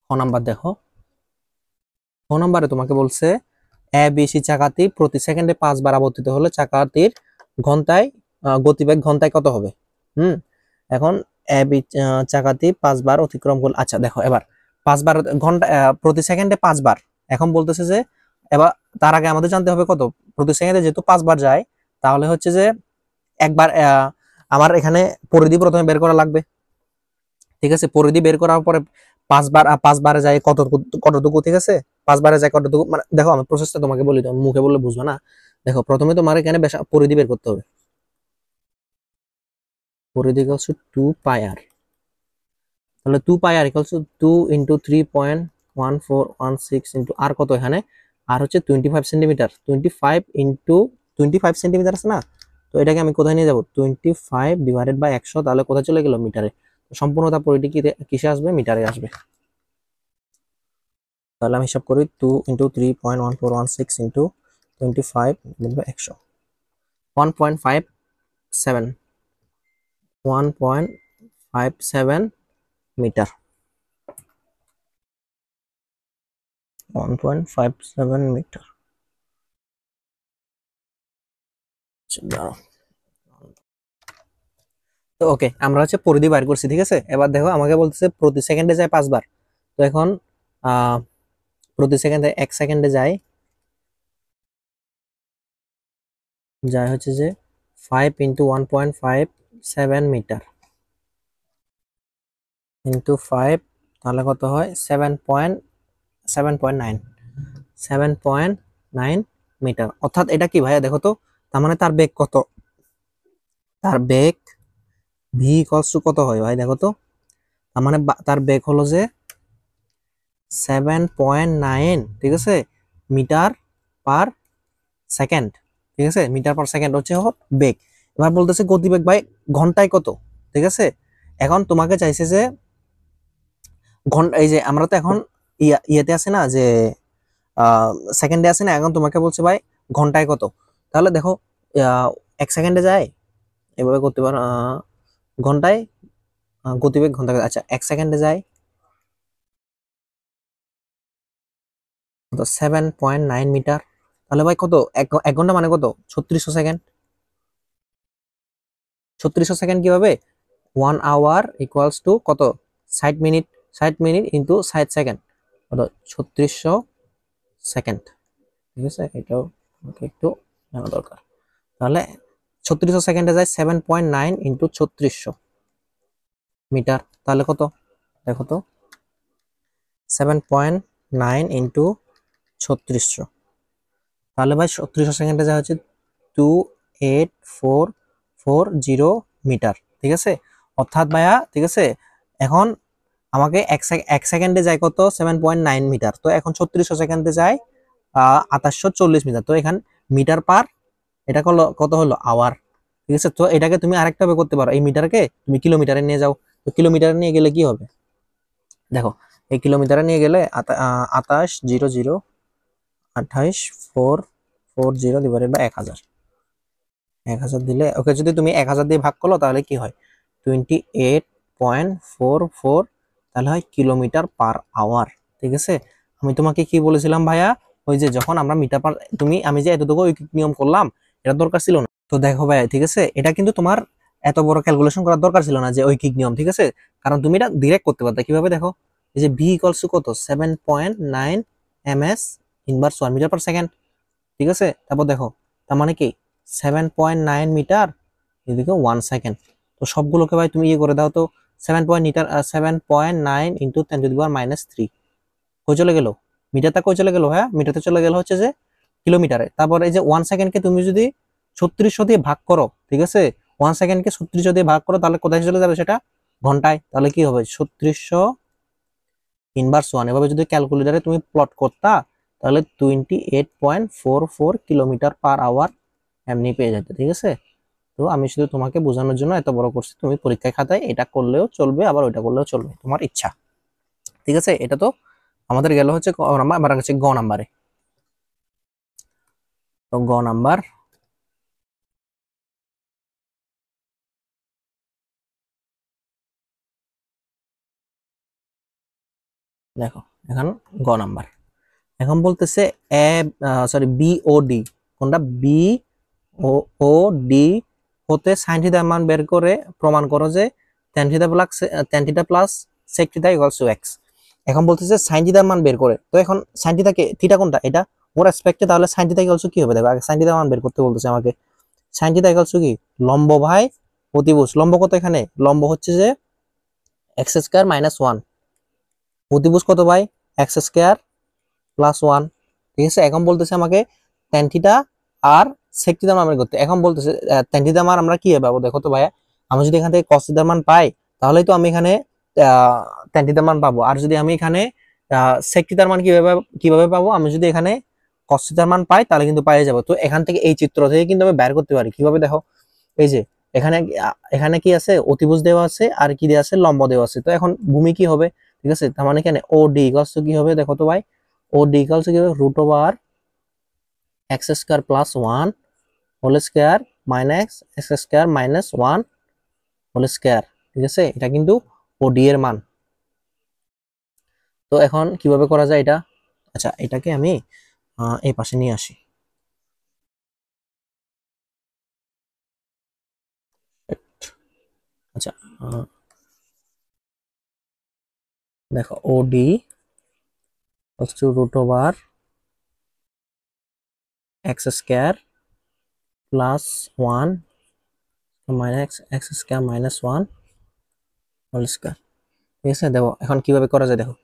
ক নাম্বার, দেখো ক নাম্বারে তোমাকে বলছে এ বি সি চাকাটি প্রতি সেকেন্ডে 5 বার আবর্তিত হলে চাকাটির ঘন্টায় গতিবেগ ঘন্টায় কত হবে। এখন এ বি চাকাটি 5 বার অতিক্রম করলে, আচ্ছা দেখো এবার 5 বার ঘন্টা প্রতি সেকেন্ডে 5 বার, এখন বলতেছে যে এবার তার আগে আমাদের জানতে হবে কত প্রতি সেকেন্ডে, যেহেতু 5 বার যায় তাহলে হচ্ছে যে একবার আমার এখানে পরিধি প্রথমে বের করা লাগবে, ঠিক আছে। পরিধি বের করার পরে 5 বারে যায় কতটুকু, ঠিক আছে। 5 বারে যায় কতটুকু, মানে দেখো আমি প্রসেসটা তোমাকে বলি, তো মুখে বললে বুঝবে না। দেখো প্রথমে তোমার এখানে পরিধি বের করতে হবে, পরিধি ইকুয়ালস টু 2πr, তাহলে 2πr equals to 2 into 3.1416 into r কত, এখানে আর হচ্ছে 25 সেন্টিমিটার, 25 ইন্টু 25 সেন্টিমিটার আছে না। তো এটাকে আমি কোথায় নিয়ে যাবো, 25/100, তাহলে কোথায় চলে গেল মিটারে। সম্পূর্ণতা পরিধি কিসে আসবে, মিটারে আসবে। তাহলে আমি হিসাব করি 2 ইন্টু 3.1416 ইন্টু 25/100, 1.57, 1.57 মিটার, 1.57 মিটার। দাঁড়াও। তো ওকে, আমরা হচ্ছে পরিধি বাইর করছি, ঠিক আছে। এবার দেখো আমাকে বলতেছে প্রতি সেকেন্ডে যায় 5 বার। তো এখন প্রতি সেকেন্ডে 1 সেকেন্ডে যায় যায় হচ্ছে যে 5 ইন্টু 1.57 মিটার ইন্টু 5, তাহলে কত হয় 7.9 7.9 মিটার। অর্থাৎ এটা কি ভাইয়া দেখো তো, তার মানে তার বেগ কত, তার বেগ ভি ইকুয়ালস টু কত হয় ভাই দেখো তো। তার মানে তার বেগ হলো যে 7.9, ঠিক আছে, মিটার পার সেকেন্ড, ঠিক আছে, মিটার পার সেকেন্ড হচ্ছে বেগ। এবার বলতেছে গতিবেগ ভাই ঘন্টায় কত, ঠিক আছে। এখন তোমাকে চাইছে যে ঘন্টা, এই যে আমরা তো এখন ইয়েতে আছে না যে সেকেন্ডে আছে না, এখন তোমাকে বলছে ভাই ঘন্টায় কত। তাহলে দেখো 1 সেকেন্ডে যায়, এভাবে করতে পারো, ঘন্টায় গতিবেগ ঘন্টা, আচ্ছা 1 সেকেন্ডে যায় তো 7.9 মিটার। তাহলে ভাই কত, 1 ঘন্টা মানে কত, 3600 সেকেন্ড। 3600 সেকেন্ড কিভাবে, 1 আওয়ার ইকুয়ালস টু কত, 60 মিনিট, 60 মিনিট ইন্টু 60 সেকেন্ড, কত 3600 সেকেন্ড, ঠিক আছে। এটাও আমাকে একটু জানা দরকার। তাহলে 3600 সেকেন্ডে যায় 7.9 ইন্টু 3600 মিটার, তাহলে কত দেখো তো, 7.9 ইন্টু 3600, তাহলে ভাই 3600 সেকেন্ডে যায় হচ্ছে 28440 মিটার, ঠিক আছে। অর্থাৎ ভাইয়া, ঠিক আছে, এখন আমাকে 1 সেকেন্ডে যায় কত, 7.9 মিটার। তো এখন 3600 সেকেন্ডে যায় 2840 মিটার। তো এখান মিটার পার, এটা কত হলো আওয়ার, ঠিক আছে। তো এটাকে তুমি আরেকটা ভাবে করতে পারো, এই মিটারকে তুমি কিলোমিটারে নিয়ে যাও। তো কিলোমিটারে নিয়ে গেলে কি হবে দেখো, এই কিলোমিটারে নিয়ে গেলে 2840 ডিভাইডেড বাই 1000, 1000 দিলে ওকে, যদি তুমি 1000 দিয়ে ভাগ করো তাহলে কি হয় 28.44, তাহলে হয় কিলোমিটার পার আওয়ার, ঠিক আছে। আমি তোমাকে কি বলেছিলাম ভাইয়া, ওই যে যখন আমরা মিটার পার, আমি যে এতটুকু ঐকিক নিয়ম করলাম, এটা দরকার ছিল না। তো দেখো ভাইয়া, ঠিক আছে, এটা কিন্তু তোমার এত বড় ক্যালকুলেশন করার দরকার ছিল না যে ঐকিক নিয়ম, ঠিক আছে। কারণ তুমি এটা ডিরেক্ট করতে পারতে কিভাবে দেখো, এই যে ভি ইকুয়ালস টু কত 7.9 ms inverse 1 metre per second, ঠিক আছে। তারপর দেখো, তার মানে কি 7.9 মিটার এদিকে 1 সেকেন্ড। তো সবগুলোকে ভাই তুমি ইয়ে করে দাও তো, 7.9 ইন্টু 10⁻³ কই চলে গেল, মিটারটা কই চলে গেল হ্যাঁ, মিটারতে চলে গেল হচ্ছে যে কিলোমিটারে। তারপর এই যে 1 সেকেন্ডকে তুমি যদি 3600 দিয়ে ভাগ করো, ঠিক আছে, 1 সেকেন্ডকে 3600 দিয়ে ভাগ করো, তাহলে কোথায় চলে যাবে সেটা, ঘন্টায়। তাহলে কি হবে 3600 ইনভার্স 1, এভাবে যদি ক্যালকুলেটারে তুমি প্লট করতা, তাহলে 28.44 কিলোমিটার পার আওয়ার এমনি পেয়ে যেতে, ঠিক আছে। তো আমি শুধু তোমাকে বোঝানোর জন্য এত বড় করছি, তুমি পরীক্ষায় খাতায় এটা করলেও চলবে, আবার ওইটা করলেও চলবে, তোমার ইচ্ছা, ঠিক আছে। এটা তো আমাদের গেল হচ্ছে ক নাম্বার, আবার হচ্ছে গ নাম্বারে। তো গ নাম্বার, দেখো এখন গ নাম্বার, এখন বলতেছে এ, সরি বি ও ডি, কোনটা বি ও ও ডি হতে সাইন থিটার মান বের করে প্রমাণ করো যে tan theta plus sec theta equals two x। এখন বলতেছে সাইন থিটার মান বের করে, তো এখন সাইন থিটাকে, থিটা কোনটা এটা ওর রেসপেক্টে, তাহলে সাইন থিটা ইকুয়ালস টু কি হবে দেখো, আগে সাইন থিটার মান বের করতে বলতেছে আমাকে। সাইন থিটা ইকুয়ালস টু কি, লম্ব ভাই অতিভুজ। লম্ব কত এখানে, লম্ব হচ্ছে যে x² - 1, অতিভুজ কত ভাই x² + 1, ঠিক আছে। এখন বলতেছে আমাকে tan থিটা আর sec থিটার মান বের করতে। এখন বলতেছে tan থিটার মান আমরা কি পাবো দেখো তো ভাইয়া, আমি যদি এখান থেকে cos থিটার মান পাই, তাহলেই তো আমি এখানে tan থিটার মান পাবো। আর যদি আমি এখানে sec থিটার মান কিভাবে পাবো, আমি যদি এখানে cos থিটার মান পাই তাহলে কিন্তু পেয়ে যাবো। তো এখান থেকে এই চিত্র থেকে কিন্তু আমি বের করতে পারি কিভাবে দেখো, এই যে এখানে এখানে কি আছে, অতিভুজ দেওয়া আছে আর কি দেওয়া আছে, লম্ব দেওয়া আছে। তো এখন ভূমি কি হবে, ঠিক আছে, তার মানে এখানে ও ডি ইকুয়ালস টু কি হবে দেখো তো ভাই, ও ডি ইকুয়ালস টু কি হবে √x² + 1 whole square minus x² - 1 whole square, ঠিক আছে। এটা কিন্তু ওডি এর মান। তো এখন কিভাবে করা যায় এটা, আচ্ছা এটাকে আমি এই পাশে নিয়ে আসি। আচ্ছা দেখো ওডি to root over x square plus 1 minus x square minus 1 whole square. ঠিক আছে, দেখো এখন কিভাবে করা যায় দেখো,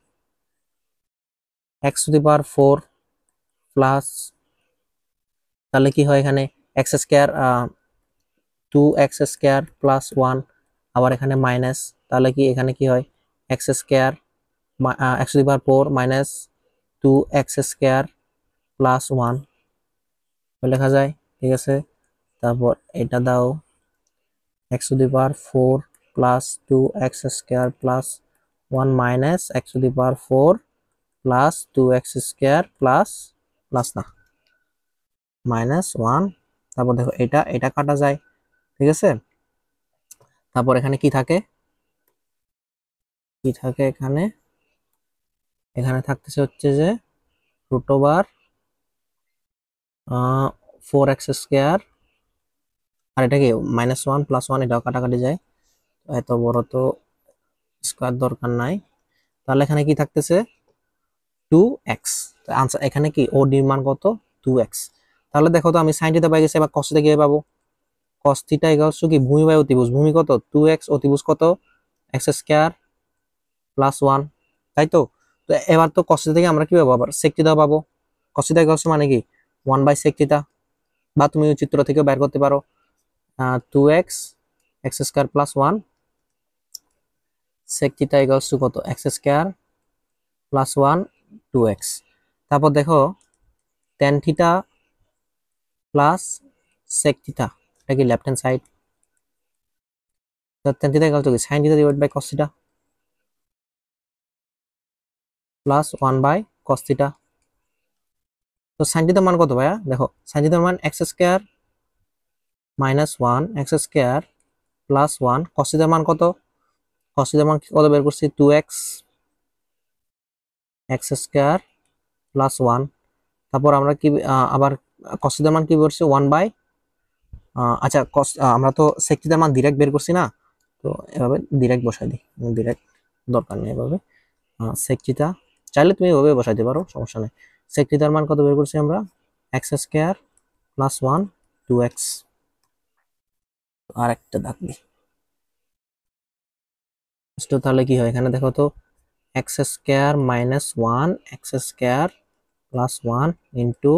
x to the power 4 plus, তাহলে কি হয় এখানে x square 2x square plus 1, আবার এখানে মাইনাস, তাহলে কি এখানে কি হয় x square x to the power 4 minus 2x square plus 1 লেখা যায়। ঠিক আছে, তারপর এটা দাও x to the power 4 plus 2x square plus 1 minus x to the power 4 plus 2x square plus plus না মাইনাস 1। তারপর দেখো এটা এটা কাটা যায়। ঠিক আছে, তারপর এখানে কি থাকে, কি থাকে এখানে, এখানে থাকতেছে হচ্ছে যে রুট ওভার 4x স্কোয়ার, আর এটা কি মাইনাস 1 প্লাস 1, এটাও কাটাকাটি যায়, এত বড় তো স্কোয়ার দরকার নাই। তাহলে এখানে কি থাকতেছে 2x, আনসার এখানে কি ও ডির মান কত 2x। তাহলে দেখো তো আমি সাইন থিটা পাই গেছি, এবার cos থিটা কিভাবে পাবো, cos থিটা ইকুয়ালস টু কি ভূমি বাই অতিভুজ, ভূমি কত 2x, অতিভুজ কত x স্কয়ার প্লাস 1, তাই তো। তো এবার তো cos থিটা থেকে আমরা কি পাবো, আবার sec থিটা পাবো। cos থিটা ইকুয়ালস মানে কি 1 বাই sec থিটা, বা তুমি চিত্র থেকে বের করতে পারো 2x x square plus 1 sec theta equals to কত x স্কয়ার প্লাস 1 2x। তারপর দেখো tan theta plus sec theta, এটা কি লেফট হ্যান্ড সাইড, তো tan থিটা ইকুয়াল টু কি sin theta divide by cos theta plus 1 by cos theta. তো sin থিটার মান কত ভাইয়া, দেখো sin থিটার মান x square minus 1 x square plus 1, cos থিটার মান কত, cos থিটার মান কত বের করছি 2x x স্কয়ার প্লাস 1। তারপর আমরা কি আবার cos থিটার মান কি বের করছি 1 বাই, আচ্ছা cos আমরা তো sec থিটার মান ডাইরেক্ট বের করছি না, তো এভাবে ডাইরেক্ট বসাই দিই, ডাইরেক্ট দরকার নেই এভাবে। sec থিটা চাইলে তুমি এভাবে বসাইতে পারো, সমস্যা নেই। sec থিটার মান কত বের করছি আমরা x স্কয়ার প্লাস 1 2x। আর একটা দাগ দিই, তো তাহলে কি হয় এখানে দেখো তো x square minus 1 x square plus 1 into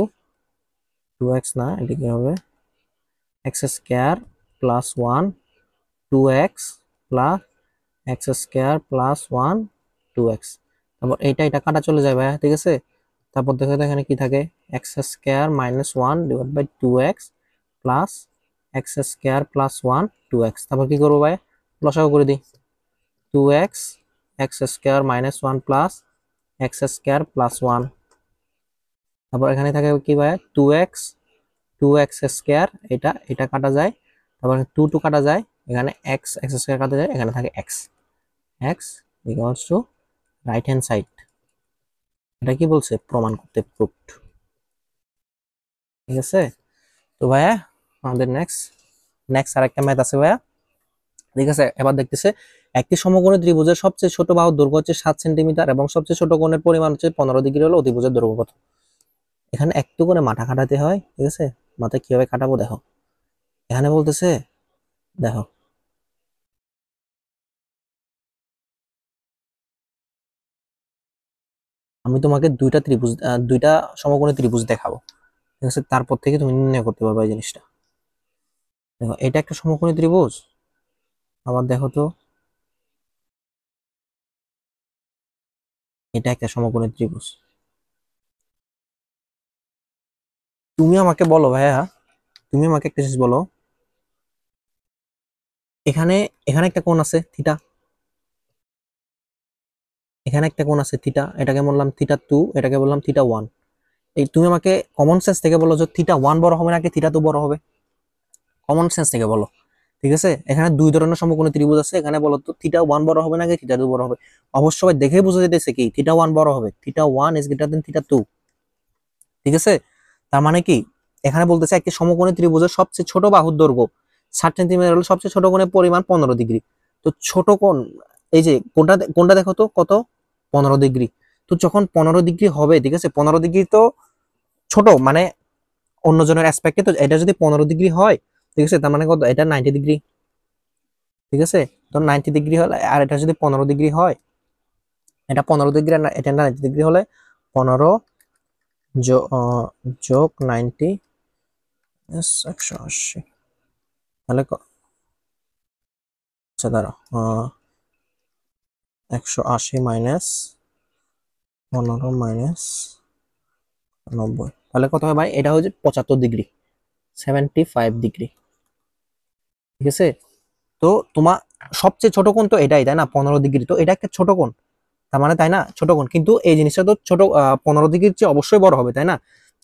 2x, না এটা কি হবে x square plus 1 2x plus x square plus 1 2x। তারপর এটা কাটা চলে যায় ভাইয়া, ঠিক আছে। তারপর দেখো তো এখানে কি থাকে x square minus 1 divide by 2x plus x square plus 1 2x। তারপর কি করবো ভাই, লসাগু করে দিই 2x x square minus 1 plus x square plus 1। তারপর এখানে থাকে কি ভাই 2x স্কয়ার, এটা এটা কাটা যায়, তারপর 2 2 কাটা যায়, এখানে x স্কয়ার কাটা যায়, এখানে থাকে x equals two right hand side. এটা কি বলছে প্রমাণ করতে, প্রুফড। ঠিক আছে, তো ভাইয়া আমাদের নেক্সট আরেকটা ম্যাথ আছে ভাইয়া। ঠিক আছে, এবার দেখতেছে একটি সমকোণী ত্রিভুজের সবচেয়ে ছোট বাহুর দৈর্ঘ্য হচ্ছে 7 সেন্টিমিটার এবং সবচেয়ে ছোট কোণের পরিমাণ হচ্ছে 15 ডিগ্রি হলো অতিভুজের দৈর্ঘ্য কত। এখানে একটু করে মাথা খাটাতে হয়, ঠিক আছে, মাথা কিভাবে কাটাবো দেখো। এখানে বলতেছে দেখো আমি তোমাকে দুইটা সমকোণী ত্রিভুজ দেখাবো, ঠিক আছে, তারপর থেকে তুমি নির্ণয় করতে পারবে এই জিনিসটা। দেখো এটা একটা সমকোণী ত্রিভুজ, আবার দেখো তো এটা একটা সমকোণী ত্রিভুজ। তুমি আমাকে বলো ভাইয়া, তুমি আমাকে একটা জিনিস বলো, এখানে এখানে একটা কোণ আছে থিটা, এখানে একটা কোণ আছে থিটা, এটাকে বললাম থিটা 2, এটাকে বললাম থিটা 1। এই তুমি আমাকে কমন সেন্স থেকে বলো যে থিটা 1 বড় হবে নাকি থিটা 2 বড় হবে, কমন সেন্স থেকে বলো। ঠিক আছে, এখানে দুই ধরনের সমকোণী ত্রিভুজ আছে, এখানে বলো তো থিটা 1 বড় হবে নাকি থিটা 2 বড় হবে। অবশ্যই দেখে বোঝা যেতেছে কি থিটা 1 বড় হবে, theta 1 is greater than theta 2। ঠিক আছে, তার মানে কি এখানে বলতেছে একটি সমকোণী ত্রিভুজের সবচেয়ে ছোট বাহুর দৈর্ঘ্য 60 সেন্টিমিটার হলো সবচেয়ে ছোট কোণের পরিমাণ 15 ডিগ্রি। তো ছোট কোণ, এই যে কোনটা কোনটা দেখো তো কত, 15 ডিগ্রি। তো যখন 15 ডিগ্রি হবে, ঠিক আছে, 15 ডিগ্রি তো ছোট, মানে অন্যজনের অ্যাসপেক্টে, তো এটা যদি 15 ডিগ্রি হয়, ঠিক আছে, তার মানে কত, এটা 90 ডিগ্রি, ঠিক আছে। তো 90 ডিগ্রি হলে, আর এটা যদি 15 ডিগ্রি হয়, এটা 15 ডিগ্রি, এটা 90 ডিগ্রি হলে 15 যোগ 90 180, তাহলে আচ্ছা দাঁড়াও, 180 মাইনাস 15 মাইনাস 90, তাহলে কত হয় ভাই, এটা হচ্ছে 75 ডিগ্রি, 75 ডিগ্রি, ঠিক আছে। তো তোমার সবচেয়ে ছোট কোণ তো এটাই, তাই না, 15 ডিগ্রি, তো এটা একটা ছোট কোণ, তার মানে, তাই না, ছোট কোণ, কিন্তু এই জিনিসটা তো ছোট, 15 ডিগ্রির চেয়ে অবশ্যই বড় হবে, তাই না।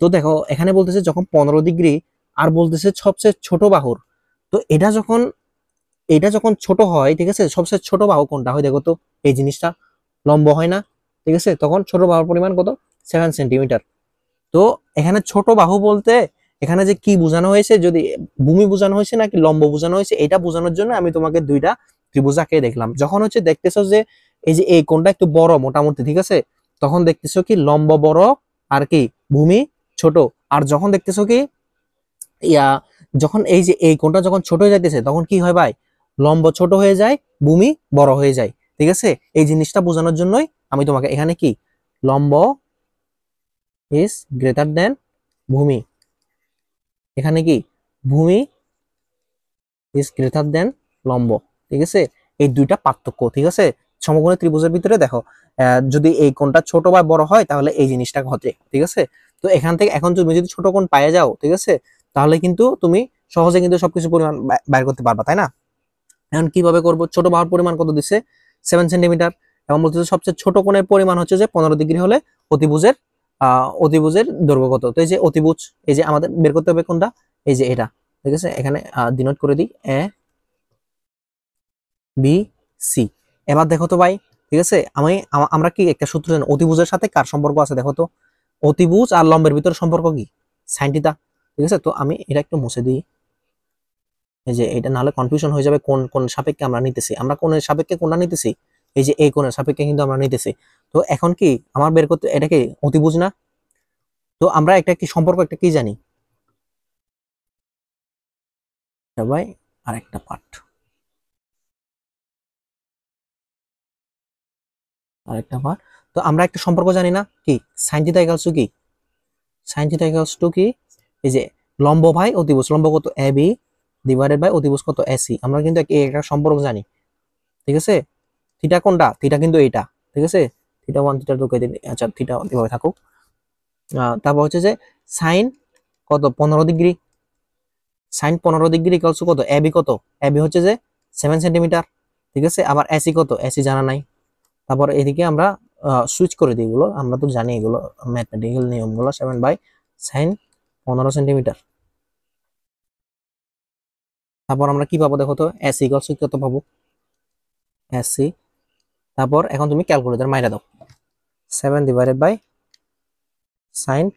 তো দেখো এখানে বলতেছে যখন 15 ডিগ্রি, আর বলতেছে সবচেয়ে ছোট বাহুর, তো এটা যখন ছোট হয়, ঠিক আছে, সবচেয়ে ছোট বাহু কোনটা হয় দেখো তো, এই জিনিসটা লম্ব হয় না, ঠিক আছে, তখন ছোট বাহুর পরিমাণ কত, 7 সেন্টিমিটার। তো এখানে ছোট বাহু বলতে এখানে যে কি বোঝানো হয়েছে, যদি ভূমি বোঝানো হয়েছে নাকি লম্ব বোঝানো হয়েছে, এটা বোঝানোর জন্য আমি তোমাকে দুইটা ত্রিভুজ আঁকে দেখলাম। যখন হচ্ছে দেখতেছো যে এই যে এই কোণটা একটু বড় মোটামুটি, ঠিক আছে, তখন দেখতেছো কি লম্ব বড় আর কি ভূমি ছোট। আর যখন দেখতেছো কি ইয়া, যখন এই যে এই কোণটা যখন ছোট হয়ে যাইতেছে, তখন কি হয় ভাই, লম্ব ছোট হয়ে যায়, ভূমি বড় হয়ে যায়, ঠিক আছে। এই জিনিসটা বোঝানোর জন্যই আমি তোমাকে এখানে কি লম্ব ইজ গ্রেটার দেন ভূমি, এখানে কি ভূমি ইজ গ্রেটার দেন লম্ব, ঠিক আছে। এই দুইটা পার্থক্য, ঠিক আছে। সমকোণী ত্রিভুজের ভিতরে দেখো, যদি এই কোণটা ছোট বা বড় হয় তাহলে এই জিনিসটা ঘটে, ঠিক আছে। তো এখান থেকে এখন তুমি যদি ছোট কোণ পাইয়ে যাও, ঠিক আছে, তাহলে কিন্তু তুমি সহজে কিন্তু সবকিছু পরিমাণ বাইর করতে পারবা, তাই না। এখন কিভাবে করবো, ছোট বাহুর পরিমাণ কত দিচ্ছে, 7 সেন্টিমিটার, এবং বলতেছে সবচেয়ে ছোট কোণের পরিমাণ হচ্ছে যে 15 ডিগ্রি হলে অতিভুজের দৈর্ঘ্য কত। তো এই যে অতিভুজ, এই যে আমাদের বের করতে হবে কোনটা, এই যে এটা, ঠিক আছে, এখানে ডিনোট করে দিই এ বি সি। এবার দেখো তো ভাই, ঠিক আছে, আমরা কি একটা সূত্র জানি, অতিভুজের সাথে কার সম্পর্ক আছে দেখো তো, অতিভুজ আর লম্বের ভিতরে সম্পর্ক কি, সাইন থিটা, ঠিক আছে। তো আমি এটা একটু মুছে দিই, এই যে এটা নাহলে কনফিউশন হয়ে যাবে, কোন কোন সাপেক্ষে আমরা নিতেছি, আমরা কোনের সাপেক্ষে কোনটা নিতেছি, এই যে এই কোণের সাপেক্ষে কিন্তু আমরা নিতেছি। তো এখন কি আমার বের করতে, এটা কি অতিভুজ না। তো আমরা একটা কি সম্পর্ক, একটা কি জানি ভাই, আরেকটা পার্ট, আরেকটা পার্ট। তো আমরা একটা সম্পর্ক জানি না, কি সাইন থিটা ইকুয়ালস টু কি, সাইন থিটা ইকুয়ালস টু কি, এই যে লম্ব ভাই অতিভুজ, লম্ব কত এ বি ডিভাইডেড বাই অতিভুজ কত এসি, আমরা কিন্তু একটা সম্পর্ক জানি, ঠিক আছে। থিটা কোনটা, থিটা কিন্তু এইটা, ঠিক আছে, থিটা ওয়ান থিটা টু, আচ্ছা থিটা এভাবে থাকুক। তারপর হচ্ছে যে সাইন কত 15 degree, sine 15 degree equals to কত, এবি কত, এবি হচ্ছে যে 7 সেন্টিমিটার, ঠিক আছে। আবার এসি কত, এসি জানা নাই। তারপর এদিকে আমরা সুইচ করে দিই, এগুলো আমরা তো জানি, এগুলো ম্যাথমেটিক্যাল নিয়মগুলো, 7/sin 15 সেন্টিমিটার। তারপর আমরা কি পাবো দেখো তো, এসি ইকুয়ালস টু কত পাবো, এসি, তারপর এখন তুমি ক্যালকুলেটর মাইরা দাও, 7/sin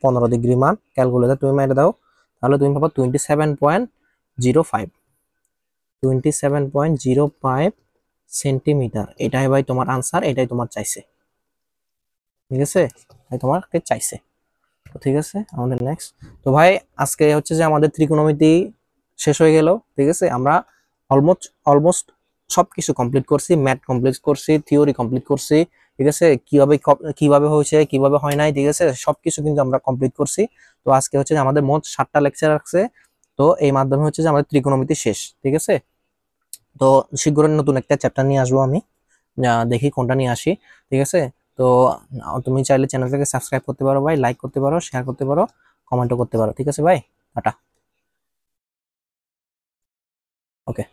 15 ডিগ্রি মান ক্যালকুলেটর তুমি মাইরা দাও, তাহলে তুমি পাবো 27.05, 27.05 সেন্টিমিটার। এটাই ভাই তোমার আনসার, এটাই তোমার চাইছে, ঠিক আছে, তাই তোমাকে চাইছে। তো ঠিক আছে, আমাদের নেক্সট। তো ভাই আজকে হচ্ছে যে আমাদের ত্রিকোণমিতি শেষ হয়ে গেল, ঠিক আছে। আমরা অলমোস্ট অলমোস্ট সবকিছু কমপ্লিট করছি, ম্যাথ কমপ্লিট করছি, থিওরি কমপ্লিট করছি, ঠিক আছে, কিভাবে হয়েছে কিভাবে হয় নাই, ঠিক আছে, সবকিছু কিন্তু আমরা কমপ্লিট করছি। তো আজকে হচ্ছে যে আমাদের মোট 7টা লেকচার আছে। তো এই মাধ্যমে হচ্ছে যে আমাদের ত্রিকোণমিতি শেষ, ঠিক আছে। তো শীঘ্রই নতুন একটা চ্যাপ্টার নিয়ে আসবো আমি, দেখি কোনটা নিয়ে আসি, ঠিক আছে। তো তুমি চাইলে চ্যানেলটাকে সাবস্ক্রাইব করতে পারো ভাই, লাইক করতে পারো, শেয়ার করতে পারো, কমেন্টও করতে পারো, ঠিক আছে ভাই, টাটা। ওকে।